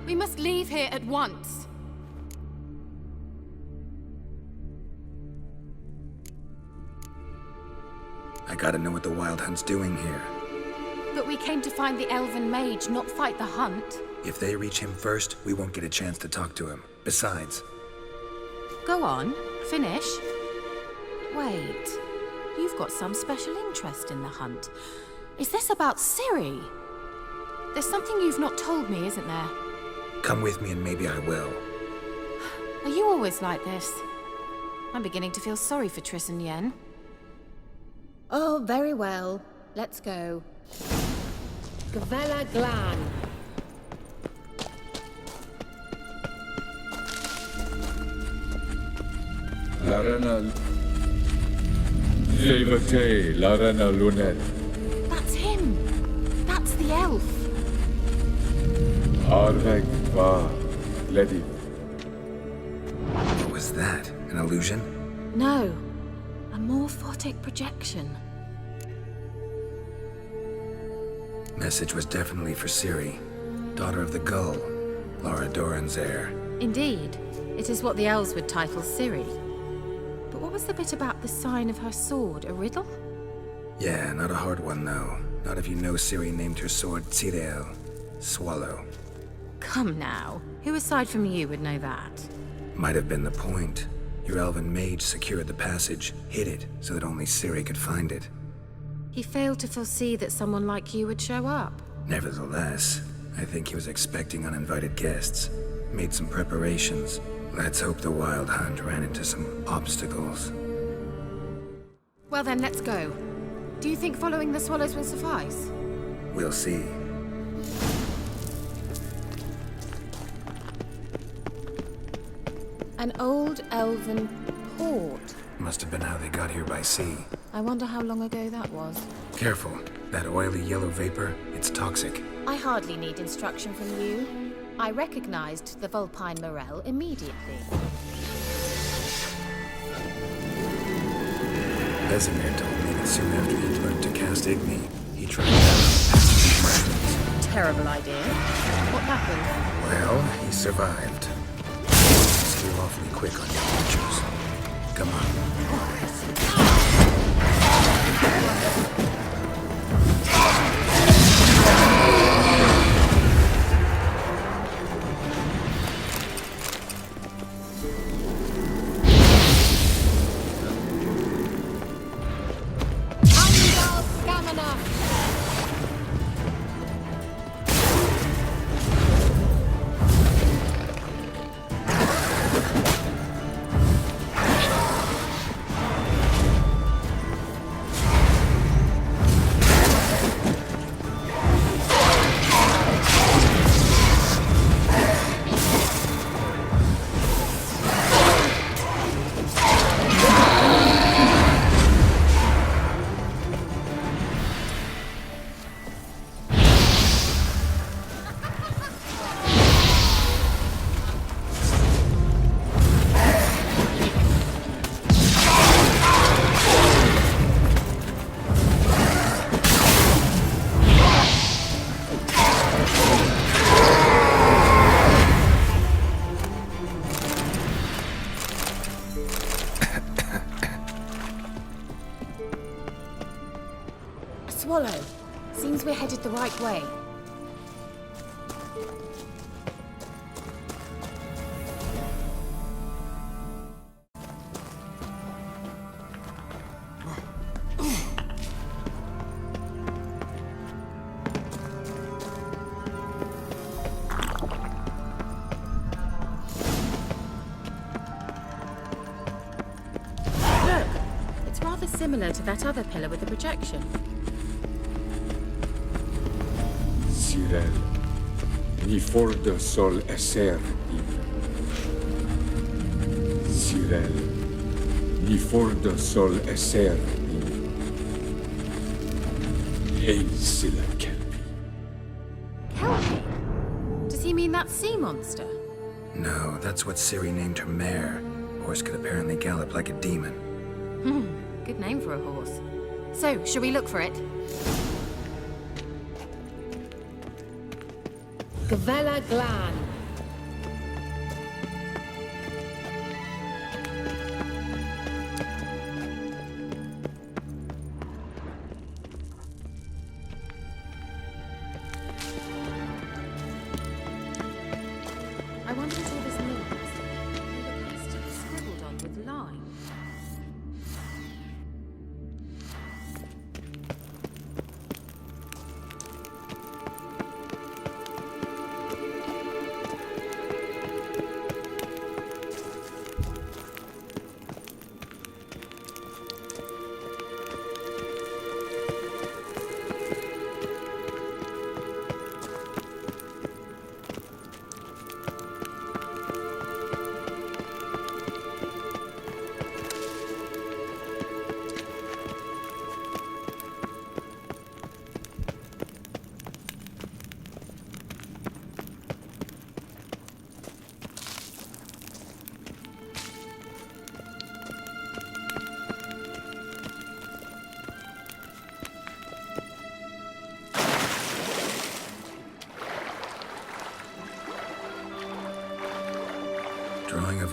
We must leave here at once. I gotta know what the Wild Hunt's doing here. But we came to find the elven mage, not fight the hunt. If they reach him first, we won't get a chance to talk to him. Besides... Go on, finish. Wait, you've got some special interest in the hunt. Is this about Ciri? There's something you've not told me, isn't there? Come with me and maybe I will. Are you always like this? I'm beginning to feel sorry for Triss and Yen. Oh, very well. Let's go. Gavella Glan. Larana... Levate, Larana Lunet. That's him! That's the elf! Arvek va Ledi. What was that? An illusion? No. A morphotic projection. Message was definitely for Ciri, daughter of the Gull, Laura Doran's heir. Indeed. It is what the elves would title Ciri. But what was the bit about the sign of her sword? A riddle? Yeah, not a hard one though. Not if you know Ciri named her sword Tirel, Swallow. Come now. Who aside from you would know that? Might have been the point. Your elven mage secured the passage, hid it, so that only Ciri could find it. He failed to foresee that someone like you would show up. Nevertheless, I think he was expecting uninvited guests. Made some preparations. Let's hope the Wild Hunt ran into some obstacles. Well then, let's go. Do you think following the swallows will suffice? We'll see. An old elven port. Must have been how they got here by sea. I wonder how long ago that was. Careful. That oily yellow vapor, it's toxic. I hardly need instruction from you. I recognized the Vulpine Morel immediately. Vesemir told me that soon after he learned to cast Igni, he tried out Terrible idea. What happened? Well, he survived. Just feel awfully quick on your creatures. Come on. Swallow. Seems we're headed the right way. Look! It's rather similar to that other pillar with the projection. Cyril, ni fordo sol esser im. Cyril, ni fordo sol esser im. Ein silla kelpi. Kelpie? Does he mean that sea monster? No, that's what Ciri named her mare. Horse could apparently gallop like a demon. Good name for a horse. So, shall we look for it? Gavella Glan.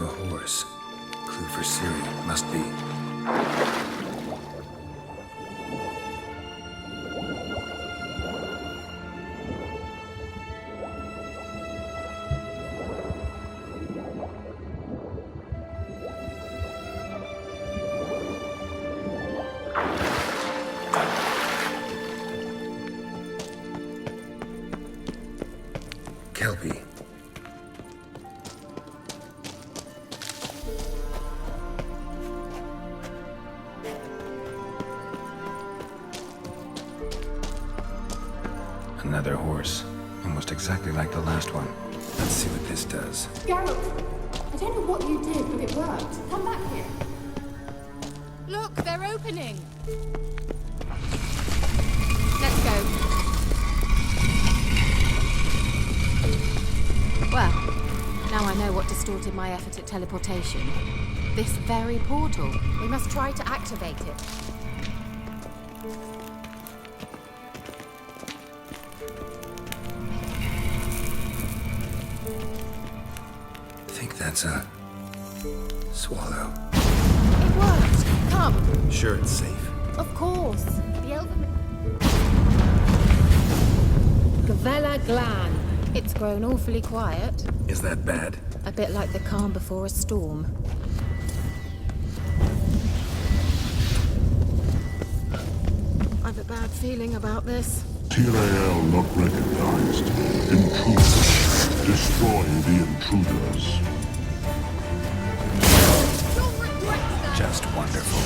of a horse. Clue for Ciri, must be. Kelpie. Another horse. Almost exactly like the last one. Let's see what this does. Geralt, I don't know what you did, but it worked. Come back here. Look, they're opening. Let's go. Well, now I know what distorted my effort at teleportation. This very portal. We must try to activate it. I think that's a swallow. It worked. Come. Sure, it's safe. Of course. The elven... Gavella Glan. It's grown awfully quiet. Is that bad? A bit like the calm before a storm. I've a bad feeling about this. Tyrael not recognized. Intruders. Destroy the intruders. Just wonderful.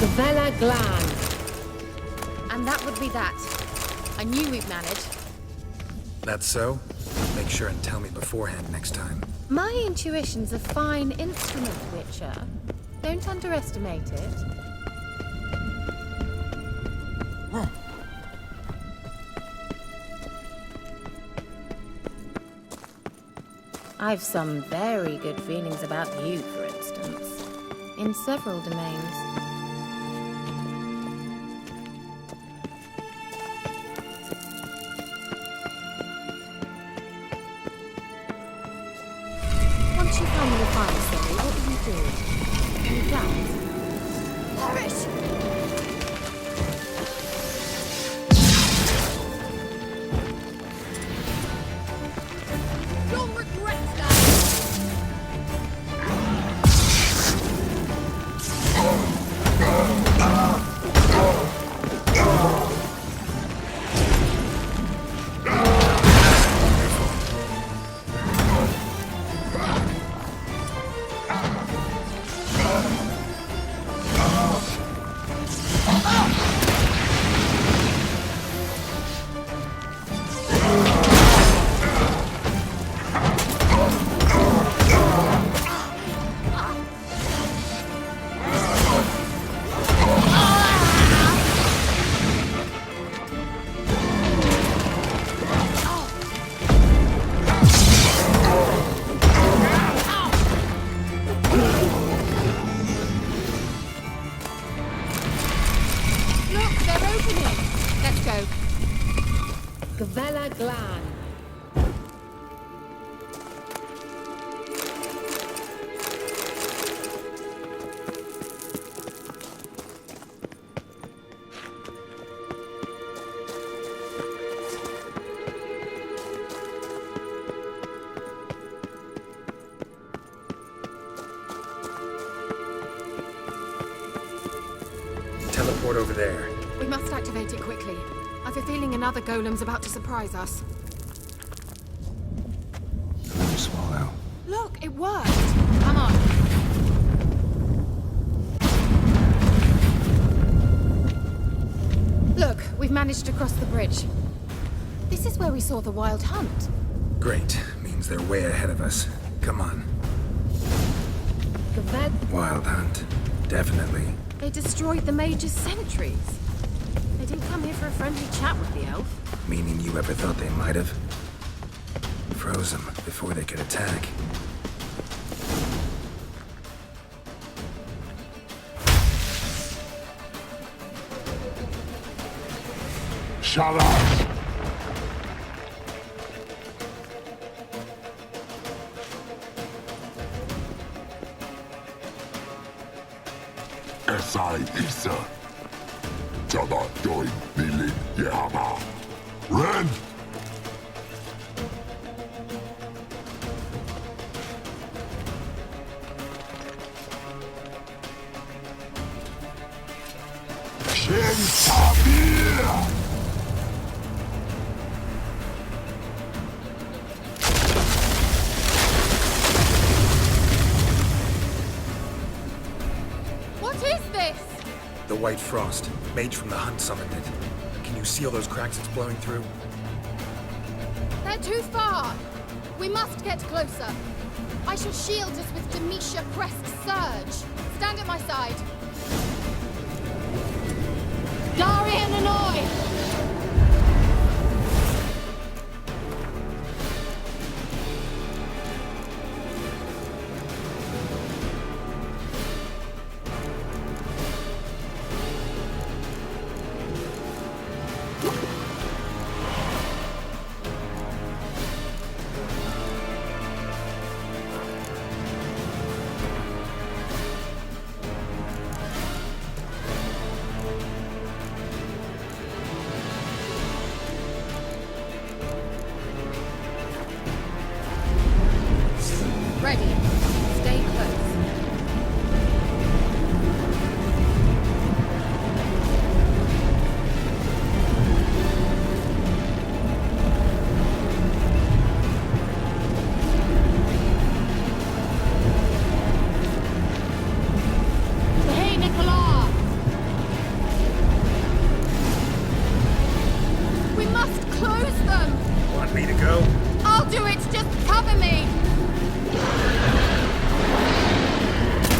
Gavella Glan. And that would be that. I knew we'd manage. That's so? Make sure and tell me beforehand next time. My intuition's a fine instrument, Witcher. Don't underestimate it. I've some very good feelings about you, for instance. In several domains. Once you find the fire, Ciri, what do you do? You dance? Perish! You'll regret that! Gavella Glan. teleport over there. We must activate it quickly. I've a feeling another golem's about to surprise us. Another swallow. Look, it worked! Come on. Look, we've managed to cross the bridge. This is where we saw the wild hunt. Great. Means they're way ahead of us. Come on. The Wild hunt. Definitely. They destroyed the Mage's sentries. They didn't come here for a friendly chat with the elf. Meaning you ever thought they might have? Froze them before they could attack. Shut up! Esai Isa. Jada Doin Nilin Yehama. Ren! Shin Tabir! What is this? The White Frost. Mage from the hunt summoned it. Can you see all those cracks it's blowing through? They're too far. We must get closer. I shall shield us with Demetia Crest's surge. Stand at my side. Darian Annoy! Ready. Stay close. Hey, Nicola! We must close them! Want me to go? I'll do it! Just cover me!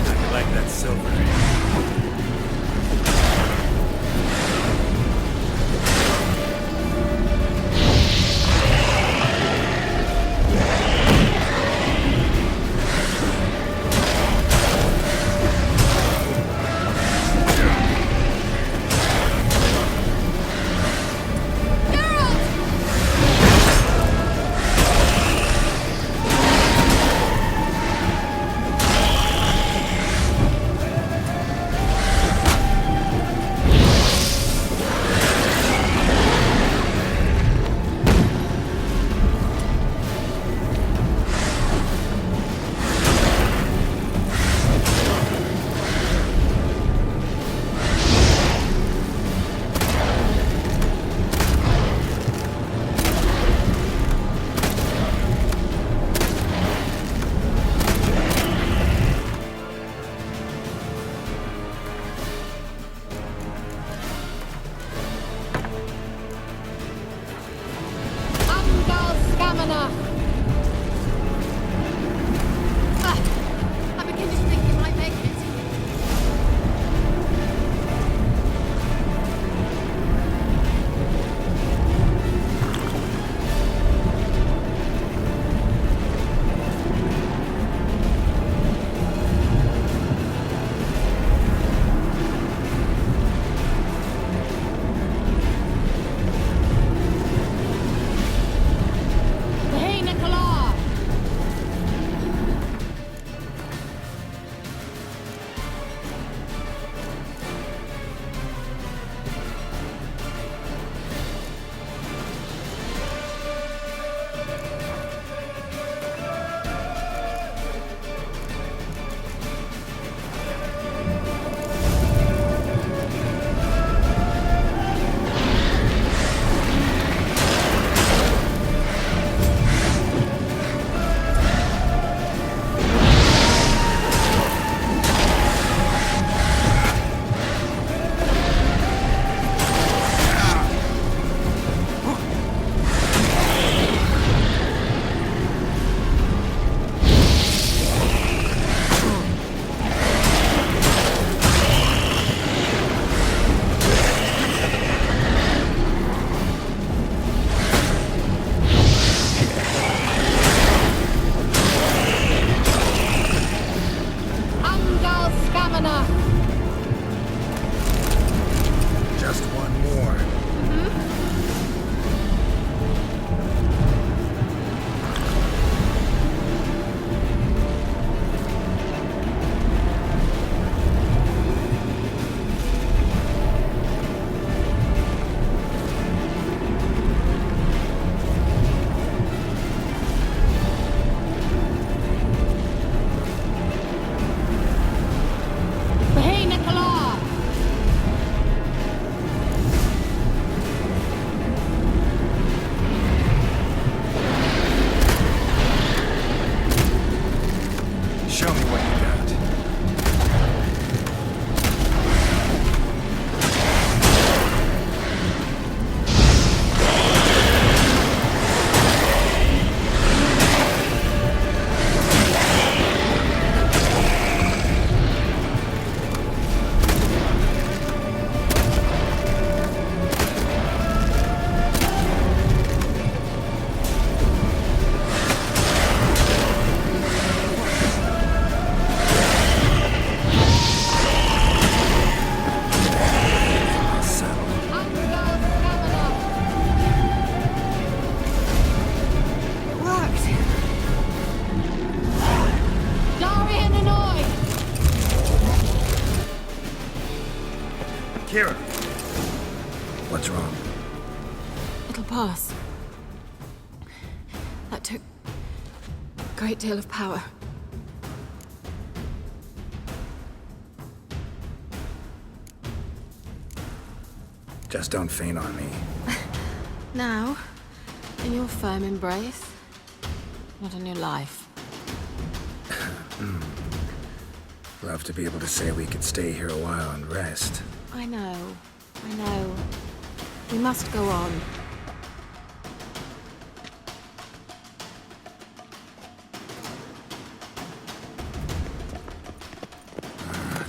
I like that silver. Kira! What's wrong? It'll pass. That took a great deal of power. Just don't faint on me. Now, in your firm embrace, not in your life. Love to be able to say we could stay here a while and rest. I know. We must go on.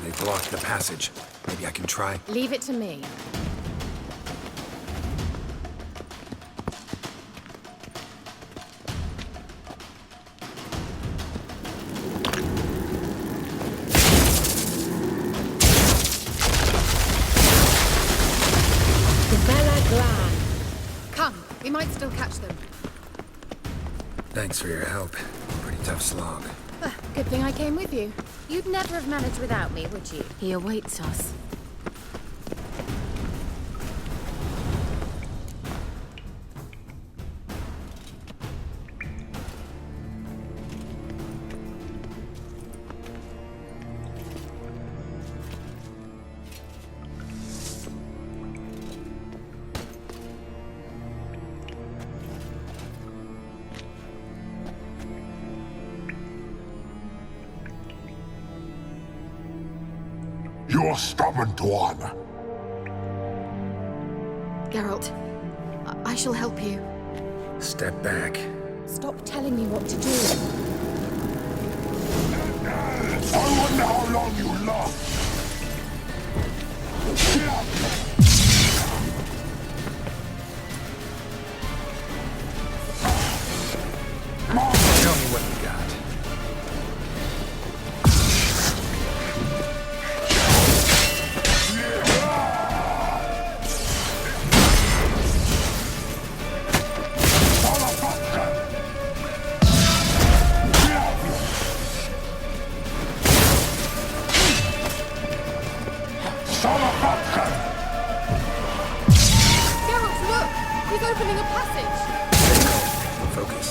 They blocked the passage. Maybe I can try. Leave it to me. Come, we might still catch them. Thanks for your help. Pretty tough slog. Good thing I came with you. You'd never have managed without me, would you? He awaits us. You're stubborn, Tuan. Geralt, I shall help you. Step back. Stop telling me what to do. I wonder how long you last. Show me what you got. Geralt, look! He's opening a passage! Focus.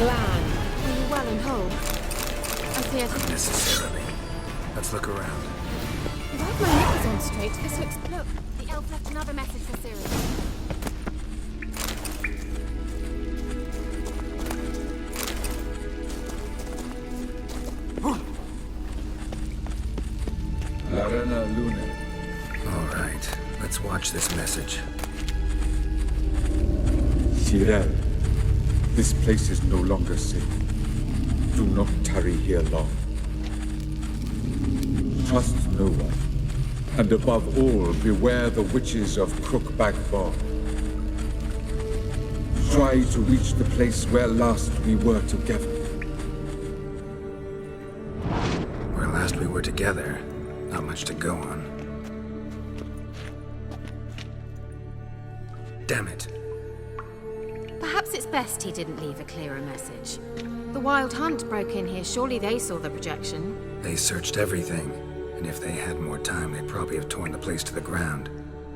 Glan. Are you well and whole? I feared... Not necessarily. Let's look around. If I have my knickers on straight, this looks... Look, the elf left another message for Ciri. Larena Lune. All right, let's watch this message. Cyril, this place is no longer safe. Do not tarry here long. Trust no one. And above all, beware the witches of Crookback Bog. Try to reach the place where last we were together. Where last we were together, not much to go on. Damn it. Perhaps it's best he didn't leave a clearer message. The Wild Hunt broke in here. Surely they saw the projection. They searched everything, and if they had more time, they'd probably have torn the place to the ground.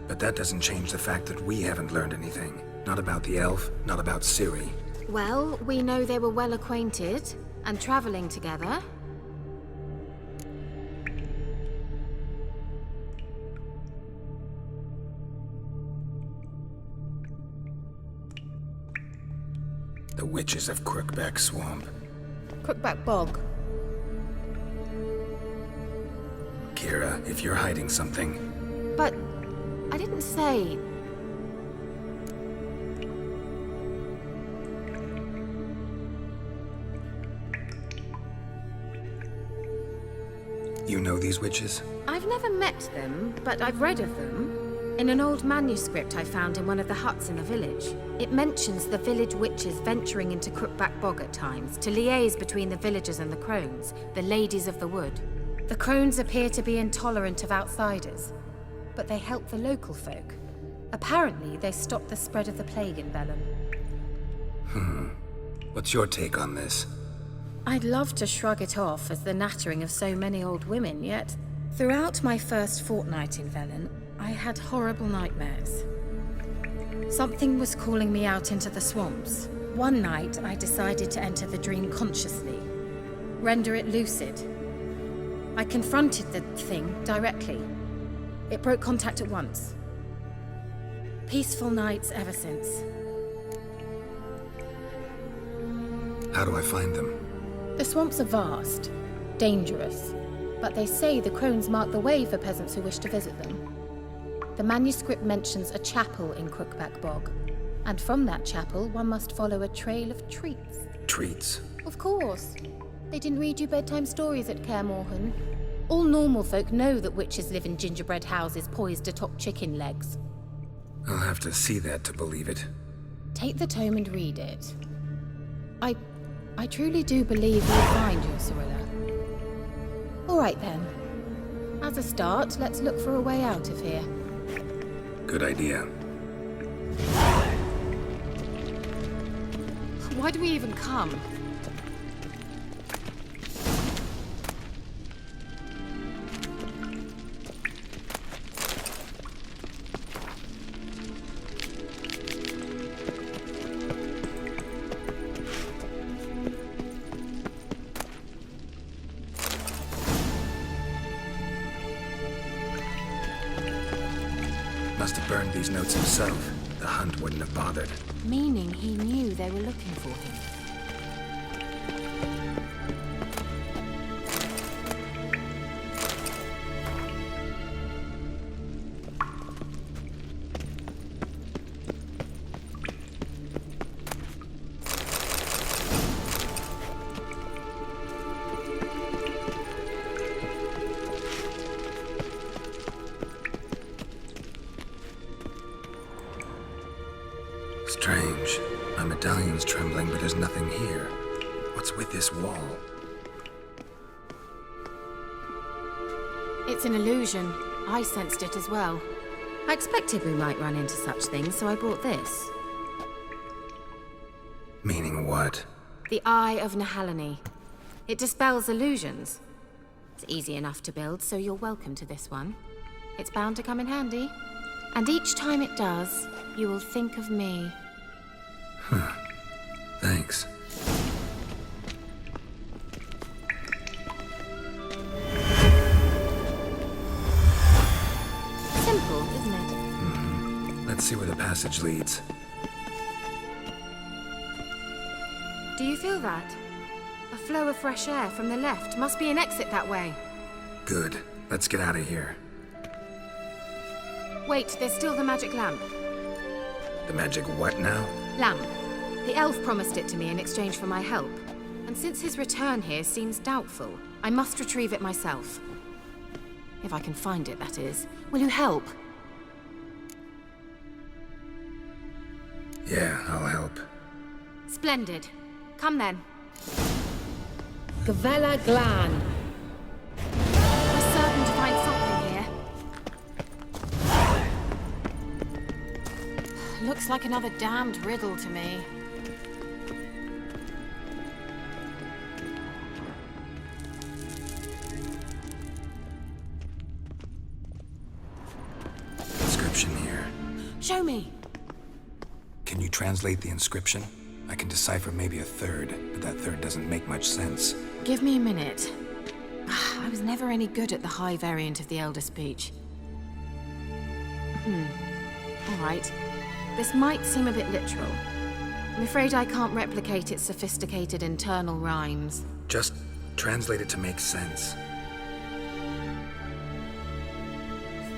But that doesn't change the fact that we haven't learned anything. Not about the elf, not about Ciri. Well, we know they were well acquainted and traveling together. The witches of Crookback Swamp. Crookback Bog. Kira, if you're hiding something... But I didn't say... You know these witches? I've never met them, but I've read of them. In an old manuscript I found in one of the huts in the village, it mentions the village witches venturing into Crookback Bog at times to liaise between the villagers and the crones, the ladies of the wood. The crones appear to be intolerant of outsiders, but they help the local folk. Apparently, they stopped the spread of the plague in Velen. What's your take on this? I'd love to shrug it off as the nattering of so many old women, yet throughout my first fortnight in Velen, I had horrible nightmares. Something was calling me out into the swamps. One night, I decided to enter the dream consciously, render it lucid. I confronted the thing directly. It broke contact at once. Peaceful nights ever since. How do I find them? The swamps are vast, dangerous, but they say the crones mark the way for peasants who wish to visit them. The manuscript mentions a chapel in Crookback Bog, and from that chapel one must follow a trail of treats. Treats? Of course. They didn't read you bedtime stories at Kaer Morhen. All normal folk know that witches live in gingerbread houses poised atop chicken legs. I'll have to see that to believe it. Take the tome and read it. I truly do believe you'll find your Cirilla. All right then. As a start, let's look for a way out of here. Good idea. Why do we even come? Must have burned these notes himself. The Hunt wouldn't have bothered. Meaning he knew they were looking for him. Strange. My medallion's trembling, but there's nothing here. What's with this wall? It's an illusion. I sensed it as well. I expected we might run into such things, so I brought this. Meaning what? The Eye of Nehaleni. It dispels illusions. It's easy enough to build, so you're welcome to this one. It's bound to come in handy. And each time it does, you will think of me. Thanks. passage leads. Do you feel that? A flow of fresh air from the left. Must be an exit that way. Good. Let's get out of here. Wait, there's still the magic lamp. The magic what now? Lamp. The elf promised it to me in exchange for my help. And since his return here seems doubtful, I must retrieve it myself. If I can find it, that is. Will you help? Yeah, I'll help. Splendid. Come then. Gavella Glan. We're certain to find something here. Looks like another damned riddle to me. Inscription here. Show me. Can you translate the inscription? I can decipher maybe a third, but that third doesn't make much sense. Give me a minute. I was never any good at the high variant of the Elder Speech. All right. This might seem a bit literal. I'm afraid I can't replicate its sophisticated internal rhymes. Just translate it to make sense.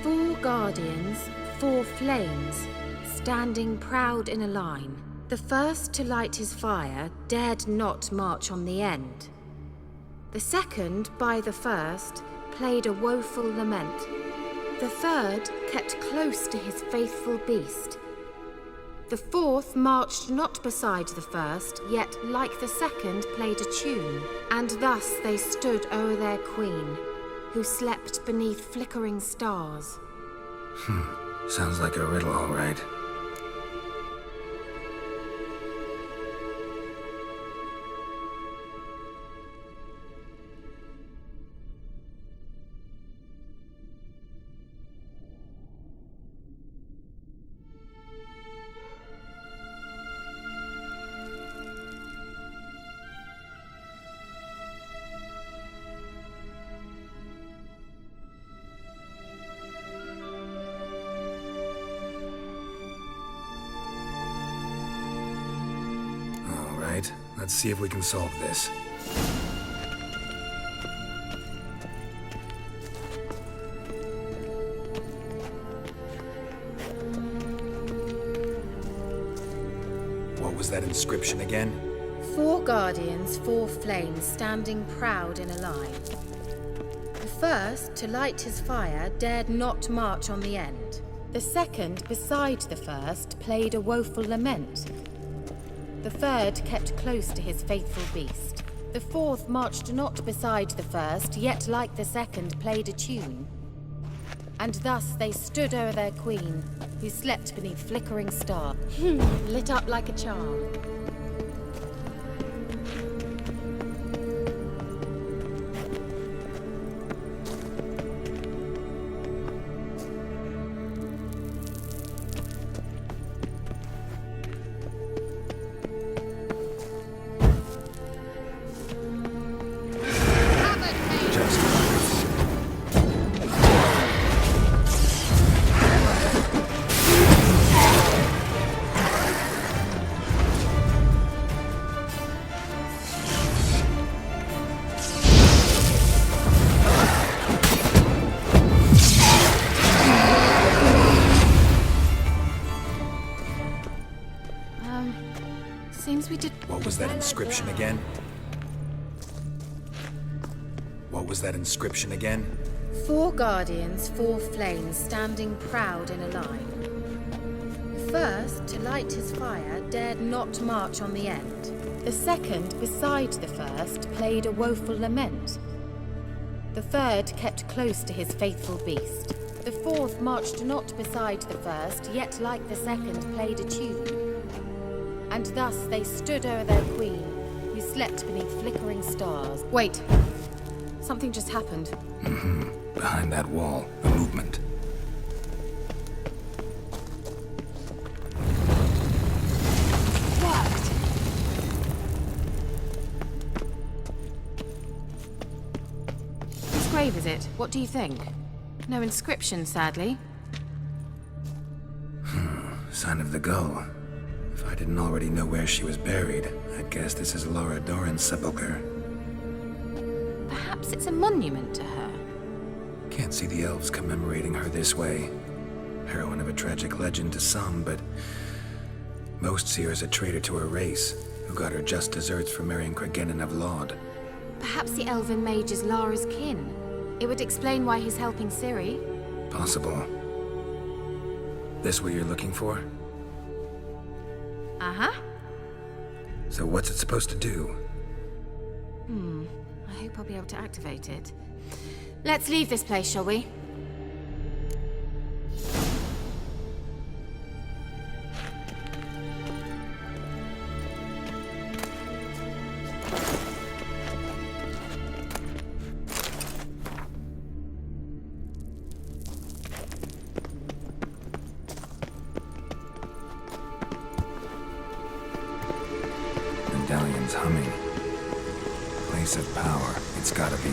4 guardians, 4 flames, standing proud in a line. The first to light his fire dared not march on the end. The second, by the first, played a woeful lament. The third kept close to his faithful beast. The fourth marched not beside the first, yet like the second played a tune. And thus they stood o'er their queen, who slept beneath flickering stars. Sounds like a riddle, all right. Let's see if we can solve this. What was that inscription again? 4 guardians, 4 flames, standing proud in a line. The first, to light his fire, dared not march on the end. The second, beside the first, played a woeful lament. The third kept close to his faithful beast. The fourth marched not beside the first, yet like the second played a tune. And thus they stood o'er their queen, who slept beneath flickering star, lit up like a charm. Seems we did... What was that inscription again? What was that inscription again? 4 guardians, 4 flames, standing proud in a line. The first, to light his fire, dared not march on the end. The second, beside the first, played a woeful lament. The third kept close to his faithful beast. The fourth marched not beside the first, yet like the second played a tune. And thus they stood o'er their queen, who slept beneath flickering stars. Wait. Something just happened. Behind that wall, a movement. Worked! Whose grave is it? What do you think? No inscription, sadly. sign of the gull. If I didn't already know where she was buried, I'd guess this is Laura Doran's sepulchre. Perhaps it's a monument to her. Can't see the elves commemorating her this way. Heroine of a tragic legend to some, but most see her as a traitor to her race, who got her just deserts for marrying Cregennan of Laud. Perhaps the elven mage is Lara's kin. It would explain why he's helping Ciri. Possible. This what you're looking for? Uh-huh. So what's it supposed to do? I hope I'll be able to activate it. Let's leave this place, shall we? Medallion's humming. Place of power, it's gotta be.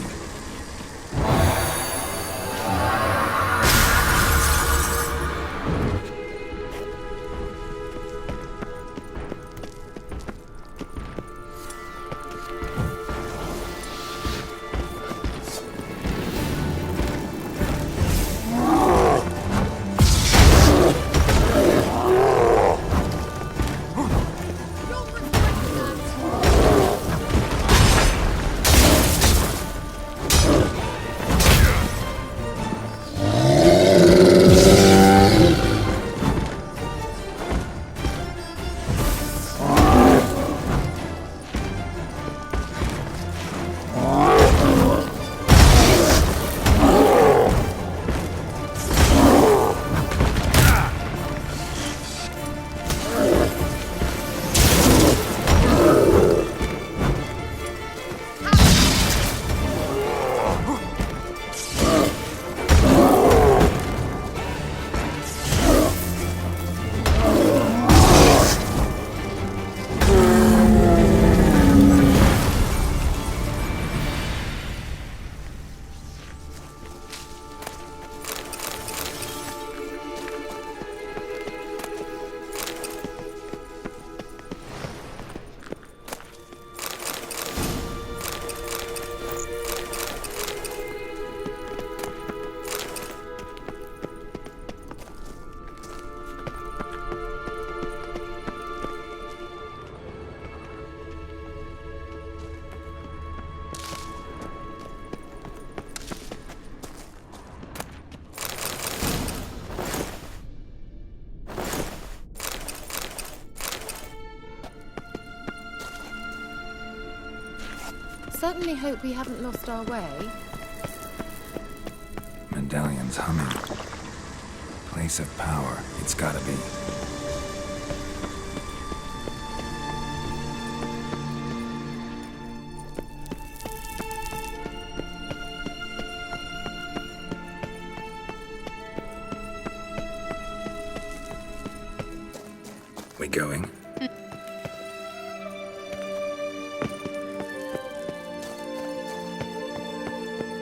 Certainly hope we haven't lost our way. Medallion's humming. Place of power, it's gotta be. We going?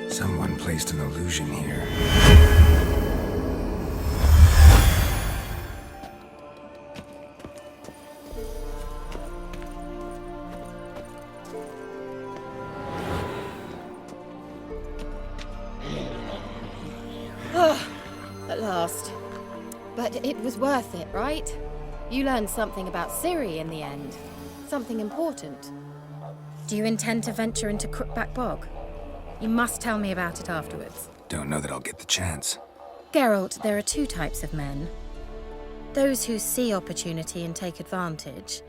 Someone placed an illusion here. At last. But it was worth it, right? You learned something about Ciri in the end. Something important. Do you intend to venture into Crookback Bog? You must tell me about it afterwards. Don't know that I'll get the chance. Geralt, there are two types of men. Those who see opportunity and take advantage,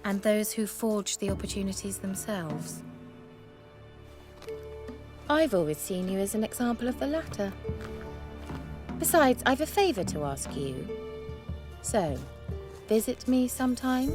and those who forge the opportunities themselves. I've always seen you as an example of the latter. Besides, I've a favor to ask you. So, visit me sometime?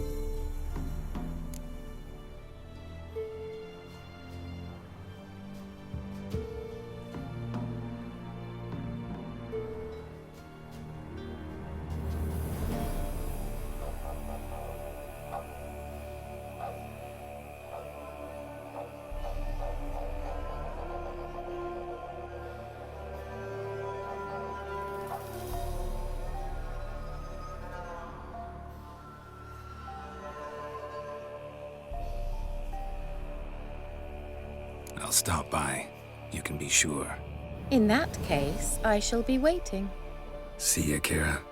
I'll stop by. You can be sure. In that case, I shall be waiting. See ya, Kira.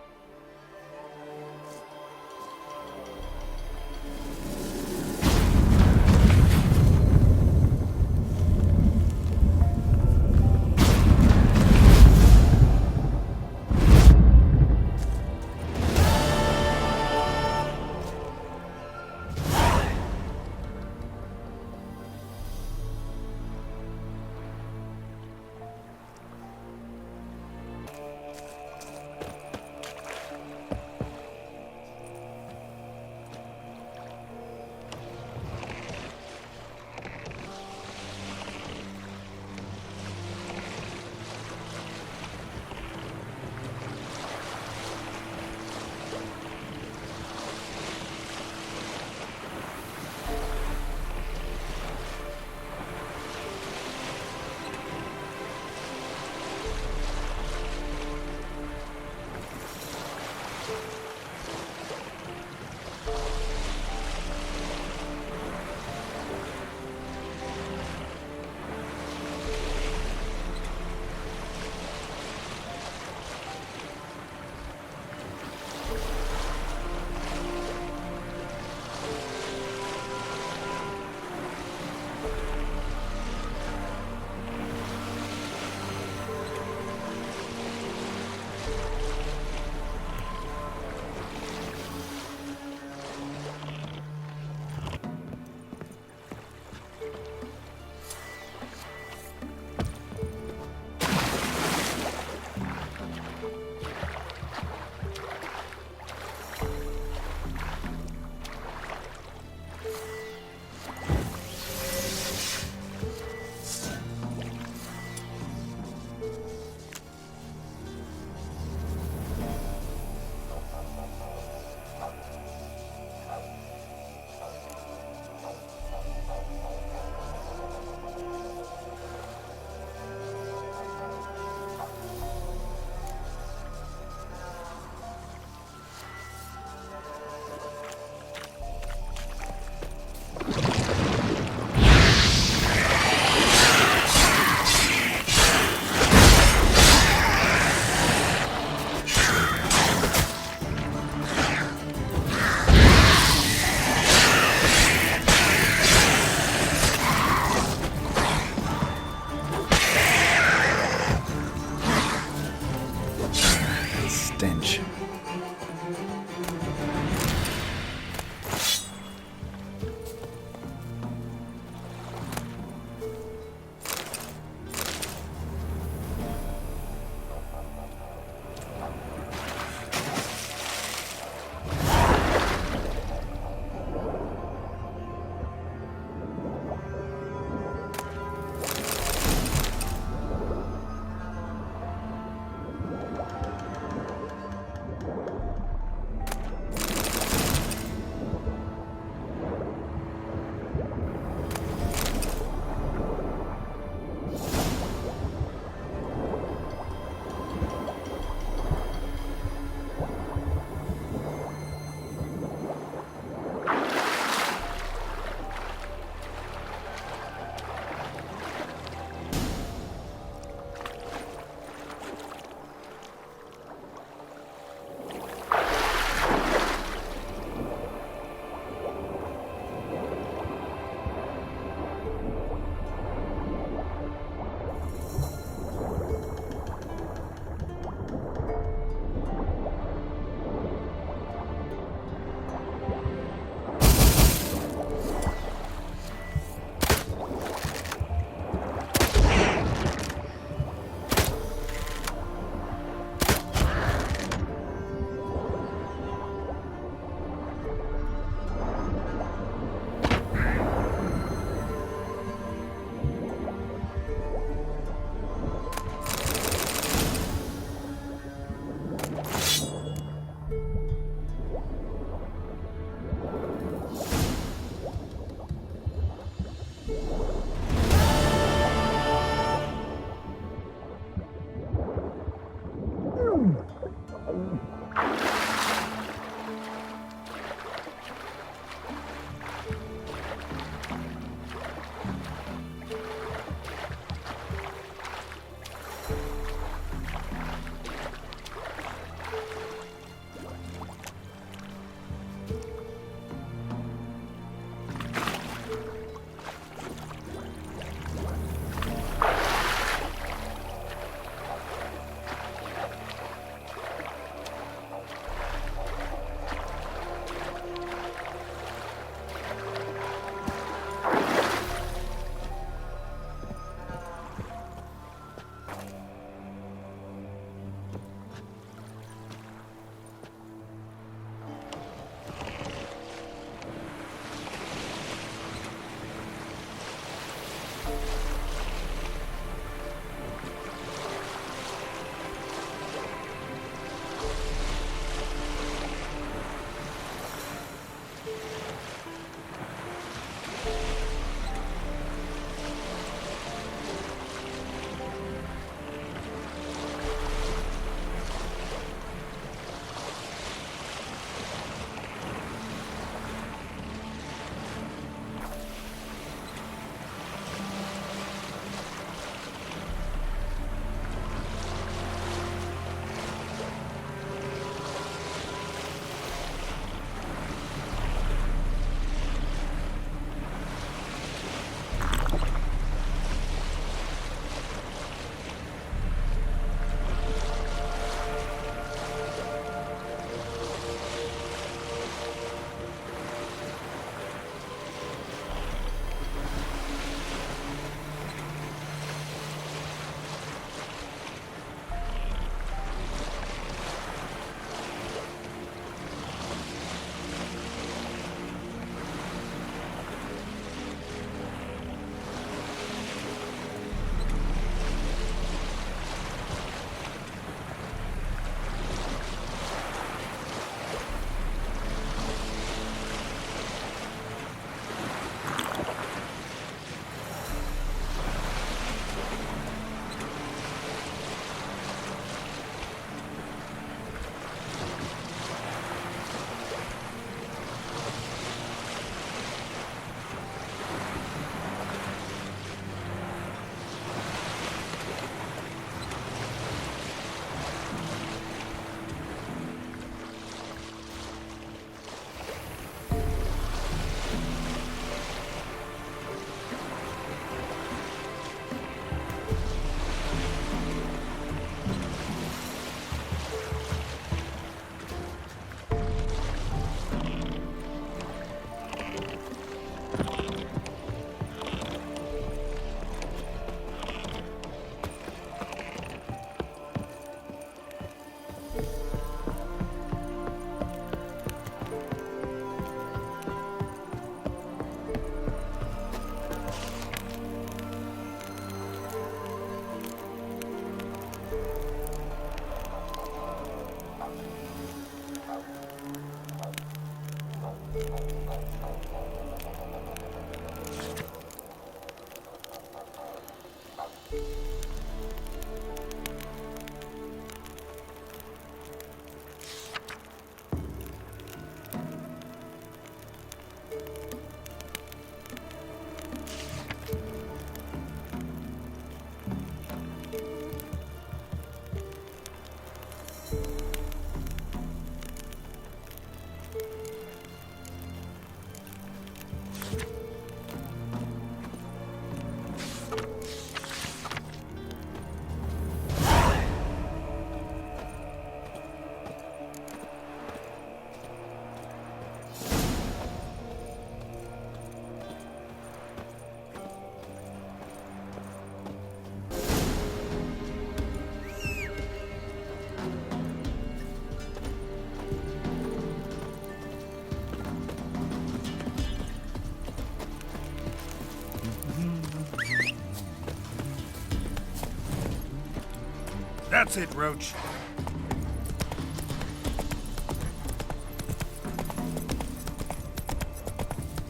That's it, Roach.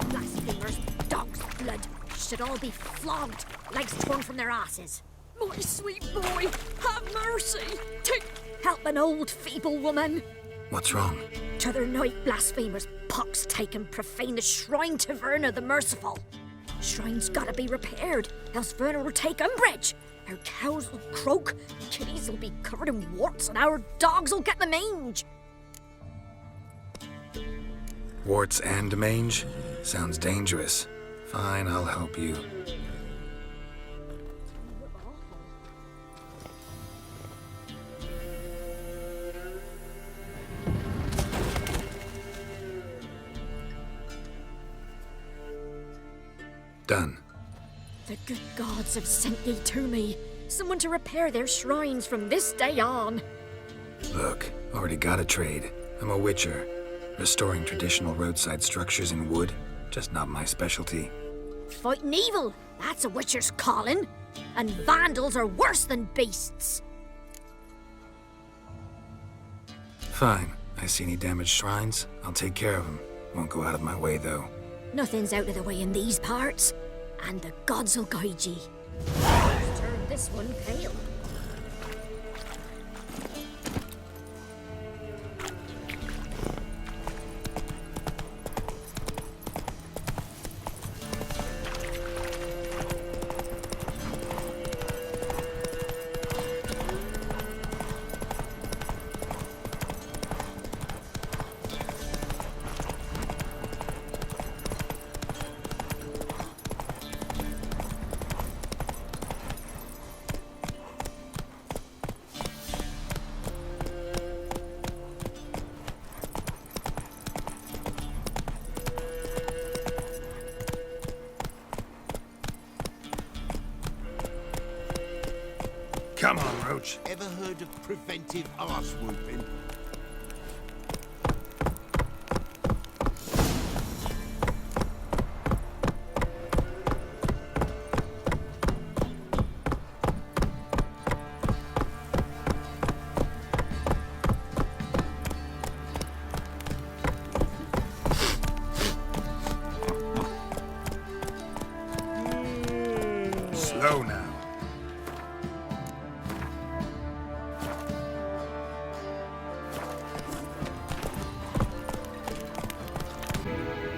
Blasphemers, dog's blood, should all be flogged, legs torn from their asses. My sweet boy, have mercy. Take... Help an old, feeble woman. What's wrong? T'other night, blasphemers pox taken profane the shrine to Verna the Merciful. Shrine's gotta be repaired, else Verna will take umbrage. Our cows will croak, kitties will be covered in warts, and our dogs will get the mange. Warts and mange? Sounds dangerous. Fine, I'll help you. Done. The good gods have sent ye to me. Someone to repair their shrines from this day on. Look, already got a trade. I'm a witcher. Restoring traditional roadside structures in wood, just not my specialty. Fighting evil, that's a witcher's calling. And vandals are worse than beasts. Fine. I see any damaged shrines, I'll take care of them. Won't go out of my way, though. Nothing's out of the way in these parts, and the gods will guide ye. Turn this one pale. Come on, Roach. Ever heard of preventive arse whooping? Slow now.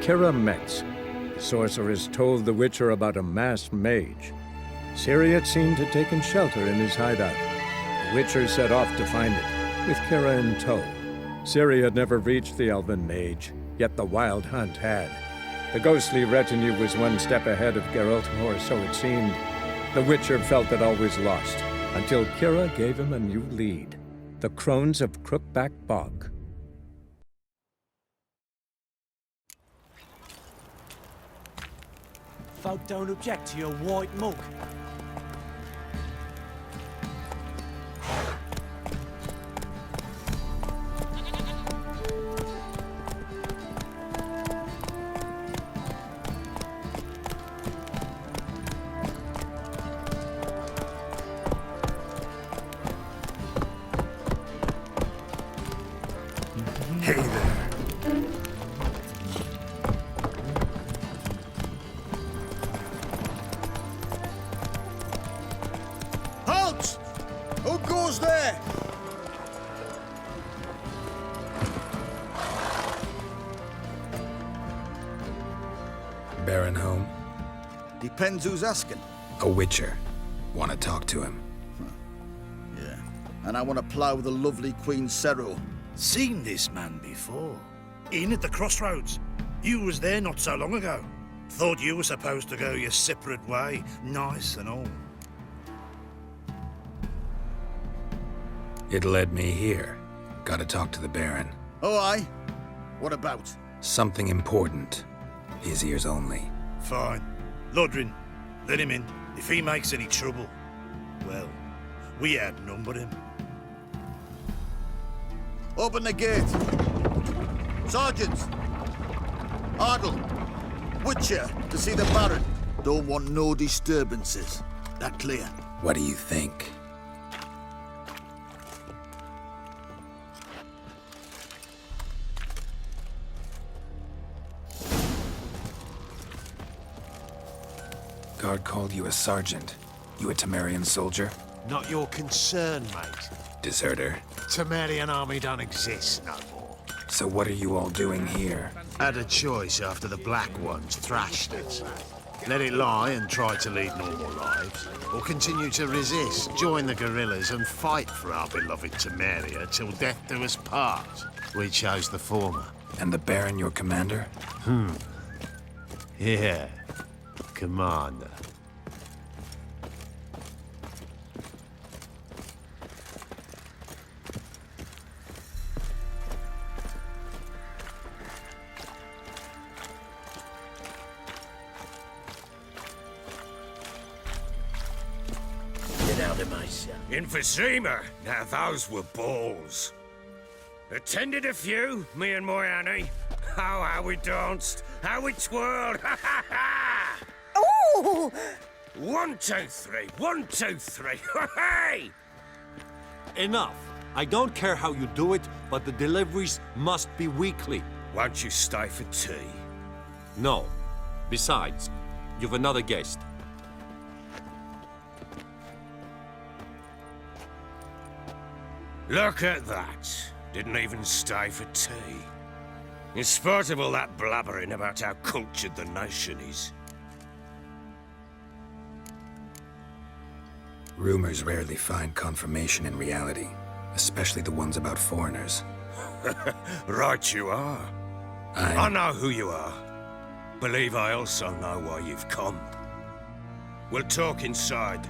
Kira Metz. The sorceress told the Witcher about a masked mage. Ciri had seemed to taken shelter in his hideout. The Witcher set off to find it, with Kira in tow. Ciri had never reached the elven mage, yet the wild hunt had. The ghostly retinue was one step ahead of Geralt, or so it seemed. The Witcher felt it always lost, until Kira gave him a new lead. The Crones of Crookback Bog. Folk don't object to your white mug. Hey there. Halt! Who goes there? Baron home? Depends who's asking. A witcher. Want to talk to him. Yeah. And I want to plough the lovely Queen Cero. Seen this man before. In at the crossroads. You was there not so long ago. Thought you were supposed to go your separate way, nice and all. It led me here. Gotta talk to the Baron. Oh, aye? What about? Something important. His ears only. Fine. Lodrin, let him in. If he makes any trouble, well, we outnumber him. Open the gate. Sergeants! Ardle! Witcher, to see the Baron. Don't want no disturbances. That clear? What do you think? Nilfgaard called you a sergeant. You a Temerian soldier? Not your concern, mate. Deserter. Temerian army don't exist no more. So what are you all doing here? Had a choice after the Black Ones thrashed us. Let it lie and try to lead normal lives, or continue to resist, join the guerrillas and fight for our beloved Temeria till death do us part. We chose the former. And the Baron your commander? Yeah, commander. In Vizima, now those were balls. Attended a few, me and my Annie. Oh, how we danced, how we twirled, ha ha ha! Oh! 1, 2, 3, 1, 2, 3, hey! Enough. I don't care how you do it, but the deliveries must be weekly. Won't you stay for tea? No. Besides, you've another guest. Look at that. Didn't even stay for tea. In spite of all that blabbering about how cultured the nation is. Rumors rarely find confirmation in reality, especially the ones about foreigners. Right you are. I know who you are. Believe I also know why you've come. We'll talk inside.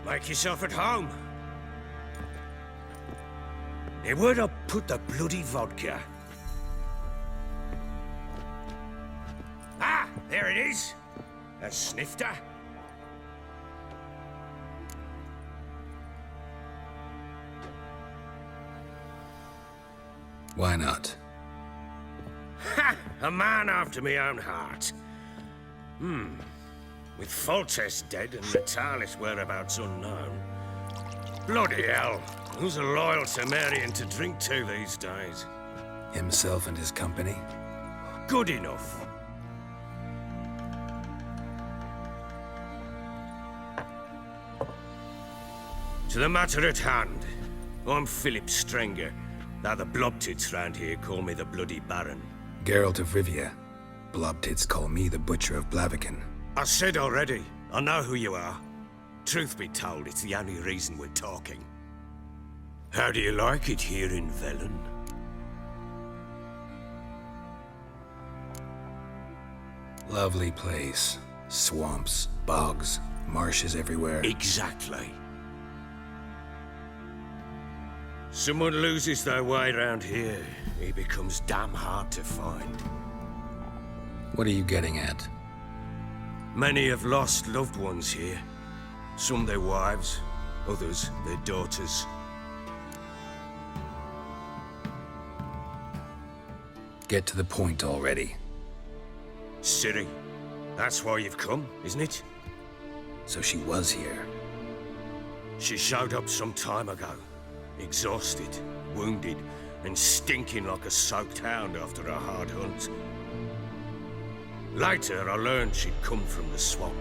Make yourself at home. Now, where'd I put the bloody vodka? Ah, there it is. A snifter. Why not? Ha! A man after my own heart. With Foltest dead and Natalis whereabouts unknown. Bloody hell, who's a loyal Temerian to drink to these days? Himself and his company? Good enough. To the matter at hand, I'm Philip Strenger, though the blobtits round here call me the Bloody Baron. Geralt of Rivia. Blobtits call me the Butcher of Blaviken. I said already, I know who you are. Truth be told, it's the only reason we're talking. How do you like it here in Velen? Lovely place. Swamps, bogs, marshes everywhere. Exactly. Someone loses their way around here, he becomes damn hard to find. What are you getting at? Many have lost loved ones here. Some their wives, others their daughters. Get to the point already. Ciri, that's why you've come, isn't it? So she was here. She showed up some time ago. Exhausted, wounded, and stinking like a soaked hound after a hard hunt. Later, I learned she'd come from the swamp.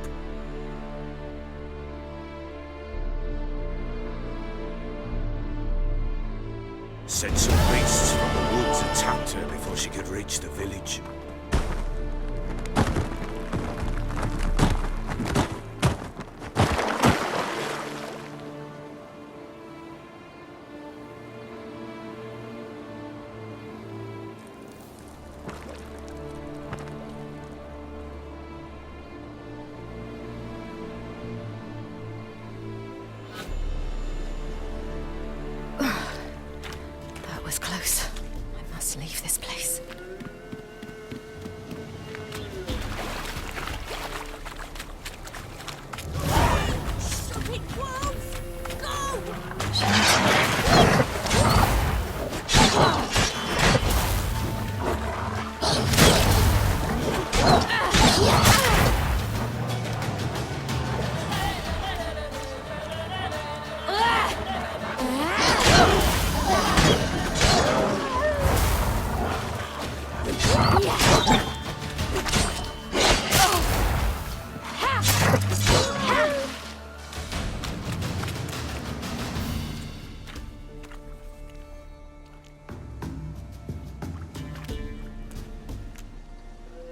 Said some beasts from the woods attacked her before she could reach the village. That was close. I must leave this place.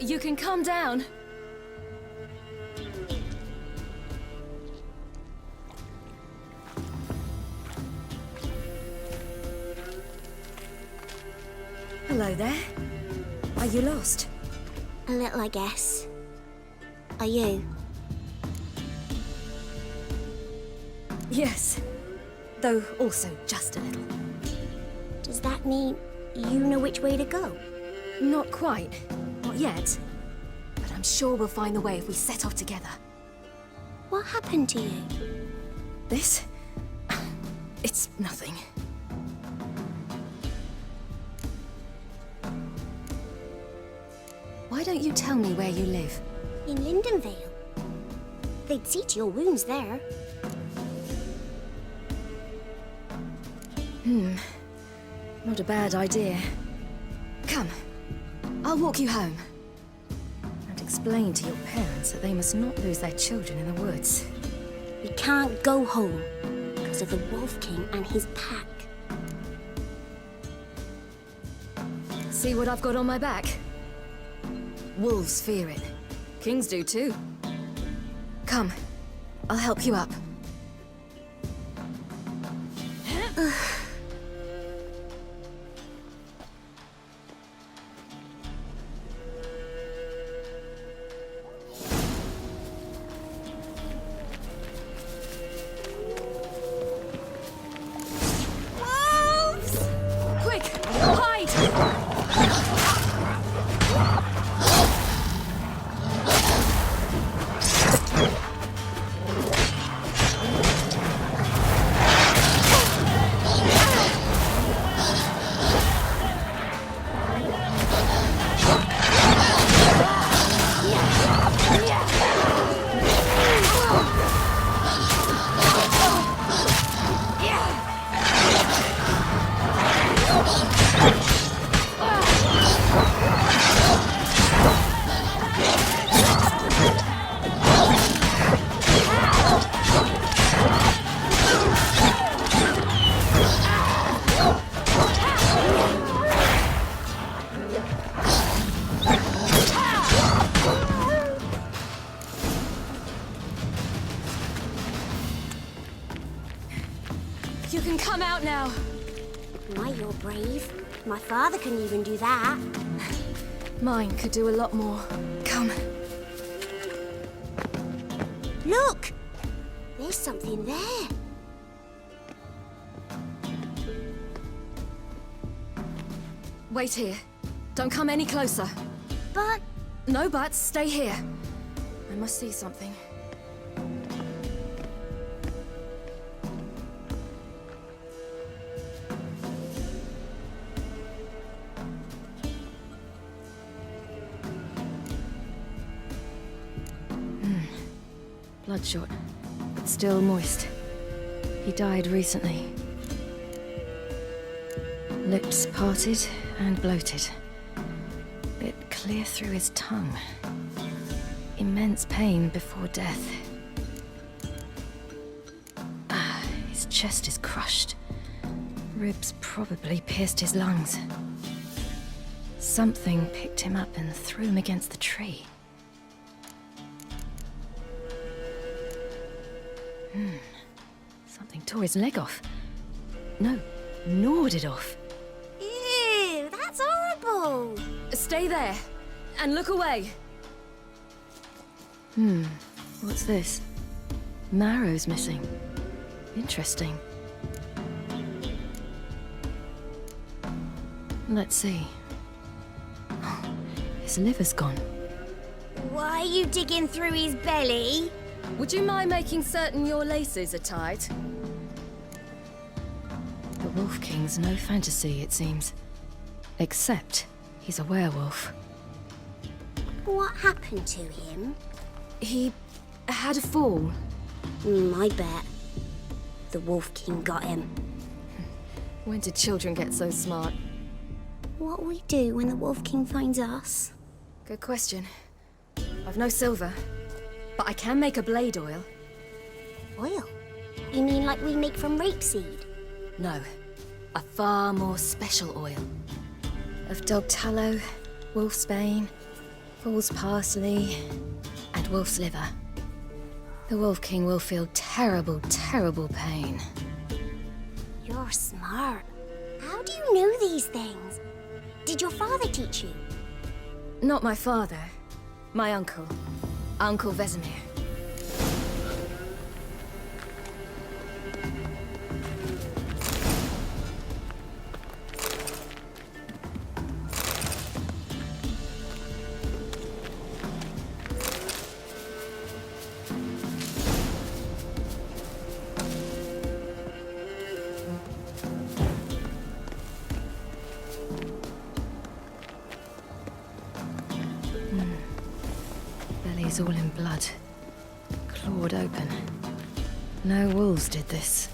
You can calm down. Hello there. Are you lost? A little, I guess. Are you? Yes. Though also just a little. Does that mean you know which way to go? Not quite. Not yet. But I'm sure we'll find the way if we set off together. What happened to you? This? It's nothing. Why don't you tell me where you live? In Lindenvale. They'd see to your wounds there. Not a bad idea. Come, I'll walk you home. And explain to your parents that they must not lose their children in the woods. We can't go home because of the Wolf King and his pack. See what I've got on my back? Wolves fear it. Kings do too. Come, I'll help you up. You can come out now. My, you're brave. My father couldn't even do that. Mine could do a lot more. Come. Look! There's something there. Wait here. Don't come any closer. But... No buts. Stay here. I must see something. Bloodshot, but still moist. He died recently. Lips parted and bloated. Bit clear through his tongue. Immense pain before death. His chest is crushed. Ribs probably pierced his lungs. Something picked him up and threw him against the tree. Something tore his leg off. No, gnawed it off. Ew, that's horrible! Stay there, and look away. What's this? Marrow's missing. Interesting. Let's see. His liver's gone. Why are you digging through his belly? Would you mind making certain your laces are tied? The Wolf King's no fantasy, it seems. Except he's a werewolf. What happened to him? He had a fall. I bet. The Wolf King got him. When did children get so smart? What'll we do when the Wolf King finds us? Good question. I've no silver, but I can make a blade oil. Oil? You mean like we make from rapeseed? No, a far more special oil. Of dog tallow, wolfsbane, Apples, parsley, and wolf's liver. The Wolf King will feel terrible, terrible pain. You're smart. How do you know these things? Did your father teach you? Not my father. My uncle. Uncle Vesemir. Belly's all in blood. Clawed open. No wolves did this.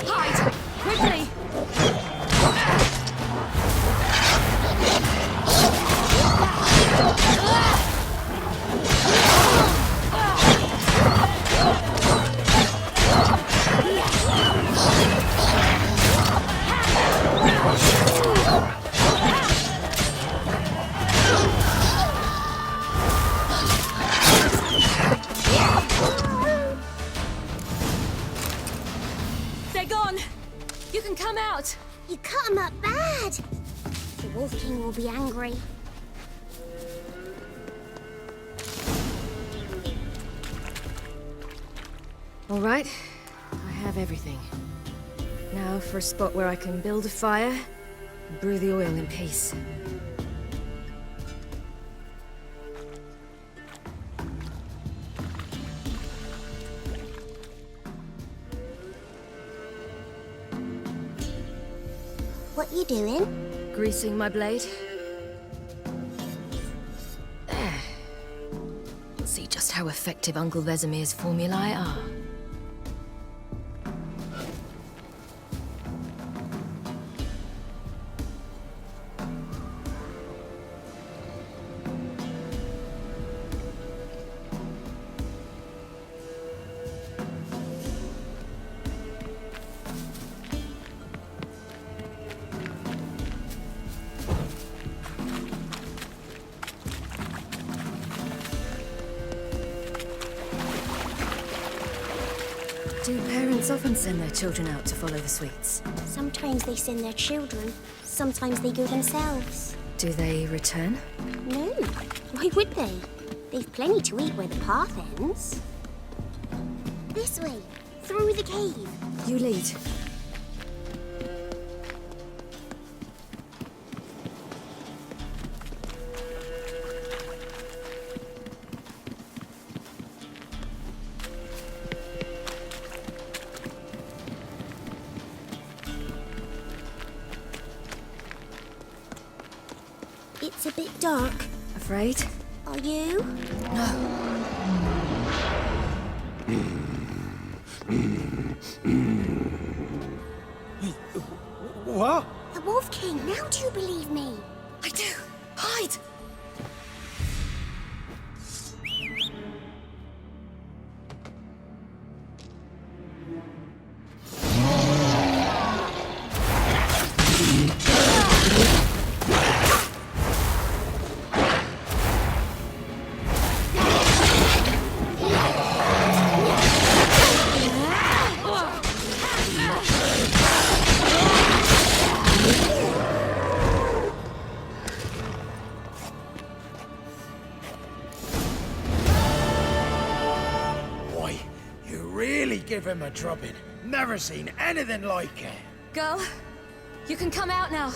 Hide! Quickly! They're gone! You can come out! You cut him up bad! The Wolf King will be angry. All right, I have everything. Now for a spot where I can build a fire and brew the oil in peace. What you doing? Greasing my blade. There. See just how effective Uncle Vesemir's formulae are. Do parents often send their children out to follow the sweets? Sometimes they send their children. Sometimes they go themselves. Do they return? No. Why would they? They've plenty to eat where the path ends. This way. Through the cave. You lead. It's a bit dark. Afraid? Are you? No. What? The Wolf King, now do you believe me? I do. Hide! Give him a drubbing. Never seen anything like it. Girl, you can come out now.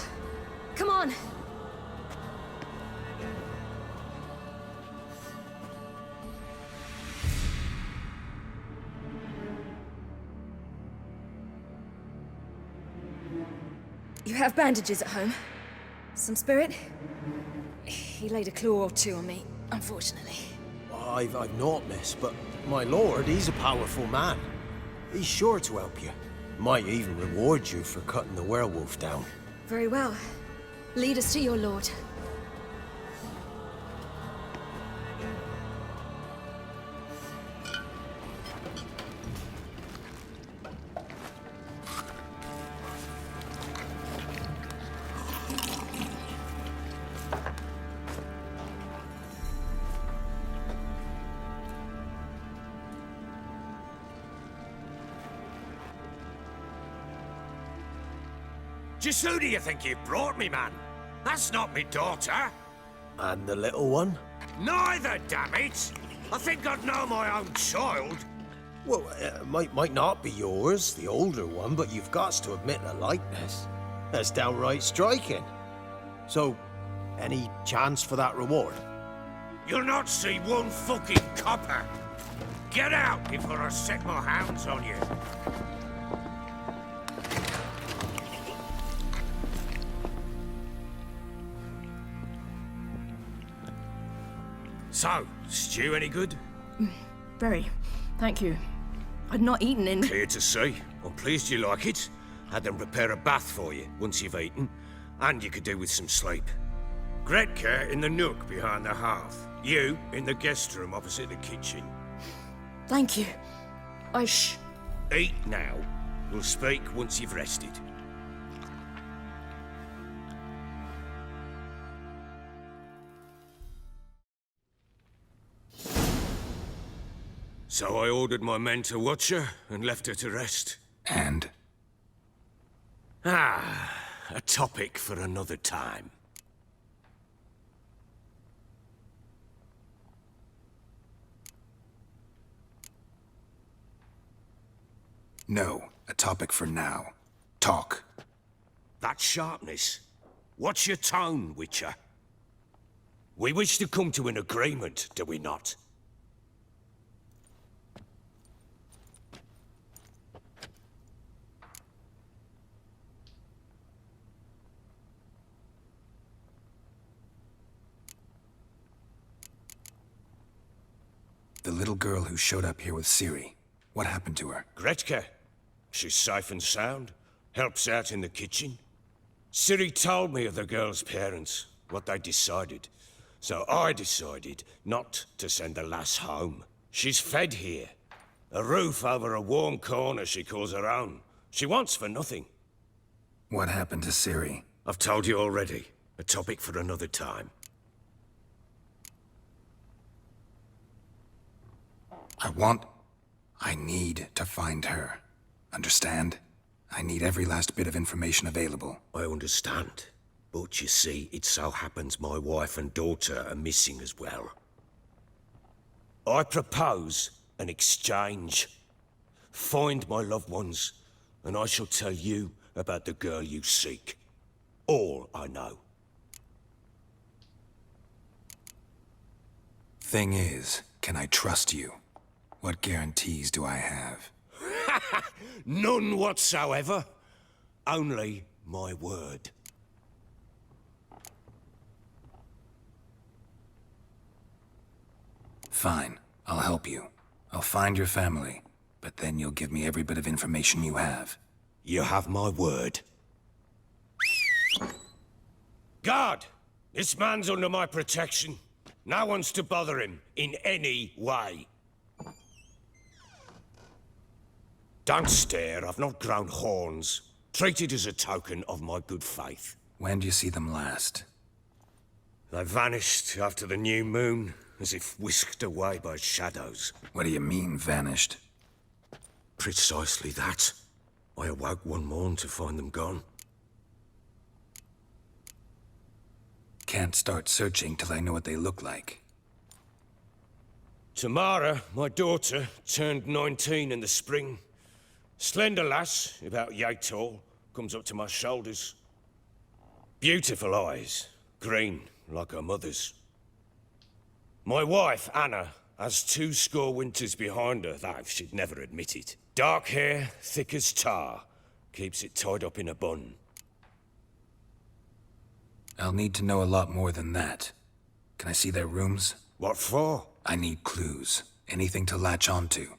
Come on. You have bandages at home? Some spirit? He laid a claw or two on me, unfortunately. I've not, miss, but my lord, he's a powerful man. He's sure to help you. Might even reward you for cutting the werewolf down. Very well. Lead us to your lord. Just who do you think you brought me, man? That's not me daughter. And the little one? Neither, damn it! I think I'd know my own child. Well, might not be yours, the older one, but you've got to admit the likeness. That's downright striking. So, any chance for that reward? You'll not see one fucking copper. Get out before I set my hounds on you. So, stew any good? Very. Thank you. I'd not eaten in... Clear to see. I'm pleased you like it. Had them prepare a bath for you once you've eaten. And you could do with some sleep. Gretka in the nook behind the hearth. You in the guest room opposite the kitchen. Thank you. Eat now. We'll speak once you've rested. So I ordered my men to watch her and left her to rest. And? A topic for another time. No, a topic for now. Talk. That sharpness. What's your tone, Witcher? We wish to come to an agreement, do we not? The little girl who showed up here with Ciri. What happened to her? Gretka. She's safe and sound. Helps out in the kitchen. Ciri told me of the girl's parents, what they decided. So I decided not to send the lass home. She's fed here. A roof over a warm corner she calls her own. She wants for nothing. What happened to Ciri? I've told you already. A topic for another time. I need to find her. Understand? I need every last bit of information available. I understand. But you see, it so happens my wife and daughter are missing as well. I propose an exchange. Find my loved ones, and I shall tell you about the girl you seek. All I know. Thing is, can I trust you? What guarantees do I have? None whatsoever. Only my word. Fine. I'll help you. I'll find your family. But then you'll give me every bit of information you have. You have my word. Guard! This man's under my protection. No one's to bother him in any way. Don't stare, I've not grown horns. Treat it as a token of my good faith. When do you see them last? They vanished after the new moon, as if whisked away by shadows. What do you mean, vanished? Precisely that. I awoke one morn to find them gone. Can't start searching till I know what they look like. Tamara, my daughter, turned 19 in the spring. Slender lass, about yay tall, comes up to my shoulders. Beautiful eyes, green like her mother's. My wife, Anna, has 20 winters behind her, though she'd never admit it. Dark hair, thick as tar, keeps it tied up in a bun. I'll need to know a lot more than that. Can I see their rooms? What for? I need clues. Anything to latch onto.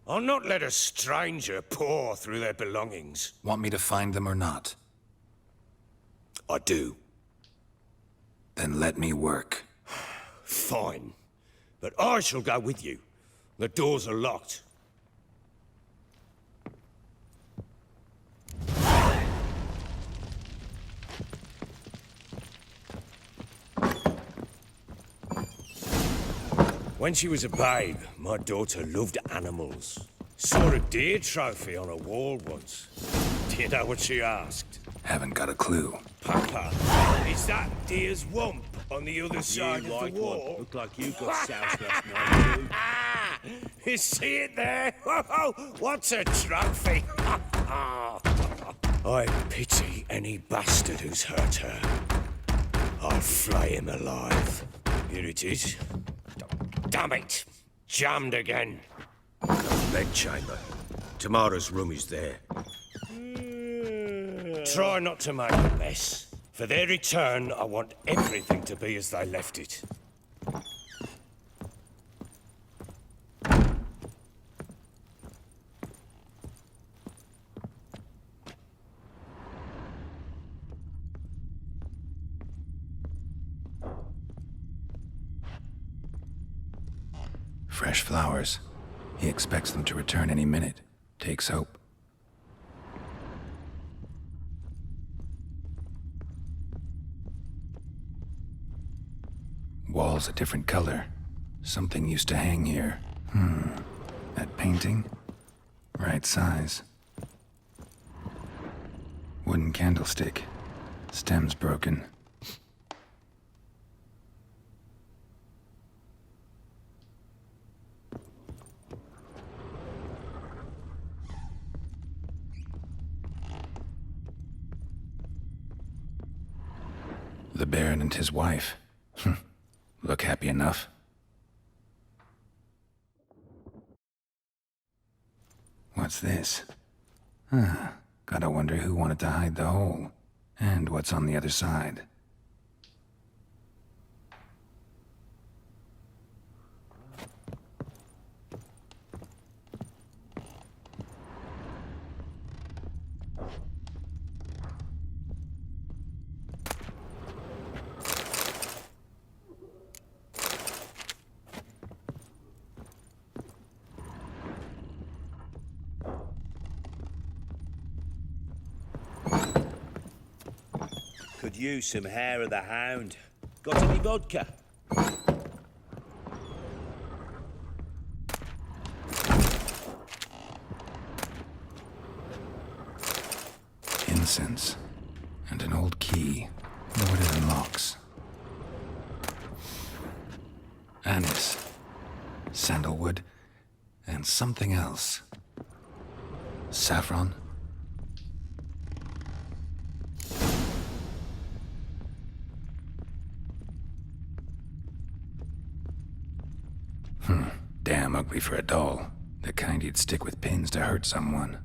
I'll not let a stranger pore through their belongings. Want me to find them or not? I do. Then let me work. Fine. But I shall go with you. The doors are locked. When she was a babe, my daughter loved animals. Saw a deer trophy on a wall once. Do you know what she asked? Haven't got a clue. Papa, is that deer's wump on the other side of the wall? Look like you got soused last night, too. You see it there? What's a trophy? I pity any bastard who's hurt her. I'll flay him alive. Here it is. Damn it! Jammed again. Bedchamber. Tomorrow's room is there. Try not to make a mess. For their return, I want everything to be as they left it. Fresh flowers. He expects them to return any minute. Takes hope. Walls a different color. Something used to hang here. That painting? Right size. Wooden candlestick. Stem's broken. The Baron and his wife. Look happy enough. What's this? Gotta wonder who wanted to hide the hole. And what's on the other side. Could use some hair of the hound. Got any vodka? Incense. And an old key. Know what it unlocks. Anise. Sandalwood. And something else. Saffron. Damn ugly for a doll. The kind you'd stick with pins to hurt someone.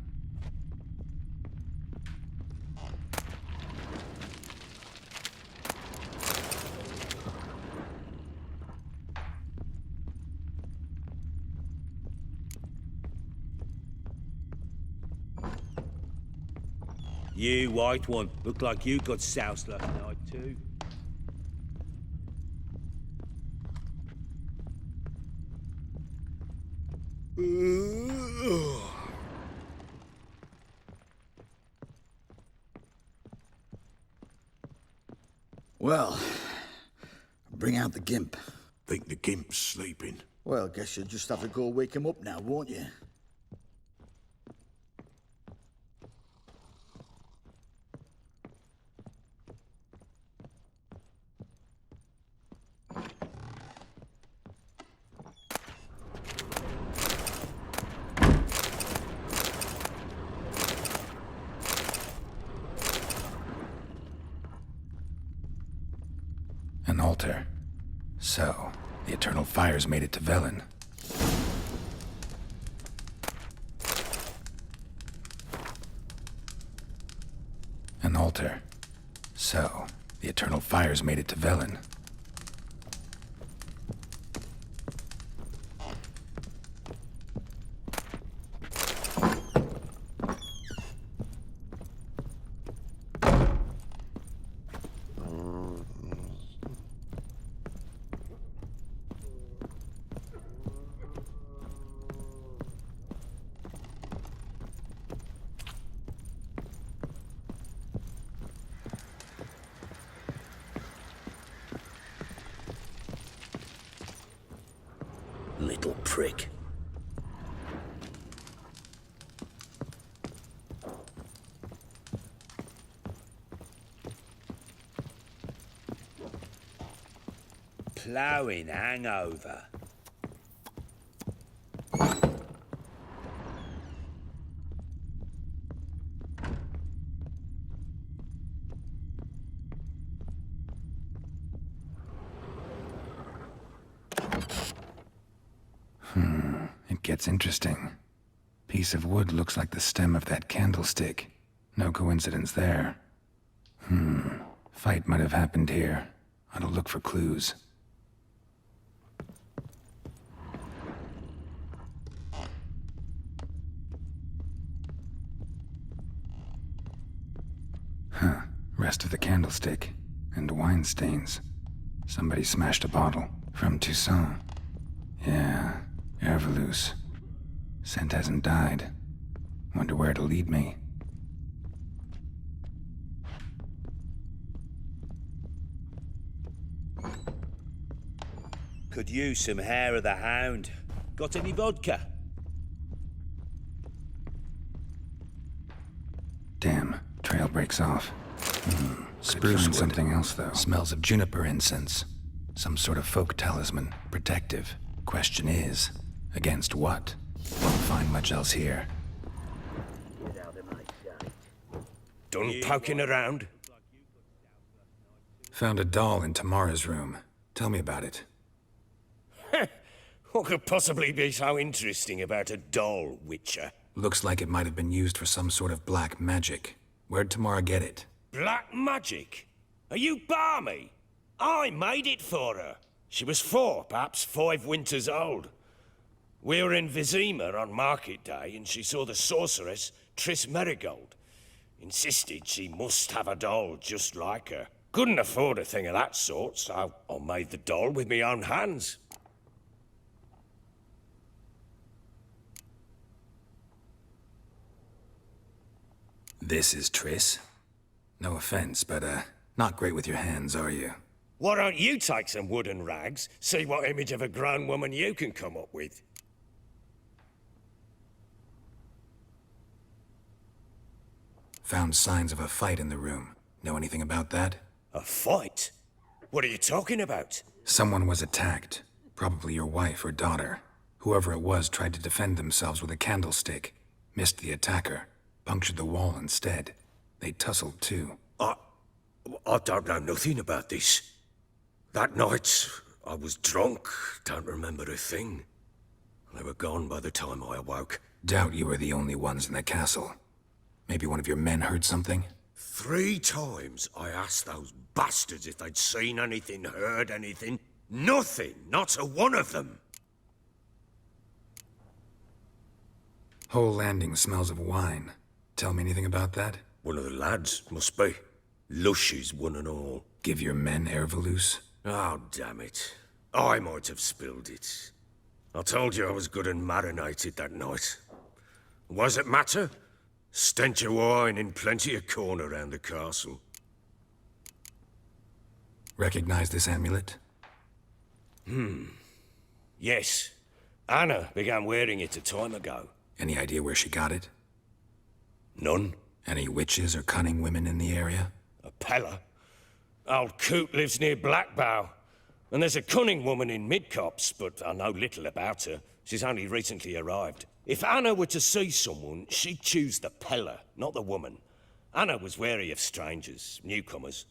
You, white one. Look like you got soused last night, too. Well, bring out the gimp. Think the gimp's sleeping. Well, guess you'll just have to go wake him up now, won't you? An altar. So, the eternal fires made it to Velen. An altar. So, the eternal fires made it to Velen. Little prick. ploughing hangover. It gets interesting. Piece of wood looks like the stem of that candlestick. No coincidence there. Fight might have happened here. I'll look for clues. Rest of the candlestick. And wine stains. Somebody smashed a bottle. From Toussaint. Yeah, Ervelus. Scent hasn't died. Wonder where it'll lead me. Could use some hair of the hound. Got any vodka? Damn, trail breaks off. Spruce wood. Something else, though. Smells of juniper incense. Some sort of folk talisman. Protective. Question is, against what? Won't find much else here. Done poking around? Found a doll in Tamara's room. Tell me about it. What could possibly be so interesting about a doll, Witcher? Looks like it might have been used for some sort of black magic. Where'd Tamara get it? Black magic? Are you balmy? I made it for her. She was 4, perhaps 5 winters old. We were in Vizima on market day, and she saw the sorceress, Triss Merigold. Insisted she must have a doll just like her. Couldn't afford a thing of that sort, so I made the doll with my own hands. This is Triss. No offense, but, not great with your hands, are you? Why don't you take some wooden rags, see what image of a grown woman you can come up with? Found signs of a fight in the room. Know anything about that? A fight? What are you talking about? Someone was attacked. Probably your wife or daughter. Whoever it was tried to defend themselves with a candlestick. Missed the attacker. Punctured the wall instead. They tussled too. I don't know nothing about this. That night, I was drunk, don't remember a thing. They were gone by the time I awoke. Doubt you were the only ones in the castle. Maybe one of your men heard something? 3 times I asked those bastards if they'd seen anything, heard anything. Nothing, not a one of them. Whole landing smells of wine. Tell me anything about that? One of the lads, must be. Lushes, one and all. Give your men Ervelus? Oh, damn it. I might have spilled it. I told you I was good and marinated that night. What does it matter? Stench of wine in plenty of corn around the castle. Recognize this amulet? Yes. Anna began wearing it a time ago. Any idea where she got it? None. Any witches or cunning women in the area? A Pella. Old Coot lives near Blackbow. And there's a cunning woman in Midcopse, but I know little about her. She's only recently arrived. If Anna were to see someone, she'd choose the Pella, not the woman. Anna was wary of strangers, newcomers.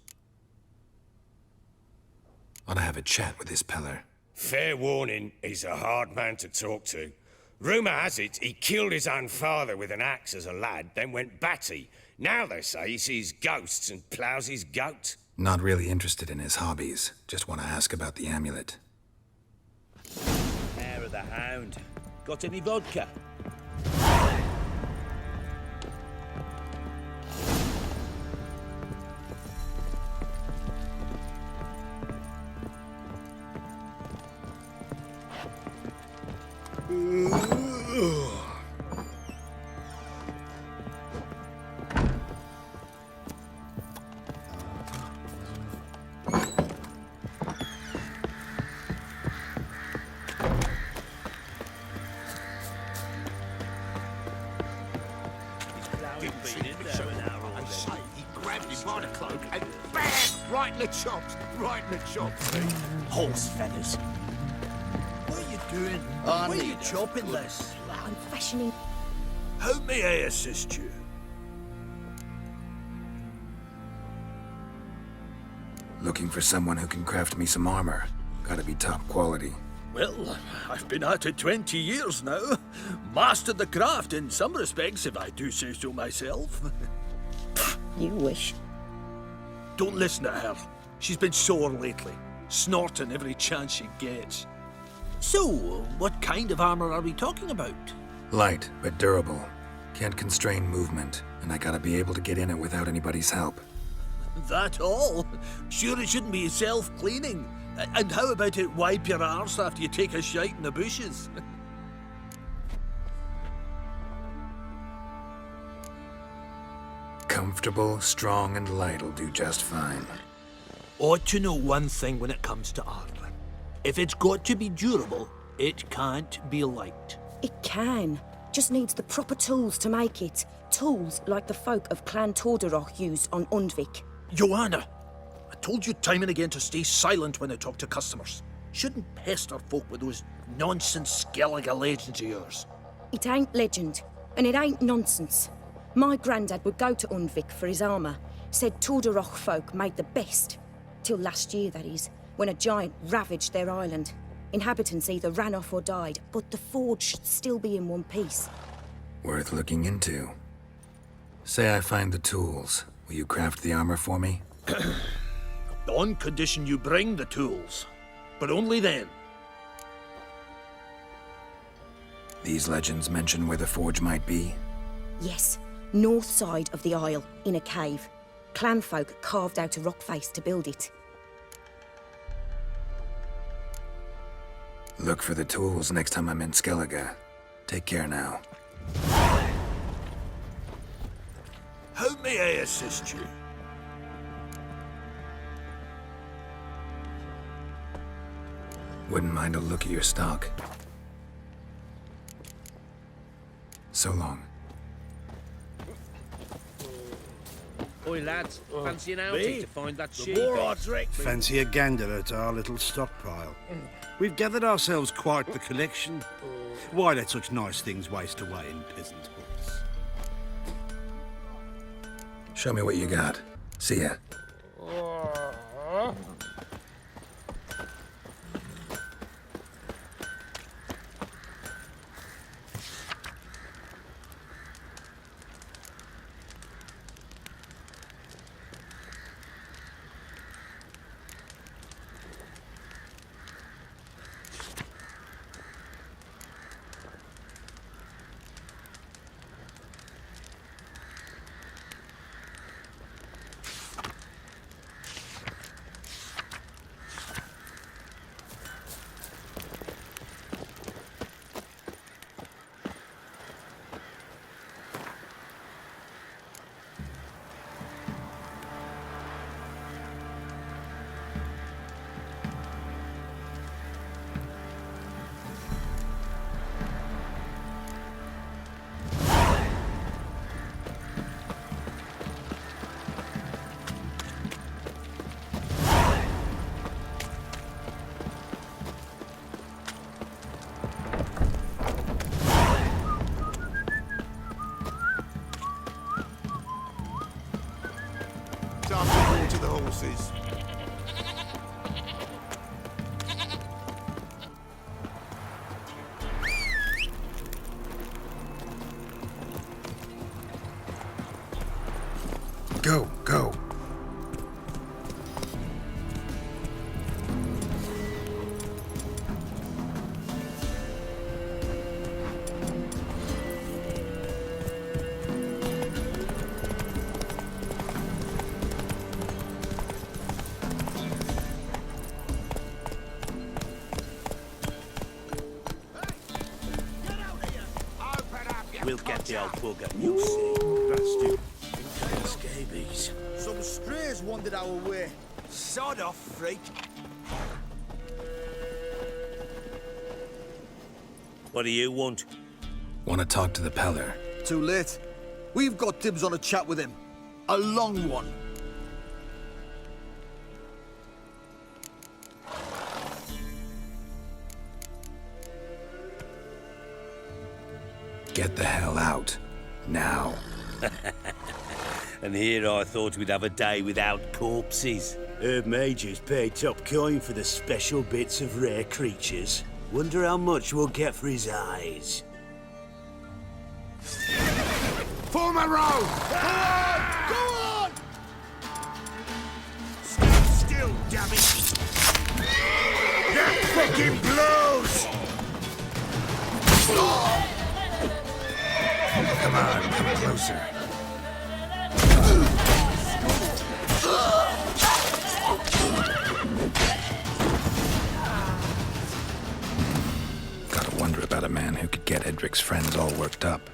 Ought to have a chat with this Peller. Fair warning, he's a hard man to talk to. Rumour has it he killed his own father with an axe as a lad, then went batty. Now they say he sees ghosts and ploughs his goat. Not really interested in his hobbies. Just want to ask about the amulet. Hair of the hound. Got any vodka? Right in the chops. Right in the chops, eh? Horse feathers. What are you doing? I Where are you need a chopping this? I'm fashioning. How may I assist you? Looking for someone who can craft me some armor. Gotta be top quality. Well, I've been at it 20 years now. Mastered the craft in some respects, if I do say so myself. You wish. Don't listen to her. She's been sore lately, snorting every chance she gets. So, what kind of armor are we talking about? Light, but durable. Can't constrain movement, and I gotta be able to get in it without anybody's help. That all? Sure it shouldn't be self-cleaning. And how about it wipe your arse after you take a shite in the bushes? Comfortable, strong, and light'll do just fine. Ought to know one thing when it comes to armor. If it's got to be durable, it can't be light. It can. Just needs the proper tools to make it. Tools like the folk of Clan Tordarroch used on Undvik. Joanna, I told you time and again to stay silent when I talk to customers. Shouldn't pester folk with those nonsense Skellige legends of yours. It ain't legend, and it ain't nonsense. My granddad would go to Undvik for his armour. Said Tordarroch folk made the best. Till last year, that is, when a giant ravaged their island. Inhabitants either ran off or died, but the forge should still be in one piece. Worth looking into. Say I find the tools. Will you craft the armor for me? On condition you bring the tools. But only then. These legends mention where the forge might be? Yes, north side of the isle, in a cave. Clanfolk carved out a rock face to build it. Look for the tools next time I'm in Skellige. Take care now. How may I assist you? Wouldn't mind a look at your stock. So long. Oi, lads, fancy an outie Me? to find that The sheep? more I drink. Fancy a gander at our little stockpile. We've gathered ourselves quite the collection. Why let such nice things waste away in peasant huts? Show me what you got. See ya. Time to water the horses. Go, go. We'll get the old bugger, you'll see. Scabies. Some strays wandered our way. Sod off, freak. What do you want? Want to talk to the Peller. Too late. We've got dibs on a chat with him. A long one. Get the hell out. Now. And here I thought we'd have a day without corpses. Herb Majors paid top coin for the special bits of rare creatures. Wonder how much we'll get for his eyes. Form a row! Go on! Stand still, damn it! That fucking blows! Come on, come closer. Gotta wonder about a man who could get Edric's friends all worked up.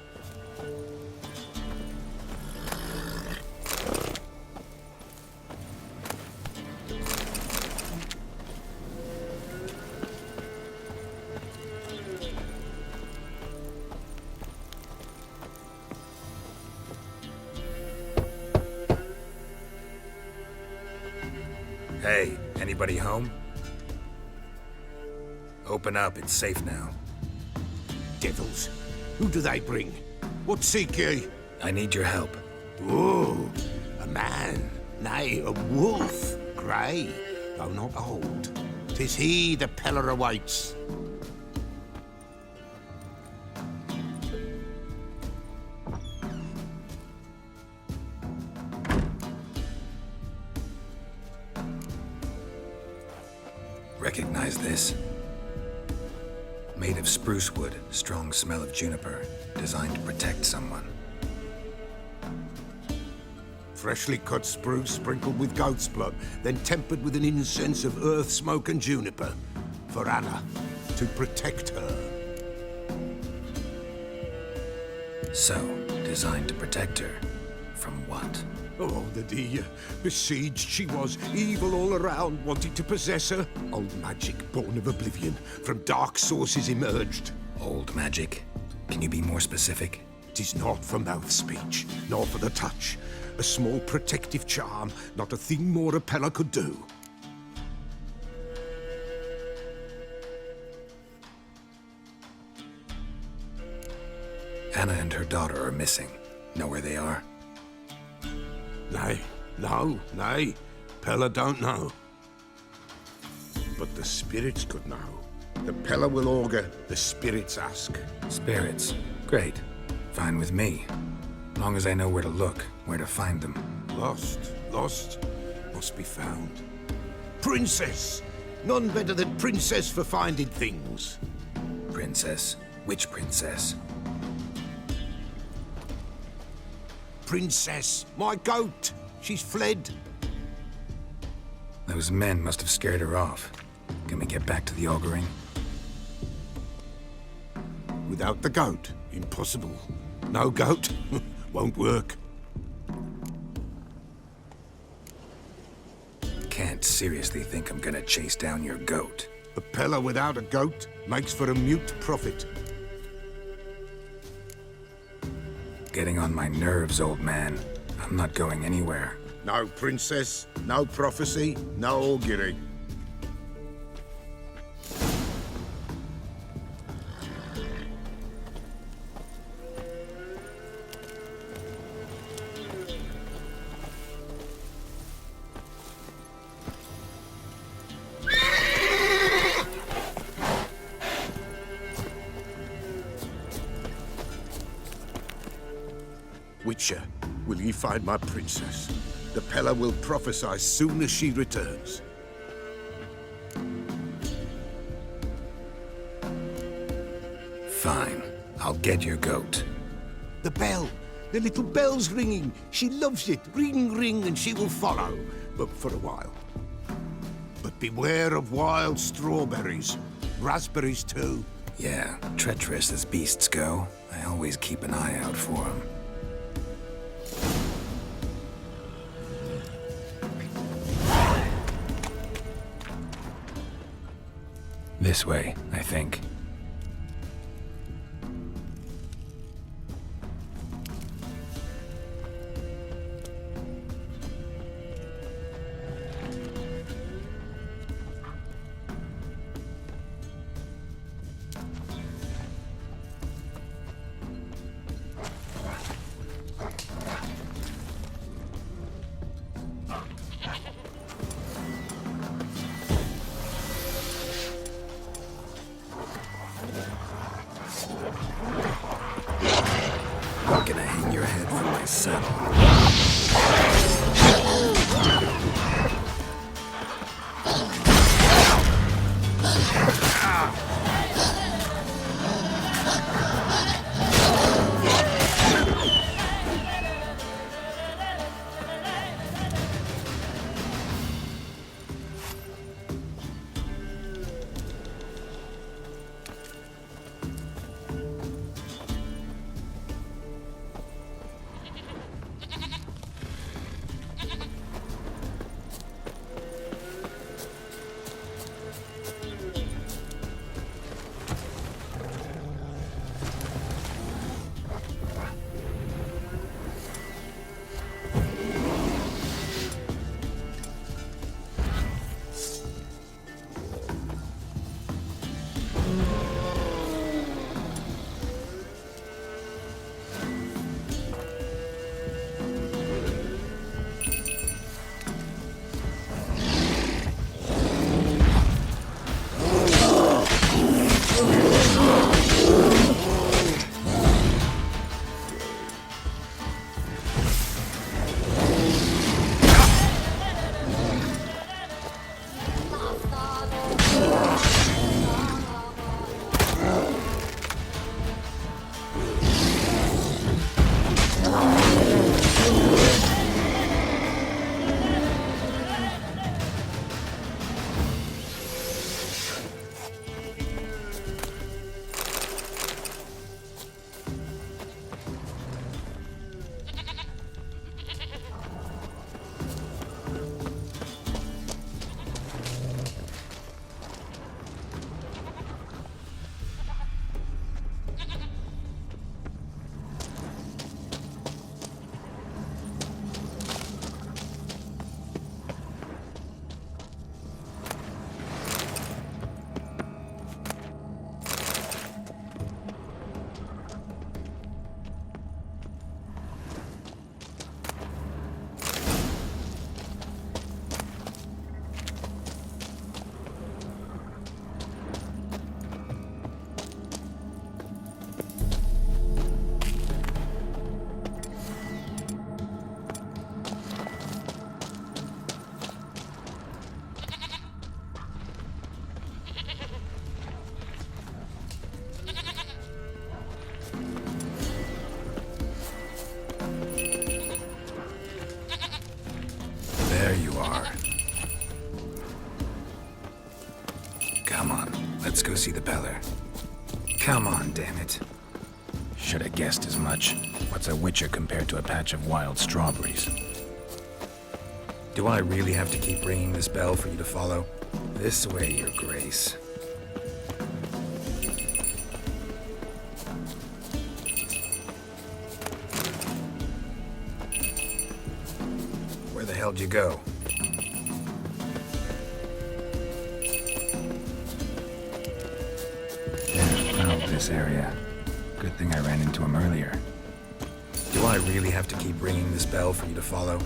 Hey, anybody home? Open up, it's safe now. Devils. Who do they bring? What seek ye? I need your help. Oh, a man. Nay, a wolf. Grey, though not old. 'Tis he the Peller awaits. Recognize this? Made of spruce wood, strong smell of juniper, designed to protect someone. Freshly cut spruce sprinkled with goat's blood, then tempered with an incense of earth, smoke, and juniper. For Anna, to protect her. So, designed to protect her. From what? Oh, the dear. Besieged she was, evil all around, wanting to possess her. Old magic, born of oblivion, from dark sources emerged. Old magic? Can you be more specific? 'Tis not for mouth speech, nor for the touch. A small protective charm, not a thing more a Peller could do. Anna and her daughter are missing. Know where they are? Nay, nay. Peller don't know. But the spirits could know. The Peller will augur, the spirits ask. Spirits? Great. Fine with me. Long as I know where to look, where to find them. Lost, must be found. Princess! None better than Princess for finding things. Princess? Which princess? Princess, my goat! She's fled. Those men must have scared her off. Can we get back to the auguring? Without the goat, impossible. No goat, won't work. Can't seriously think I'm gonna chase down your goat. A Peller without a goat makes for a mute prophet. Getting on my nerves, old man. I'm not going anywhere. No princess, no prophecy, no augury. Witcher, will ye find my princess? The Peller will prophesy soon as she returns. Fine. I'll get your goat. The bell! The little bell's ringing. She loves it. Ring, ring, and she will follow. But for a while. But beware of wild strawberries. Raspberries, too. Yeah, treacherous as beasts go. I always keep an eye out for them. This way, I think. saddle. There you are. Come on, let's go see the Peller. Come on, damn it. Should have guessed as much. What's a witcher compared to a patch of wild strawberries? Do I really have to keep ringing this bell for you to follow? This way, Your Grace. Where the hell'd you go? Yeah, this area. Good thing I ran into him earlier. Do I really have to keep ringing this bell for you to follow?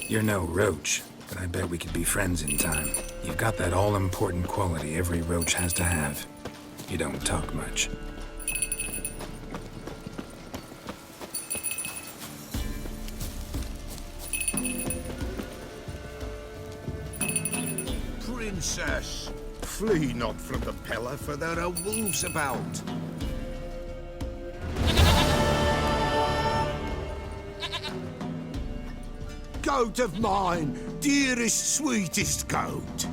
You're no roach, but I bet we could be friends in time. You've got that all-important quality every roach has to have. You don't talk much. Princess, flee not from the Peller, for there are wolves about. Goat of mine, dearest, sweetest goat.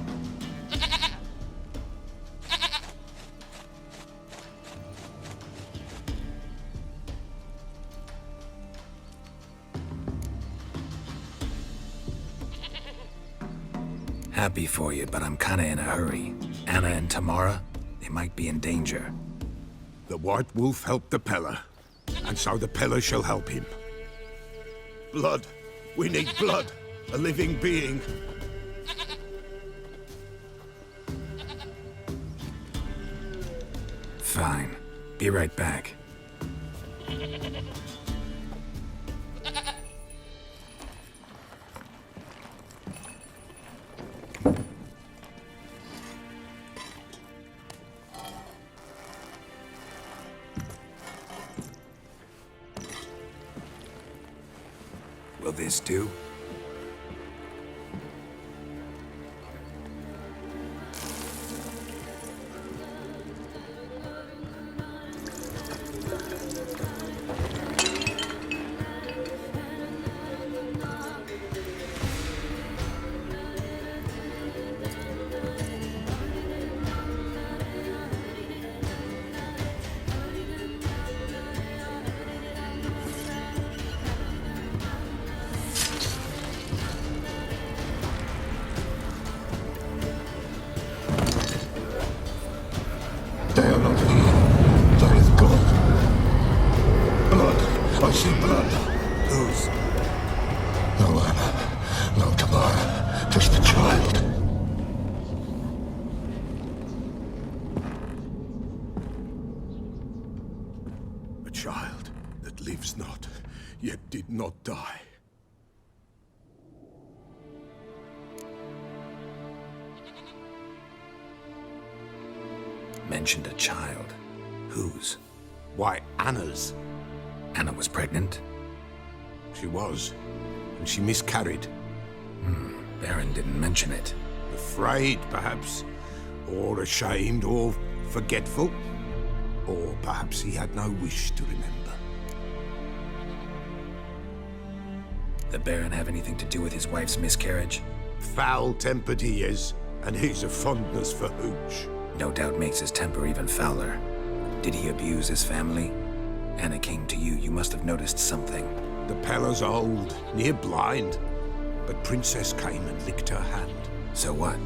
Happy for you, but I'm kinda in a hurry. Anna and Tamara, they might be in danger. The White Wolf helped the Peller, and so the Peller shall help him. Blood. We need blood. A living being. Fine. Be right back. Will this do? They are not here. There is God. Blood. I see blood. Whose? No Anna. No Tamara. Just a child. A child that lives not, yet did not die. Mentioned a child. Whose? Why, Anna's. Anna was pregnant? She was. And she miscarried. Baron didn't mention it. Afraid, perhaps. Or ashamed, or forgetful. Or perhaps he had no wish to remember. The Baron have anything to do with his wife's miscarriage? Foul-tempered he is, and he's a fondness for hooch. No doubt makes his temper even fouler. Did he abuse his family? Anna came to you. You must have noticed something. The Pella's old, near blind. But Princess came and licked her hand. So what?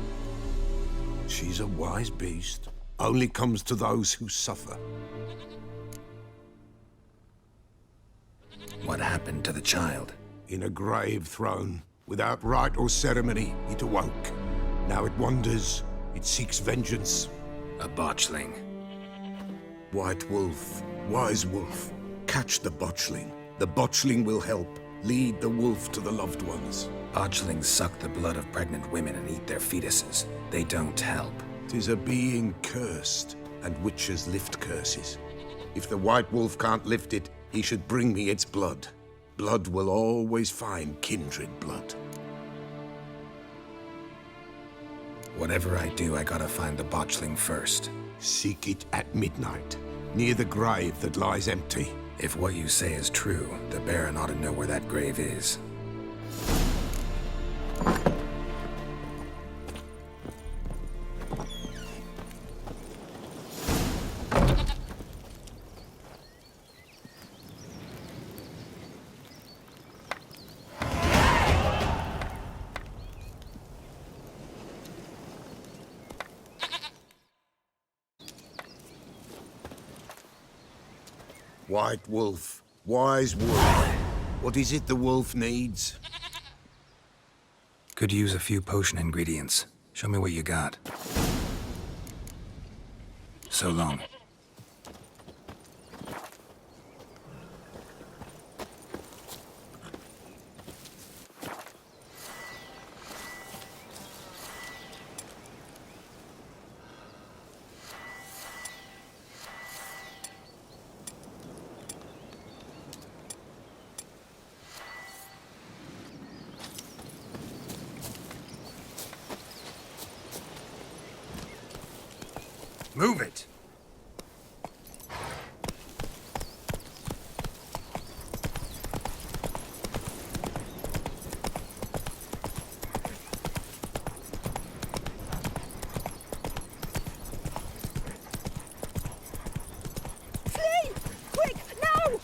She's a wise beast. Only comes to those who suffer. What happened to the child? In a grave thrown. Without rite or ceremony, it awoke. Now it wanders. It seeks vengeance. A botchling. White wolf, wise wolf, catch the botchling. The botchling will help. Lead the wolf to the loved ones. Botchlings suck the blood of pregnant women and eat their fetuses. They don't help. 'Tis a being cursed, and witches lift curses. If the white wolf can't lift it, he should bring me its blood. Blood will always find kindred blood. Whatever I do, I gotta find the botchling first. Seek it at midnight, near the grave that lies empty. If what you say is true, the Baron ought to know where that grave is. White wolf, wise wolf. What is it the wolf needs? Could use a few potion ingredients. Show me what you got. So long. Move it! Flee! Quick, now!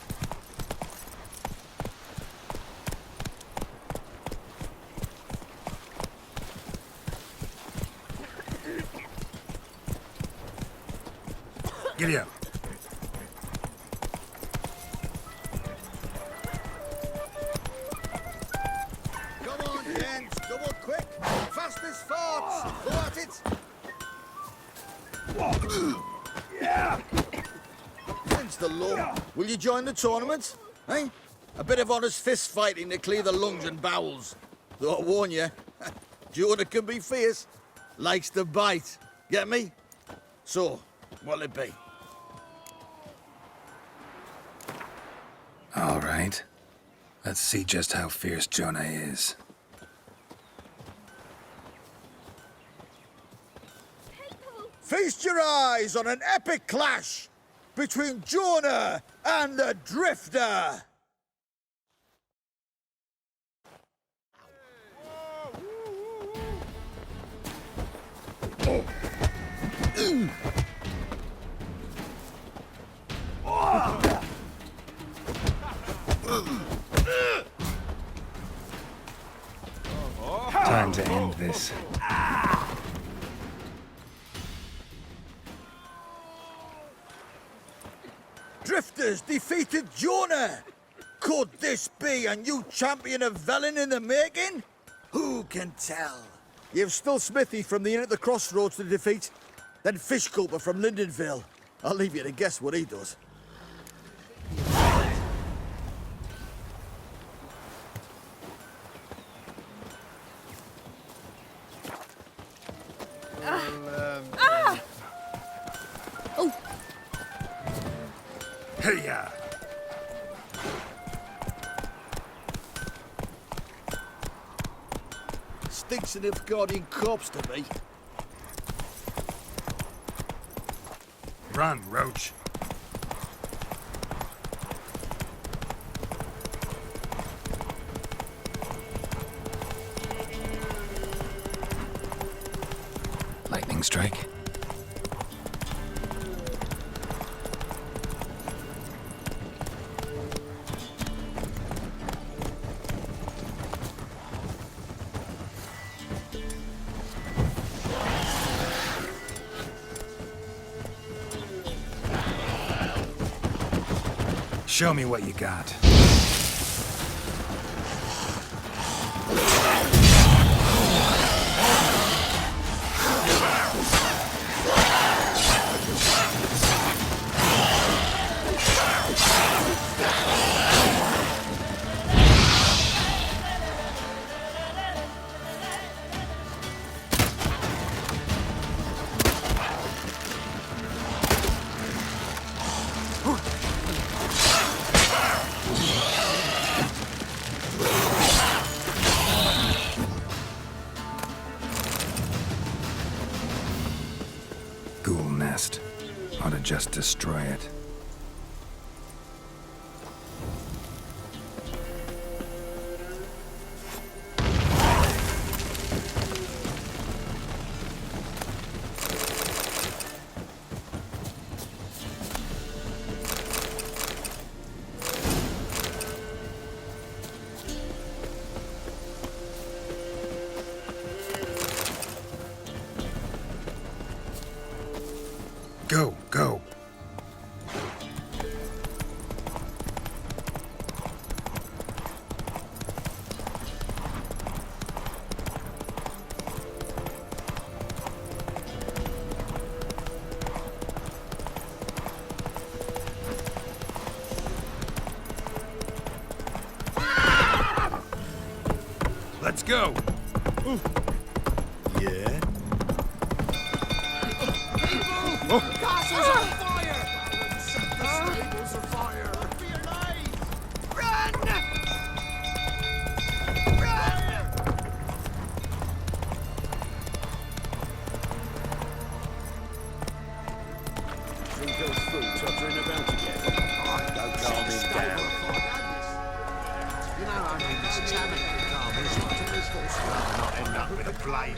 Giddy up. Come on, gents, double quick. Fast as farts. Go at it. Yeah! Then against the law. Will you join the tournament? Eh? A bit of honest fist fighting to clear the lungs and bowels. Though I warn you, Jonah can be fierce. Likes to bite. Get me? So, what'll it be? All right. Let's see just how fierce Jonah is. Feast your eyes on an epic clash between Jonah and the Drifter! Time to end this. Drifters defeated Jonah! Could this be a new champion of Velen in the making? Who can tell? You've still Smithy from the Inn at the Crossroads to defeat, then Fishculper from Lindenville. I'll leave you to guess what he does. Hey-ya! Stinks an Nilfgaardian corpse to me. Run, Roach. Lightning strike. Show me what you got. Ghoul nest. Ought to just destroy it. Go, go. Let's go. Yeah? Castle's on fire! Set the stables afire! Run for your lives! Run! Run! Think those fools tottering about again? Don't calm him down. You know, I mean, this tavern can calm his not end up with a blame.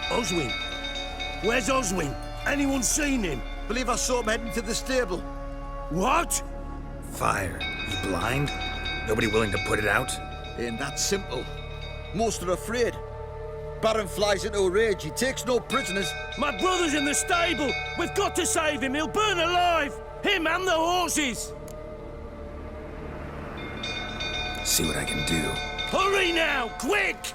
Oswin? Where's Oswin? Anyone seen him? Believe I saw him heading to the stable. What? Fire. You blind? Nobody willing to put it out? Ain't that simple. Most are afraid. Baron flies into a rage. He takes no prisoners. My brother's in the stable! We've got to save him! He'll burn alive! Him and the horses! See what I can do. Hurry now! Quick!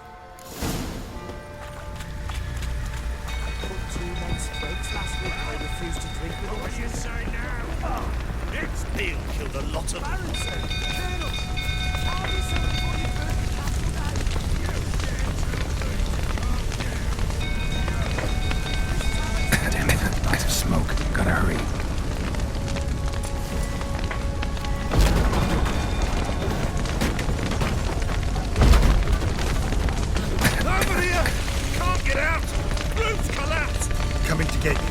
spreads last week. I refused to drink with What you say now? Next deal killed a lot of them. Colonel, I'll be sorry for you burn the castle down. Damn it, light of smoke. Gotta hurry. Over here! Can't get out! Roof's collapsed! Coming to get you.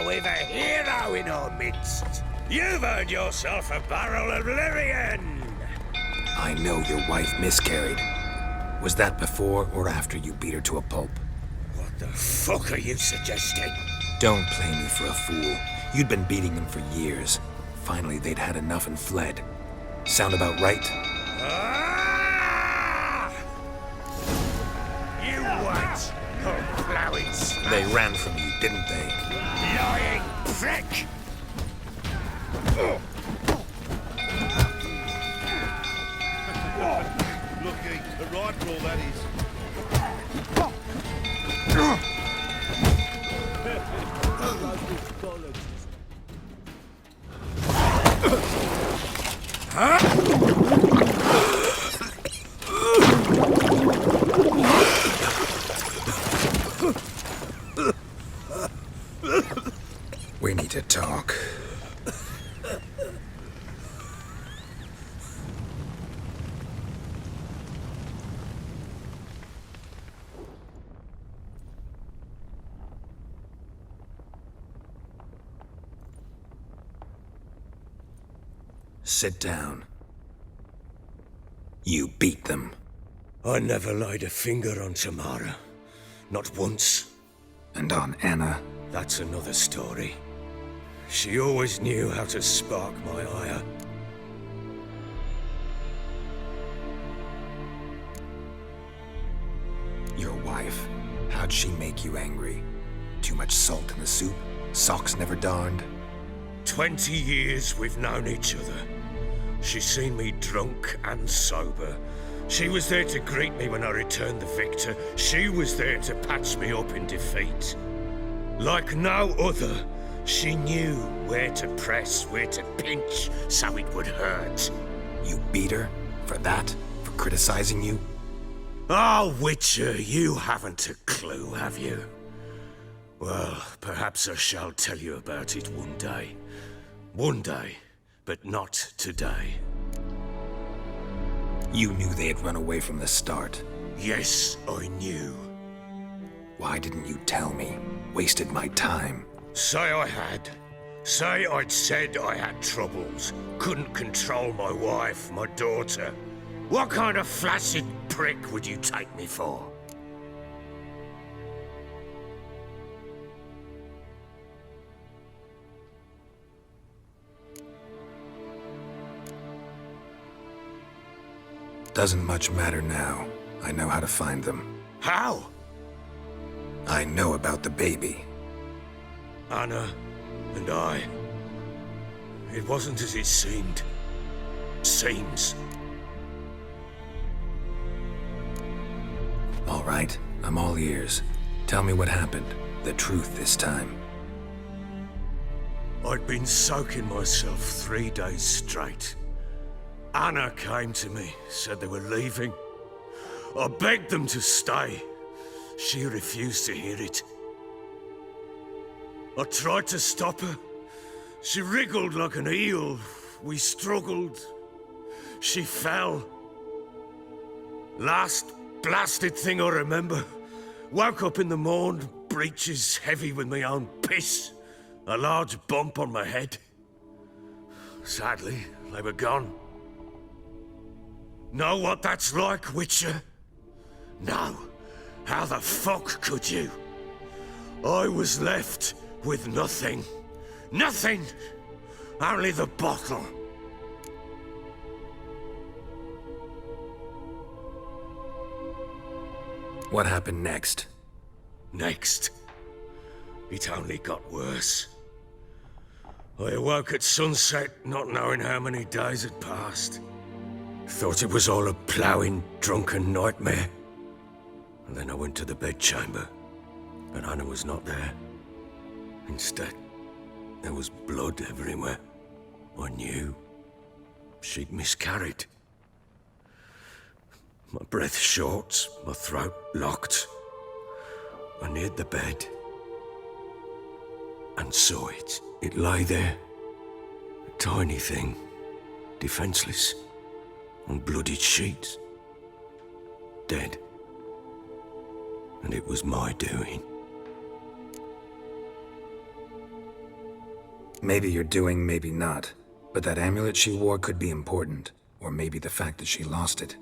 We've a hero in our midst. You've earned yourself a barrel of Lyrian. I know your wife miscarried. Was that before or after you beat her to a pulp? What the fuck are you suggesting? Don't play me for a fool. You'd been beating them for years. Finally, they'd had enough and fled. Sound about right? Ah! You what? Oh, plowing smack. They ran from you, didn't they? Lying prick! Lucky, the rifle that is. We need to talk. Sit down. You beat them. I never laid a finger on Tamara. Not once. And on Anna? That's another story. She always knew how to spark my ire. Your wife, how'd she make you angry? Too much salt in the soup? Socks never darned? 20 years we've known each other. She's seen me drunk and sober. She was there to greet me when I returned the victor. She was there to patch me up in defeat. Like no other, she knew where to press, where to pinch, so it would hurt. You beat her? For that? For criticizing you? Oh, Witcher, you haven't a clue, have you? Well, perhaps I shall tell you about it one day. One day, but not today. You knew they had run away from the start. Yes, I knew. Why didn't you tell me? Wasted my time. Say I had. Say I'd said I had troubles. Couldn't control my wife, my daughter. What kind of flaccid prick would you take me for? Doesn't much matter now. I know how to find them. How? I know about the baby. Anna and I. It wasn't as it seemed. Seems. All right, I'm all ears. Tell me what happened. The truth this time. I'd been soaking myself 3 days straight. Anna came to me, said they were leaving. I begged them to stay. She refused to hear it. I tried to stop her. She wriggled like an eel. We struggled. She fell. Last blasted thing I remember. Woke up in the morn, breeches heavy with my own piss. A large bump on my head. Sadly, they were gone. Know what that's like, Witcher? No. How the fuck could you? I was left with nothing. Nothing! Only the bottle. What happened next? Next, it only got worse. I awoke at sunset, not knowing how many days had passed. Thought it was all a ploughing, drunken nightmare. And then I went to the bedchamber, but Anna was not there. Instead, there was blood everywhere. I knew she'd miscarried. My breath short, my throat locked. I neared the bed and saw it. It lay there, a tiny thing, defenseless, on bloodied sheets, dead. And it was my doing. Maybe you're doing, maybe not. But that amulet she wore could be important. Or maybe the fact that she lost it.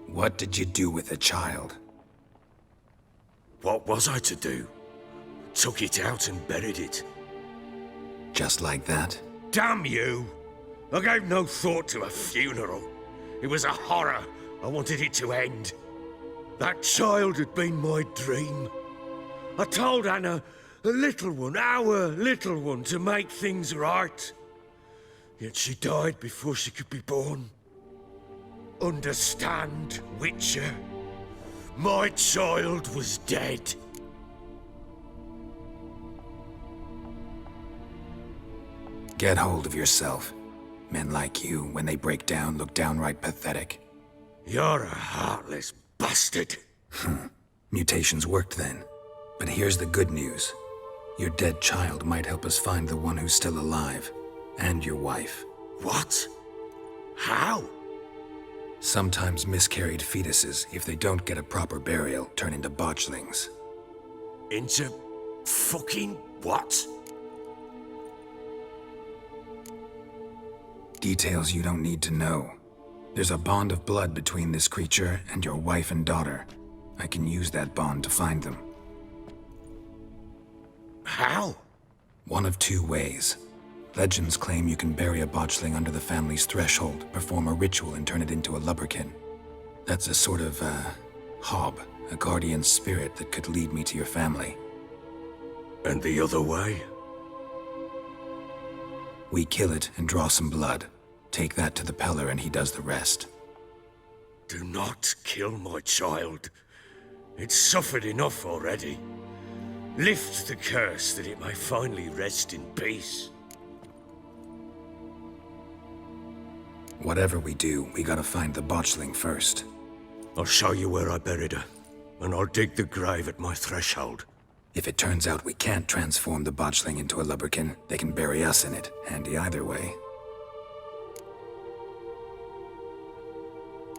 What did you do with the child? What was I to do? Took it out and buried it. Just like that? Damn you! I gave no thought to a funeral. It was a horror. I wanted it to end. That child had been my dream. I told Anna, the little one, our little one, to make things right. Yet she died before she could be born. Understand, Witcher? My child was dead. Get hold of yourself. Men like you, when they break down, look downright pathetic. You're a heartless bastard. Mutations worked then. But here's the good news. Your dead child might help us find the one who's still alive. And your wife. What? How? Sometimes miscarried fetuses, if they don't get a proper burial, turn into botchlings. Into fucking what? Details you don't need to know. There's a bond of blood between this creature and your wife and daughter. I can use that bond to find them. How? One of two ways. Legends claim you can bury a botchling under the family's threshold, perform a ritual and turn it into a lubberkin. That's a sort of, hob, a guardian spirit that could lead me to your family. And the other way? We kill it and draw some blood. Take that to the Peller and he does the rest. Do not kill my child. It's suffered enough already. Lift the curse that it may finally rest in peace. Whatever we do, we gotta find the botchling first. I'll show you where I buried her, and I'll dig the grave at my threshold. If it turns out we can't transform the botchling into a lubberkin, they can bury us in it. Handy either way.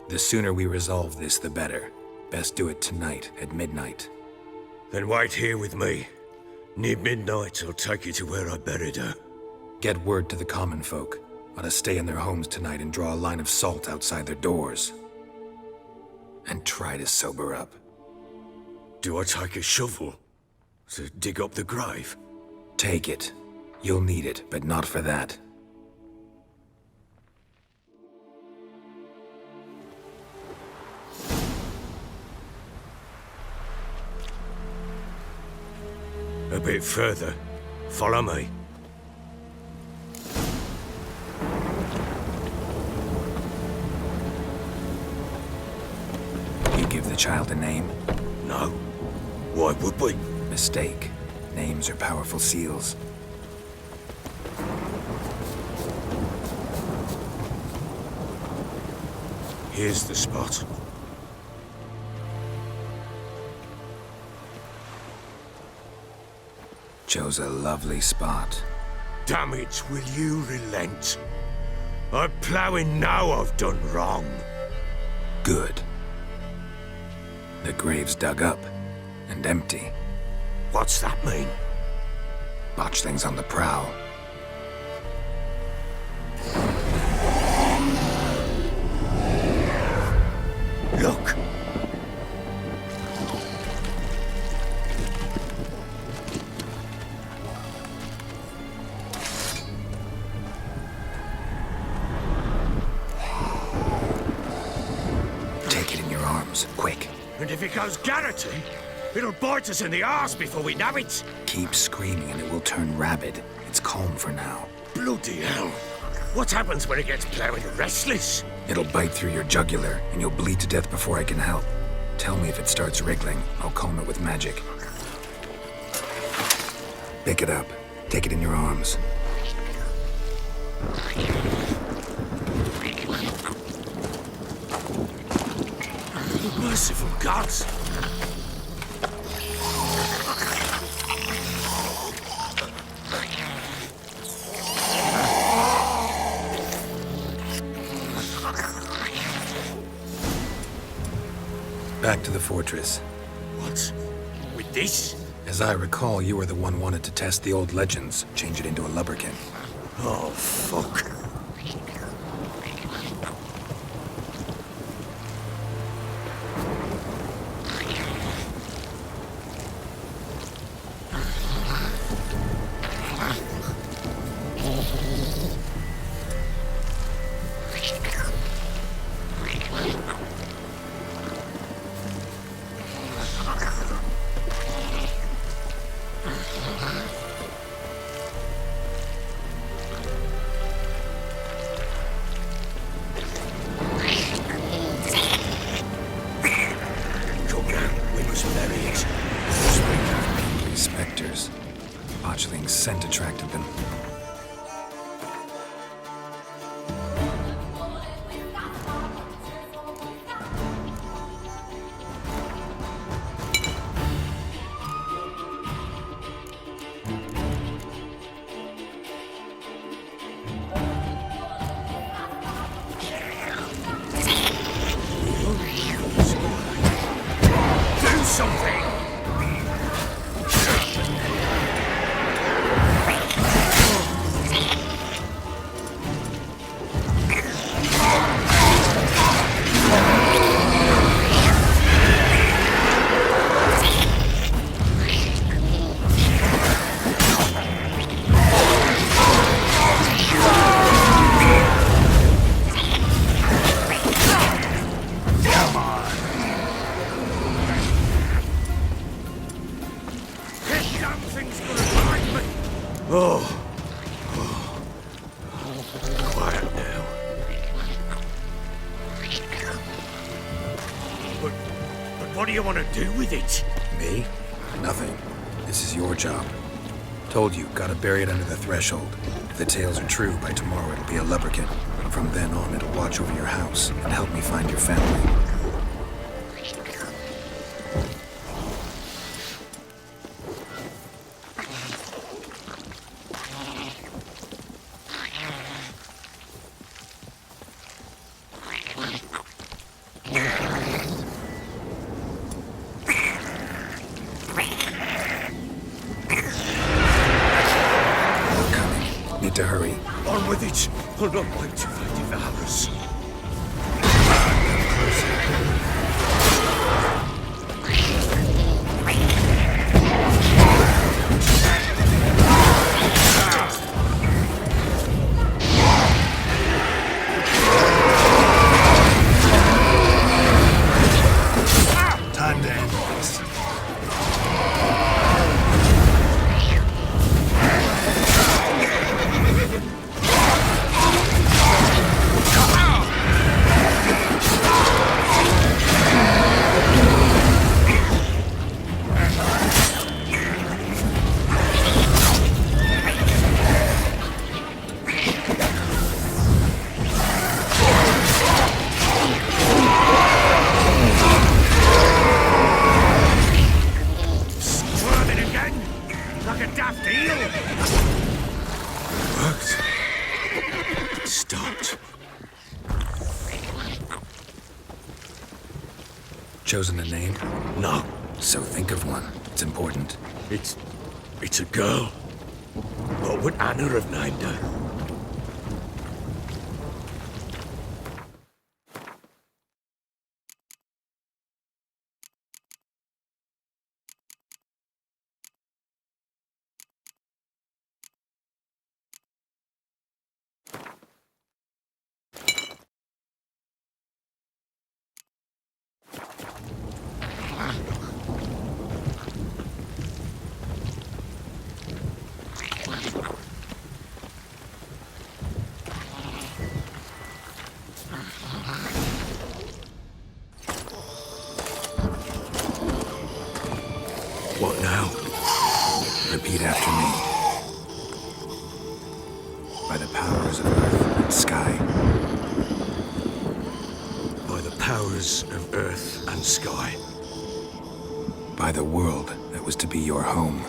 The sooner we resolve this, the better. Best do it tonight, at midnight. Then wait here with me. Near midnight, I'll take you to where I buried her. Get word to the common folk. Ought to stay in their homes tonight and draw a line of salt outside their doors. And try to sober up. Do I take a shovel to dig up the grave? Take it. You'll need it, but not for that. A bit further. Follow me. You give the child a name? No. Why would we? Mistake. Names are powerful seals. Here's the spot. Chose a lovely spot. Damn it, will you relent? I'm ploughing now I've done wrong. Good. The grave's dug up and empty. What's that mean? Botchling's on the prowl. Look! arms, quick. And if it goes garroting, it'll bite us in the arse before we know it. Keep screaming and it will turn rabid. It's calm for now. Bloody hell. What happens when it gets plowing restless? It'll bite through your jugular and you'll bleed to death before I can help. Tell me if it starts wriggling. I'll calm it with magic. Pick it up. Take it in your arms. Merciful gods! Back to the fortress. What? With this? As I recall, you were the one wanted to test the old legends, change it into a lubberkin. Oh, fuck. Spectres. Botchling's scent attracted them. Do something! Oh. Quiet now. But what do you want to do with it? Me? Nothing. This is your job. Told you, gotta bury it under the threshold. If the tales are true, by tomorrow it'll be a lubberkin. From then on, it'll watch over your house and help me find your family. Need to hurry. On with it! I'll not wait to find devourers. Time to end this. Squirming again? Like a daft eel? Worked. Stopped. Chosen a name? No. So think of one. It's important. It's a girl. What would Anna have named her? What now? Repeat after me. By the powers of earth and sky. By the powers of earth and sky. By the world that was to be your home.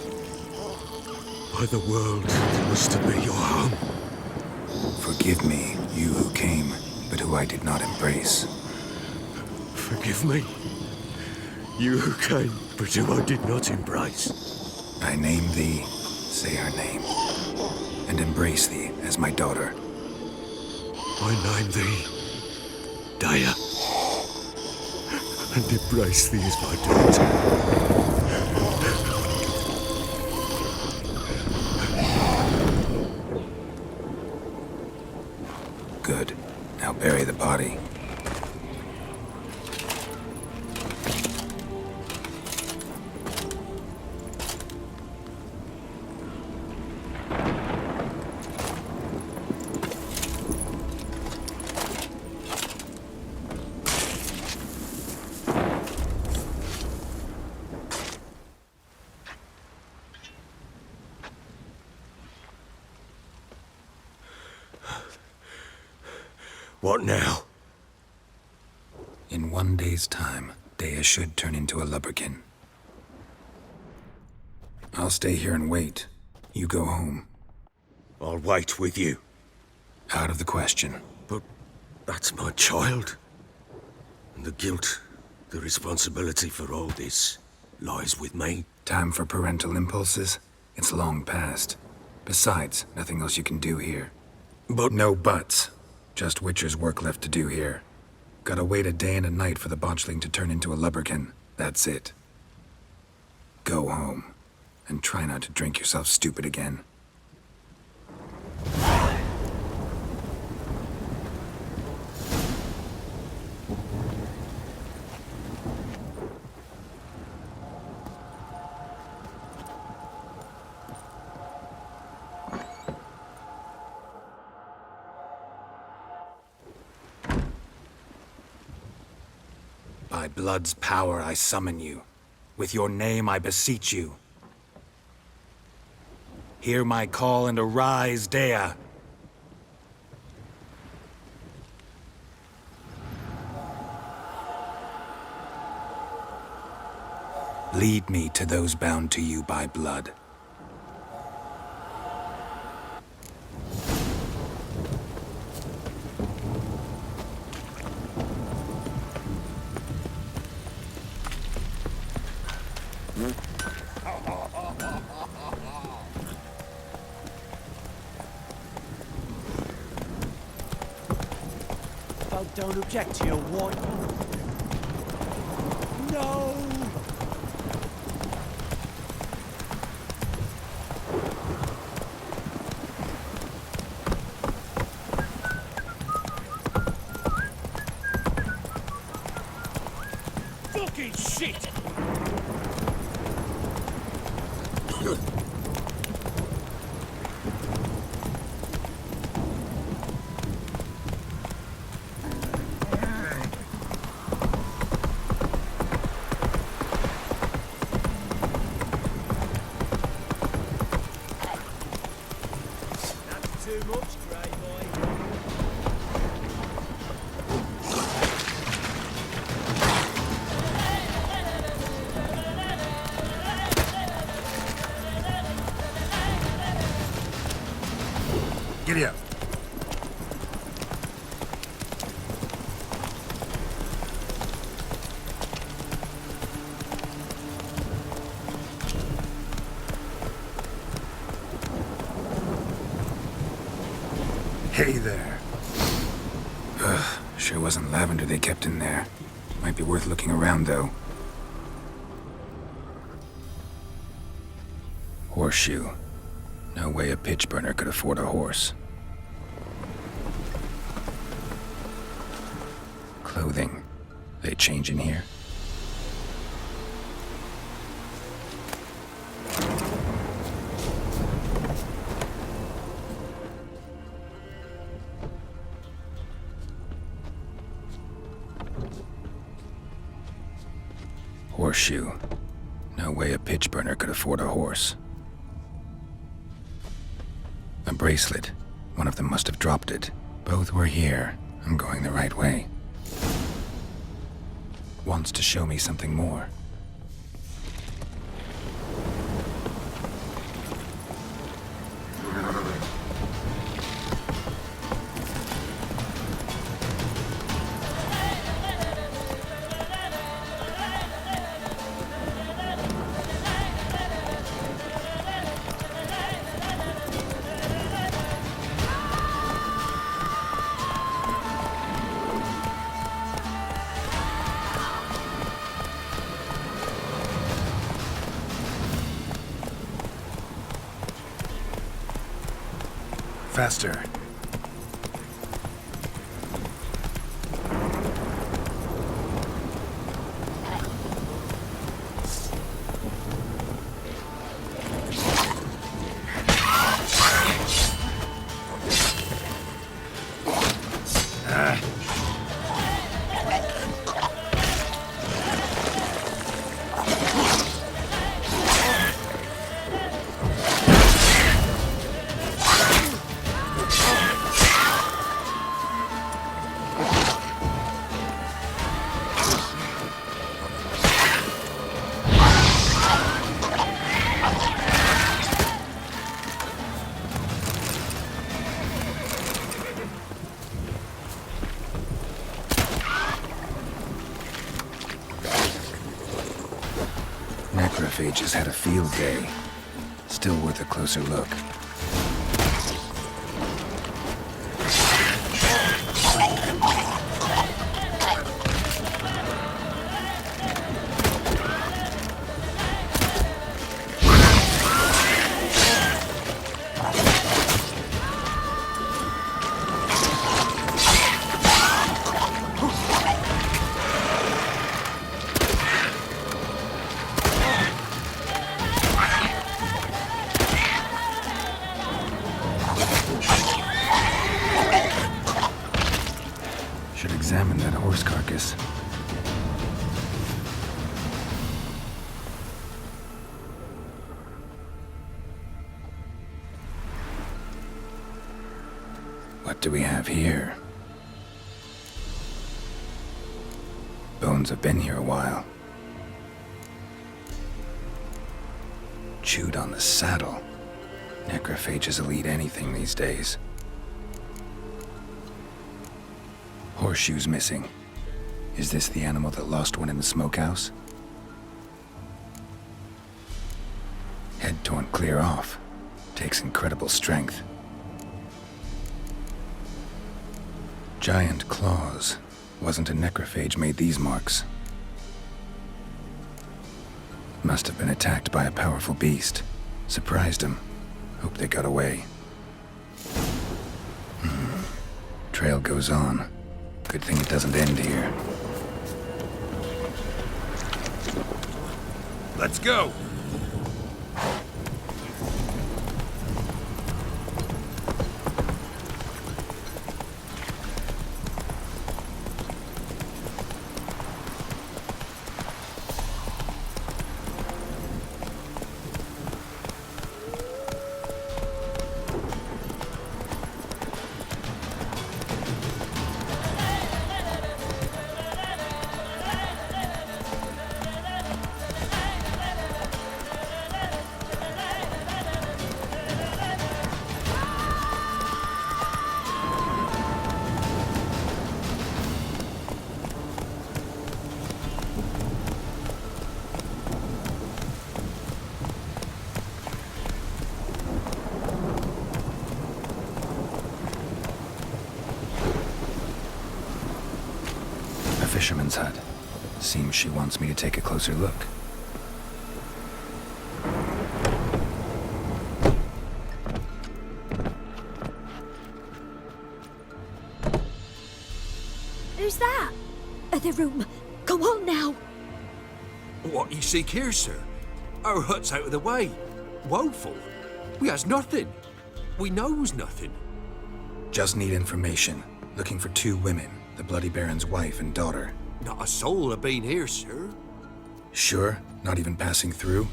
By the world that was to be your home. Forgive me, you who came, but who I did not embrace. Forgive me, you who came, but who I did not embrace. I name thee, say her name, and embrace thee as my daughter. I name thee, Daya, and embrace thee as my daughter. Good. Now bury the body. What now? In 1 day's time, Dea should turn into a lubberkin. I'll stay here and wait. You go home. I'll wait with you. Out of the question. But that's my child. And the guilt, the responsibility for all this, lies with me. Time for parental impulses? It's long past. Besides, nothing else you can do here. But no buts. Just Witcher's work left to do here. Gotta wait a day and a night for the botchling to turn into a lubberkin. That's it. Go home. And try not to drink yourself stupid again. By blood's power I summon you. With your name I beseech you. Hear my call and arise, Dea. Lead me to those bound to you by blood. Don't object to your one. No! Fucking shit! Too much, grey boy. Giddy up. Hey there. Ugh, sure wasn't lavender they kept in there. Might be worth looking around, though. Horseshoe. No way a pitch burner could afford a horse. Clothing. They change in here? Horseshoe. No way a pitch burner could afford a horse. A bracelet. One of them must have dropped it. Both were here. I'm going the right way. Wants to show me something more. Faster. Necrophages had a field day. Still worth a closer look. Should examine that horse carcass. What do we have here? Bones have been here a while. Chewed on the saddle. Necrophages will eat anything these days. Horseshoes missing. Is this the animal that lost one in the smokehouse? Head torn clear off. Takes incredible strength. Giant claws. Wasn't a necrophage made these marks. Must have been attacked by a powerful beast. Surprised him. Hope they got away. Trail goes on. Good thing it doesn't end here. Let's go! Fisherman's hut. Seems she wants me to take a closer look. Who's that? The room. Go on now. What you seek here, sir? Our hut's out of the way. Woeful. We has nothing. We knows nothing. Just need information. Looking for 2 women. The Bloody Baron's wife and daughter. Not a soul have been here, sir. Sure? Not even passing through?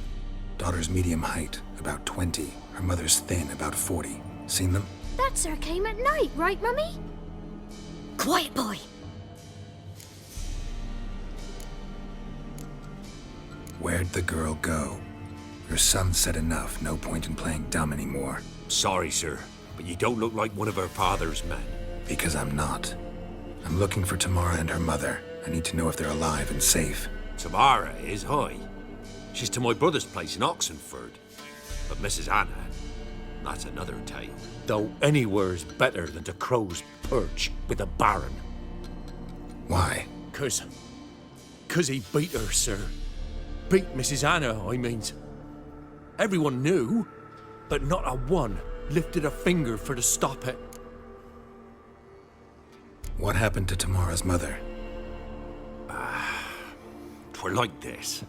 Daughter's medium height, about 20. Her mother's thin, about 40. Seen them? That sir came at night, right, Mummy? Quiet, boy. Where'd the girl go? Your son said enough. No point in playing dumb anymore. Sorry, sir, but you don't look like one of her father's men. Because I'm not. I'm looking for Tamara and her mother. I need to know if they're alive and safe. Tamara is, hi. She's to my brother's place in Oxenford. But Mrs. Anna, that's another tale. Though anywhere's better than to Crow's Perch with the Baron. Why? 'Cause he beat her, sir. Beat Mrs. Anna, I mean. Everyone knew, but not a one lifted a finger for to stop it. What happened to Tamara's mother? 'Twere like this.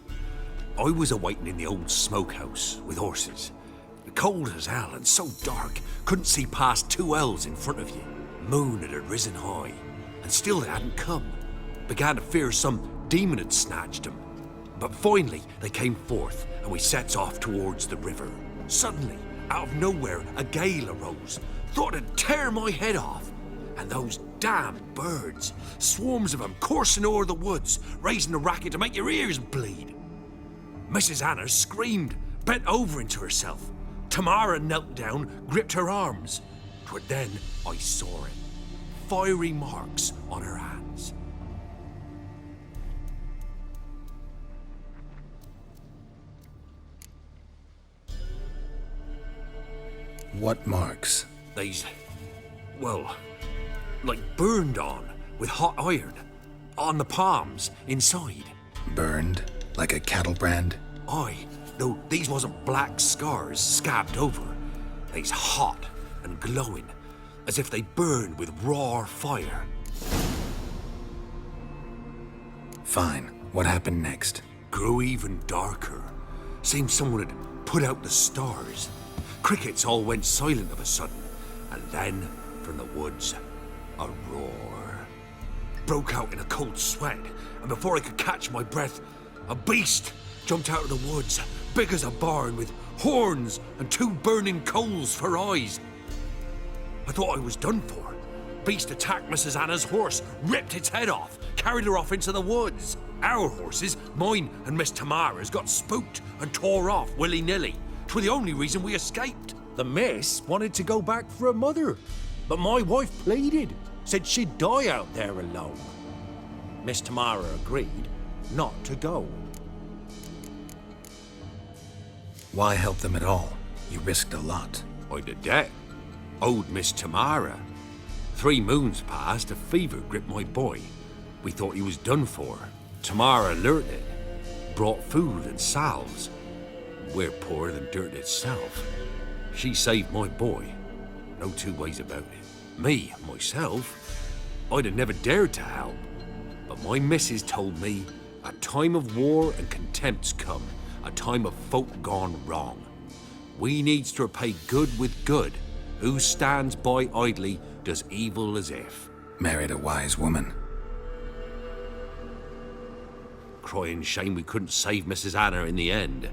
I was awaiting in the old smokehouse with horses. Cold as hell and so dark, couldn't see past 2 ells in front of you. Moon had risen high, and still they hadn't come. Began to fear some demon had snatched them. But finally they came forth, and we sets off towards the river. Suddenly, out of nowhere, a gale arose. Thought it'd tear my head off. And those damn birds, swarms of them coursing o'er the woods, raising a racket to make your ears bleed. Mrs. Anna screamed, bent over into herself. Tamara knelt down, gripped her arms. 'Twere then I saw it. Fiery marks on her hands. What marks? They's, well, like burned on with hot iron. On the palms, inside. Burned? Like a cattle brand? Aye, though these wasn't black scars scabbed over. They's hot and glowing, as if they burned with raw fire. Fine. What happened next? Grew even darker. Seemed someone had put out the stars. Crickets all went silent of a sudden, and then, from the woods, a roar. Broke out in a cold sweat, and before I could catch my breath, a beast jumped out of the woods, big as a barn, with horns and 2 burning coals for eyes. I thought I was done for. Beast attacked Mrs. Anna's horse, ripped its head off, carried her off into the woods. Our horses, mine and Miss Tamara's, got spooked and tore off willy-nilly. 'Twere the only reason we escaped. The miss wanted to go back for her mother, but my wife pleaded, said she'd die out there alone. Miss Tamara agreed not to go. Why help them at all? You risked a lot. I'd a debt. Owed Miss Tamara. 3 moons passed, a fever gripped my boy. We thought he was done for. Tamara learnt it. Brought food and salves. We're poorer than dirt itself. She saved my boy. No 2 ways about it. Me, myself, I'd have never dared to help. But my missus told me a time of war and contempt's come. A time of folk gone wrong. We needs to repay good with good. Who stands by idly does evil as if. Married a wise woman. Crying shame we couldn't save Mrs. Anna in the end.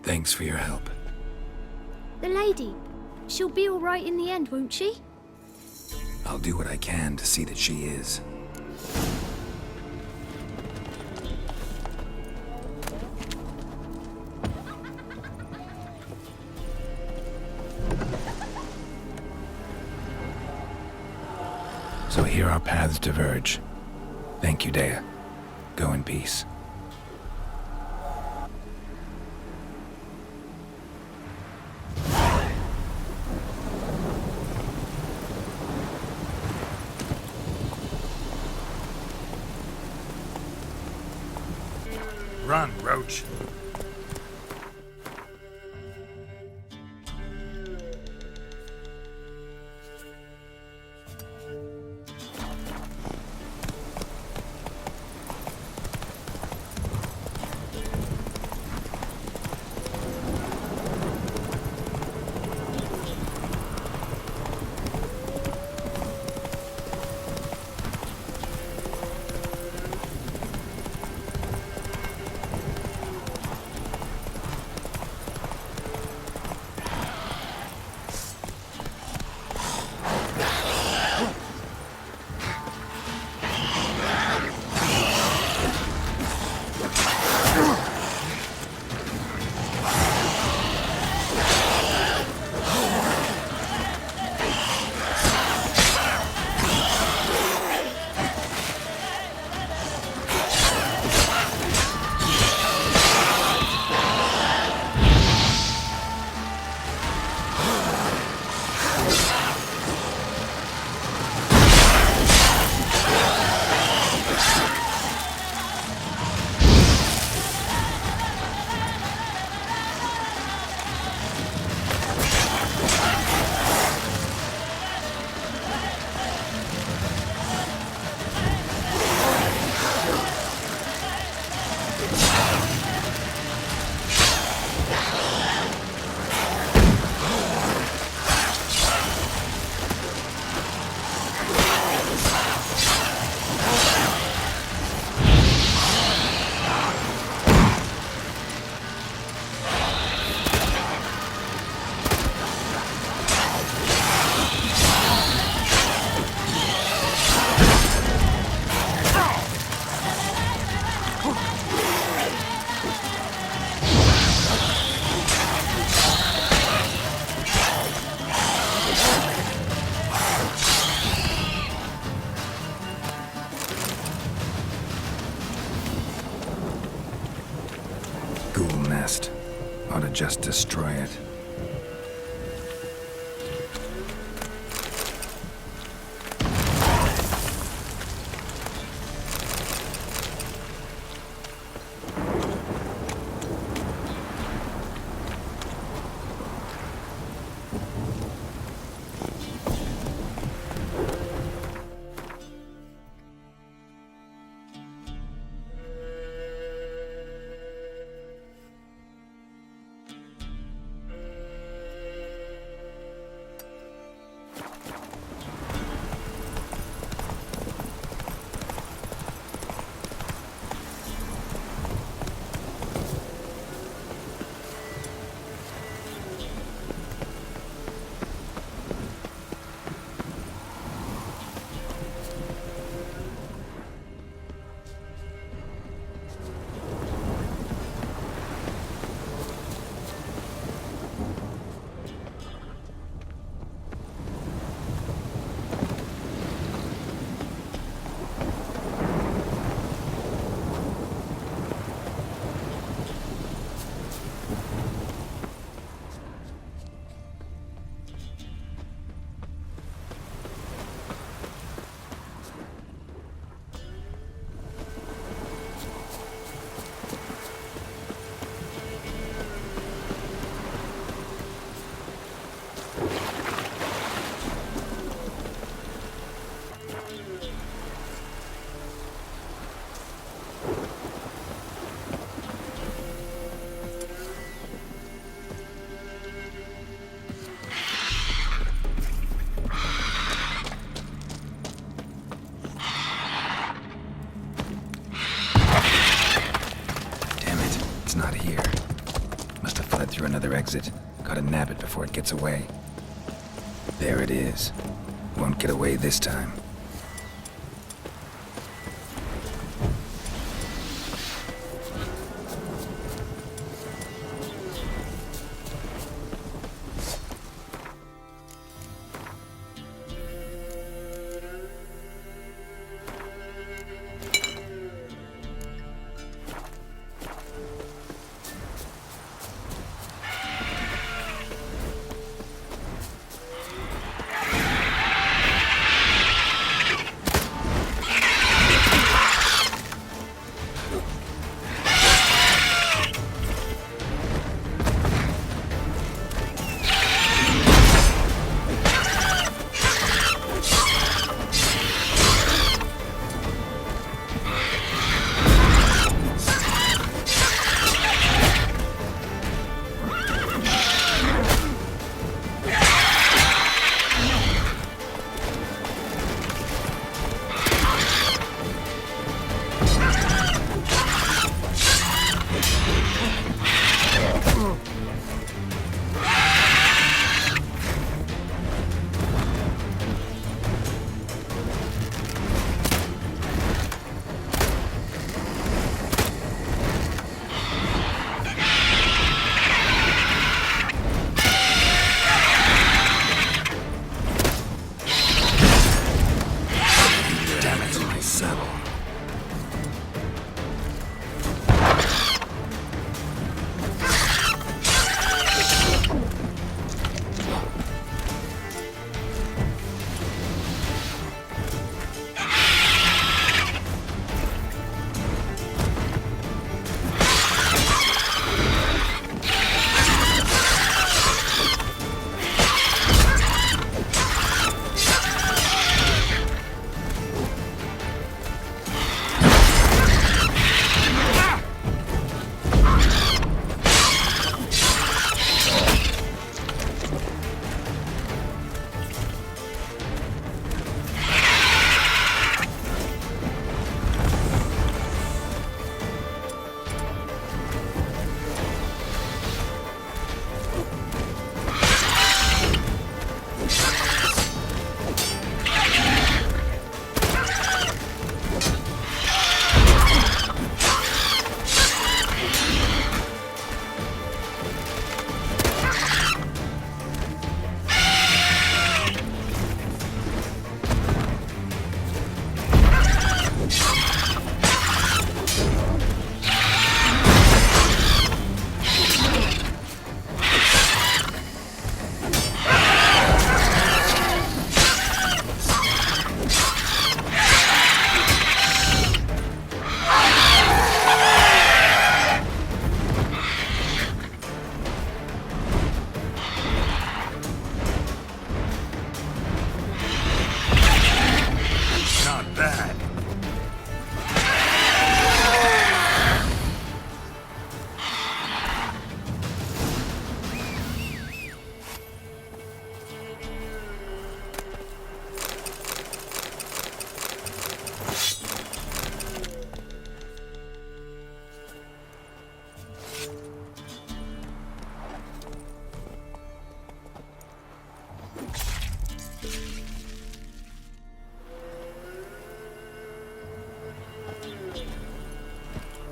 Thanks for your help. The lady, she'll be all right in the end, won't she? I'll do what I can to see that she is. So here our paths diverge. Thank you, Dea. Go in peace. Run, Roach. Ghoul nest. Ought to just destroy it. It's not here. Must have fled through another exit. Gotta nab it before it gets away. There it is. Won't get away this time.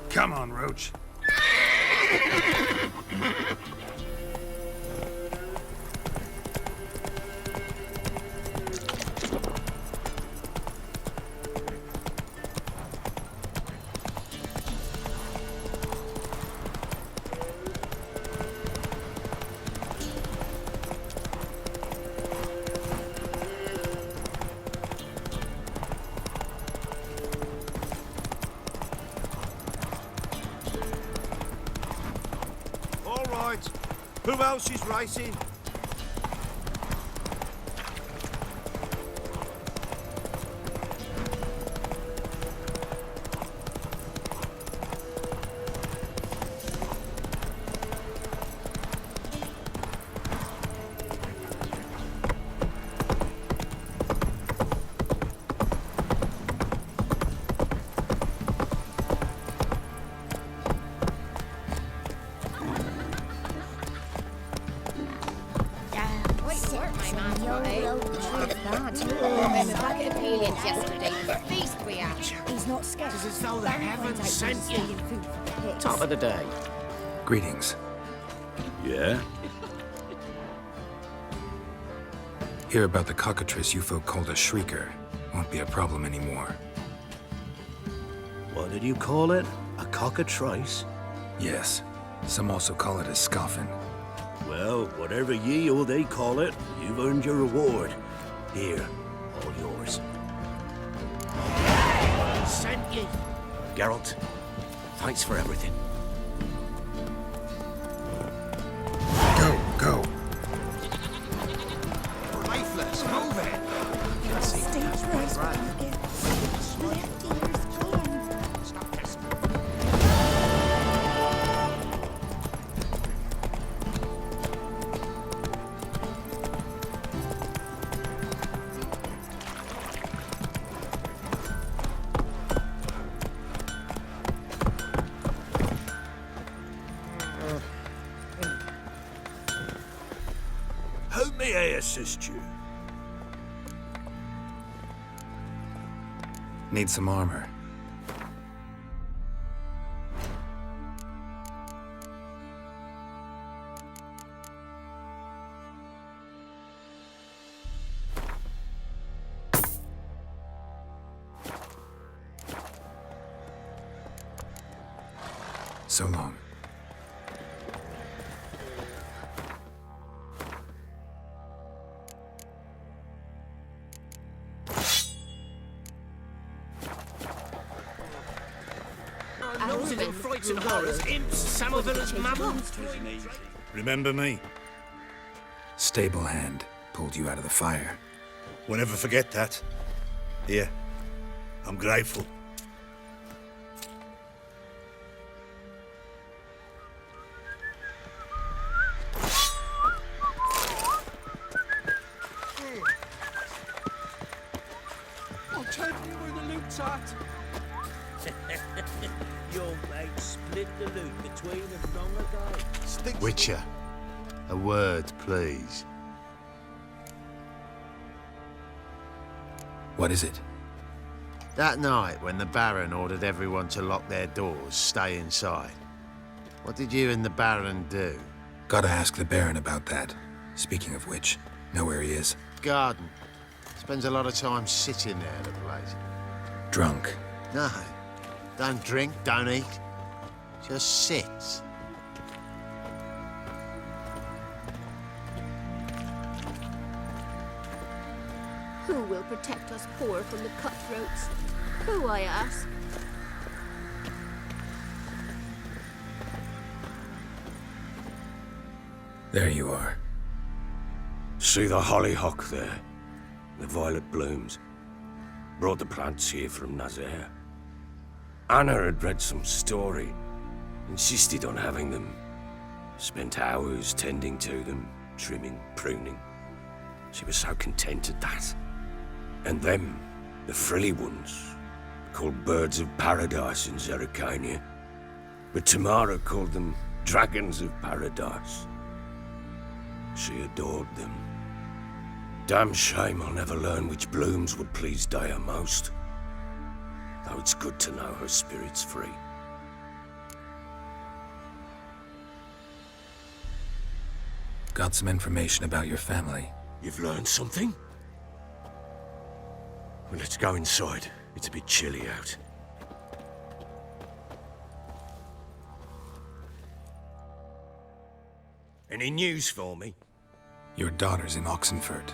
Come on, Roach. All right. Who else is racing? He's not scared. It's as though the heavens sent you. Top of the day. Greetings. Yeah? Hear about the cockatrice you folk called a shrieker. Won't be a problem anymore. What did you call it? A cockatrice? Yes. Some also call it a scoffin. Well, whatever ye or they call it, you've earned your reward. Here, all yours. Sent you. Geralt, thanks for everything. Go, go. Lifeless, move it. Stay close, Pumpkin. Left ear's clean. Stop this. How may I assist you? Need some armor. So long. Nosing in frights and horrors, imps, Samovillas, mammons. Remember me? Stable hand pulled you out of the fire. We'll never forget that. Here, I'm grateful. I'll tell you where the loot's at. Your mate split the loot between them long ago. Witcher, a word, please. What is it? That night when the Baron ordered everyone to lock their doors, stay inside. What did you and the Baron do? Gotta ask the Baron about that. Speaking of which, know where he is? Garden. Spends a lot of time sitting there, the place. Drunk. No. Don't drink, don't eat. Just sits. Who will protect us poor from the cutthroats? Who, I ask? There you are. See the hollyhock there? The violet blooms. Brought the plants here from Nazaire. Anna had read some story. Insisted on having them. Spent hours tending to them, trimming, pruning. She was so content at that. And them, the frilly ones, called birds of paradise in Zerrikania. But Tamara called them dragons of paradise. She adored them. Damn shame I'll never learn which blooms would please Daya most. Though it's good to know her spirit's free. Got some information about your family. You've learned something? Well, let's go inside. It's a bit chilly out. Any news for me? Your daughter's in Oxenford.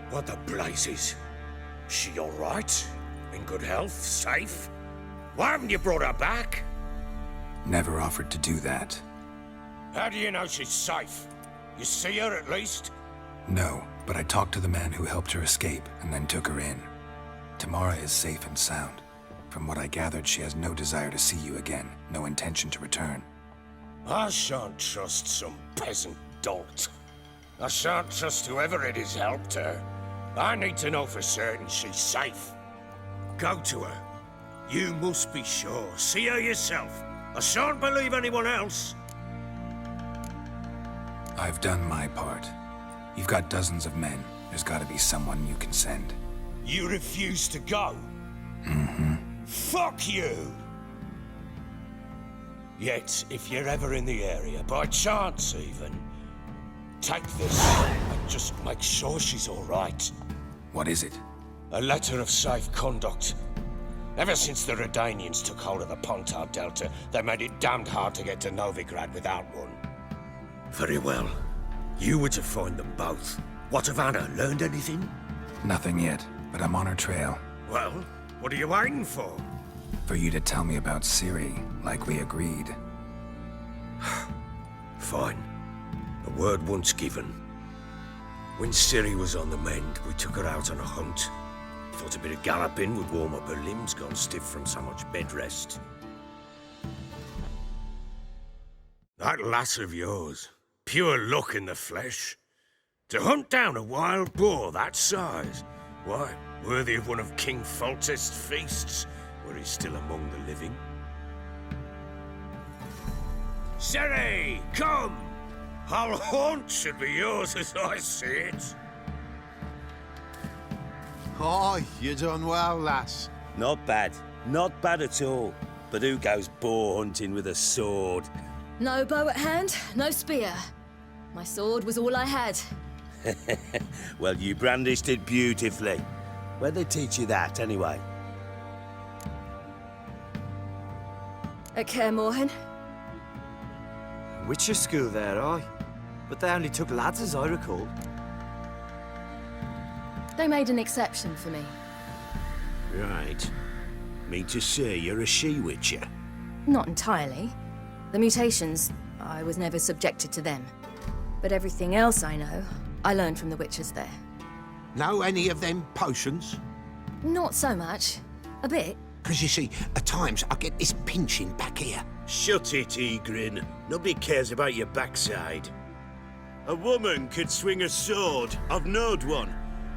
What the blazes? She all right? In good health? Safe? Why haven't you brought her back? Never offered to do that. How do you know she's safe? You see her at least? No, but I talked to the man who helped her escape and then took her in. Tamara is safe and sound. From what I gathered, she has no desire to see you again, no intention to return. I shan't trust some peasant dolt. I shan't trust whoever it is helped her. I need to know for certain she's safe. Go to her. You must be sure. See her yourself. I shan't believe anyone else. I've done my part. You've got dozens of men. There's gotta be someone you can send. You refuse to go? Mm-hmm. Fuck you! Yet, if you're ever in the area, by chance even, take this and just make sure she's all right. What is it? A letter of safe conduct. Ever since the Redanians took hold of the Pontar Delta, they made it damned hard to get to Novigrad without one. Very well. You were to find them both. What of Anna? Learned anything? Nothing yet, but I'm on her trail. Well, what are you waiting for? For you to tell me about Ciri, like we agreed. Fine. A word once given. When Ciri was on the mend, we took her out on a hunt. Thought a bit of galloping would warm up her limbs gone stiff from so much bed rest. That lass of yours, pure luck in the flesh. To hunt down a wild boar that size, why, worthy of one of King Foltest's feasts, were he still among the living. Ciri, come! Our haunt should be yours as I see it. Oh, you done well, lass. Not bad. Not bad at all. But who goes boar hunting with a sword? No bow at hand, no spear. My sword was all I had. Well, you brandished it beautifully. Where'd they teach you that, anyway? At Kaer Morhen. Witcher school there, aye. But they only took lads, as I recall. They made an exception for me. Right. Mean to say you're a she-witcher? Not entirely. The mutations, I was never subjected to them. But everything else I know, I learned from the witches there. Know any of them potions? Not so much. A bit. Because you see, at times I get this pinching back here. Shut it, Egrin. Nobody cares about your backside. A woman could swing a sword. I've knowed one.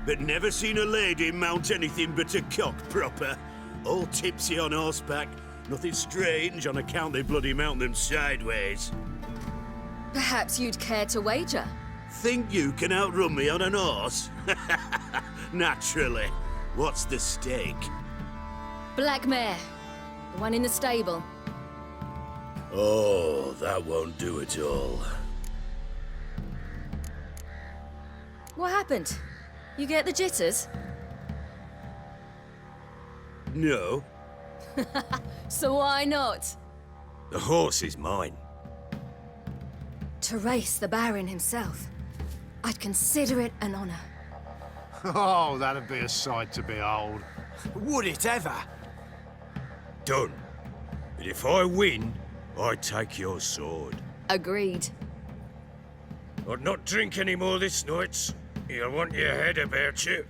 But never seen a lady mount anything but a cock proper. All tipsy on horseback. Nothing strange on account they bloody mount them sideways. Perhaps you'd care to wager? Think you can outrun me on an horse? Naturally. What's the stake? Black mare. The one in the stable. Oh, that won't do it all. What happened? You get the jitters? No. So why not? The horse is mine. To race the Baron himself. I'd consider it an honor. Oh, that'd be a sight to behold. Would it ever? Done. But if I win, I take your sword. Agreed. I'd not drink any more this night. You'll want your head about you.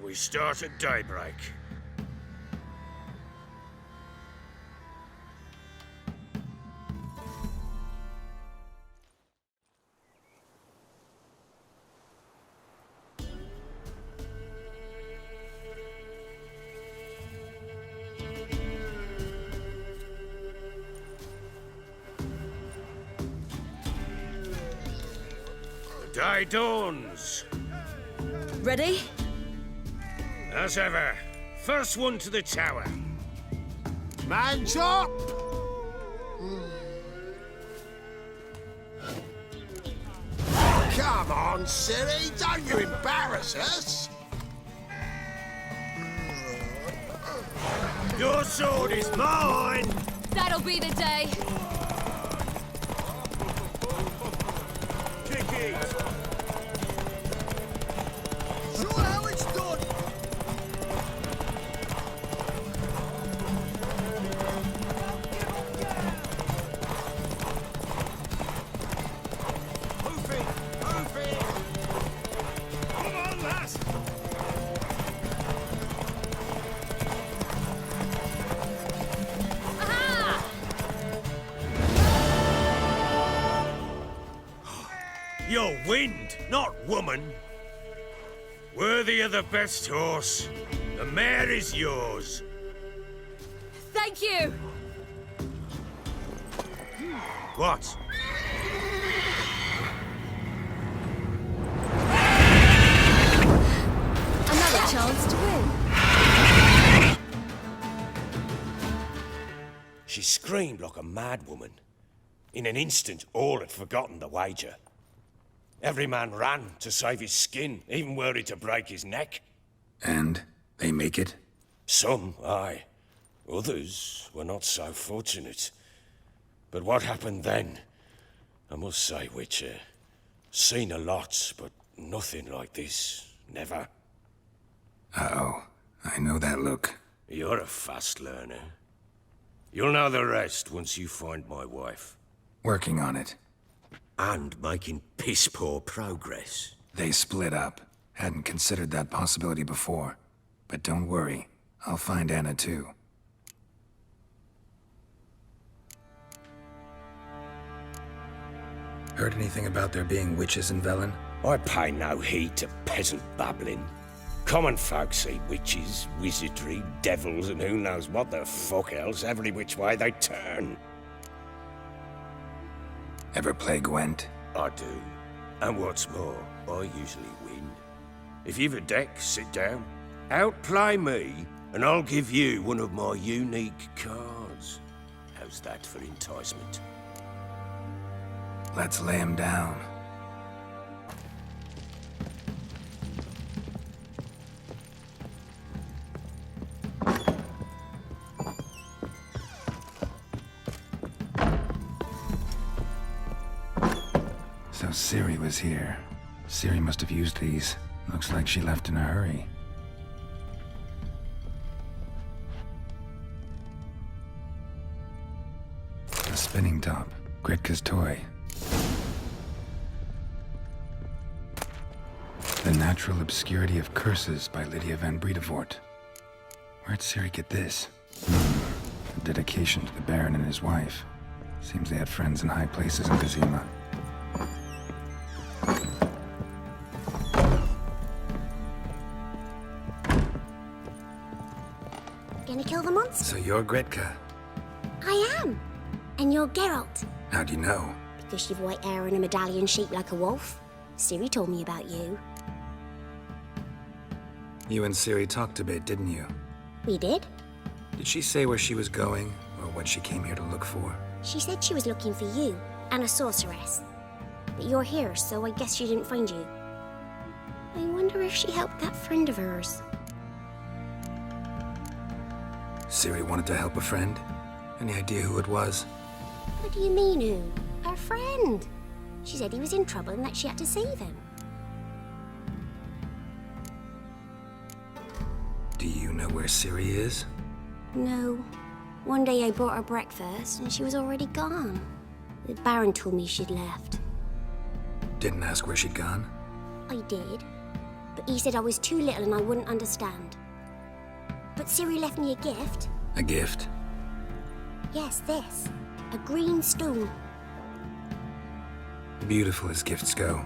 We start at daybreak. The day dawns. Ready? As ever, first one to the tower. Man's up! Come on, Siri, don't you embarrass us! Your sword is mine! That'll be the day. Kick it! Show how it's done! Move it! Move it! Come on, lass! You're wind, not woman. Worthy of the best horse. The mare is yours. Thank you. What? Another chance to win. She screamed like a mad woman. In an instant, all had forgotten the wager. Every man ran to save his skin, even were it to break his neck. And they make it? Some, aye. Others were not so fortunate. But what happened then? I must say, Witcher, seen a lot, but nothing like this. Never. Uh-oh. I know that look. You're a fast learner. You'll know the rest once you find my wife. Working on it. And making piss-poor progress. They split up. Hadn't considered that possibility before. But don't worry. I'll find Anna too. Heard anything about there being witches in Velen? I pay no heed to peasant babbling. Common folk see witches, wizardry, devils, and who knows what the fuck else every which way they turn. Ever play Gwent? I do. And what's more, I usually win. If you've a deck, sit down. Outplay me, and I'll give you one of my unique cards. How's that for enticement? Let's lay him down. So Ciri was here. Ciri must have used these. Looks like she left in a hurry. A spinning top. Gritka's toy. The Natural Obscurity of Curses by Lydia van Bredevoort. Where'd Ciri get this? A dedication to the Baron and his wife. Seems they had friends in high places in Vizima. Gonna kill the monster? So you're Gritka. I am. And you're Geralt. How do you know? Because you've white hair and a medallion shaped like a wolf. Ciri told me about you. You and Ciri talked a bit, didn't you? We did? Did she say where she was going, or what she came here to look for? She said she was looking for you, and a sorceress. But you're here, so I guess she didn't find you. I wonder if she helped that friend of hers. Ciri wanted to help a friend? Any idea who it was? What do you mean, who? Her friend. She said he was in trouble and that she had to save him. Do you know where Ciri is? No. One day I brought her breakfast and she was already gone. The Baron told me she'd left. Didn't ask where she'd gone? I did. But he said I was too little and I wouldn't understand. But Ciri left me a gift. A gift? Yes, this. A green stone. Beautiful as gifts go.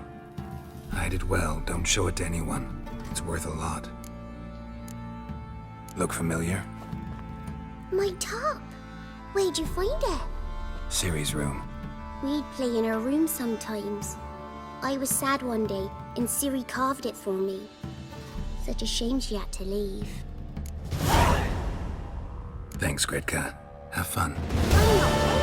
Hide it well, don't show it to anyone. It's worth a lot. Look familiar? My top. Where'd you find it? Ciri's room. We'd play in her room sometimes. I was sad one day, and Ciri carved it for me. Such a shame she had to leave. Thanks, Gritka. Have fun. I'm not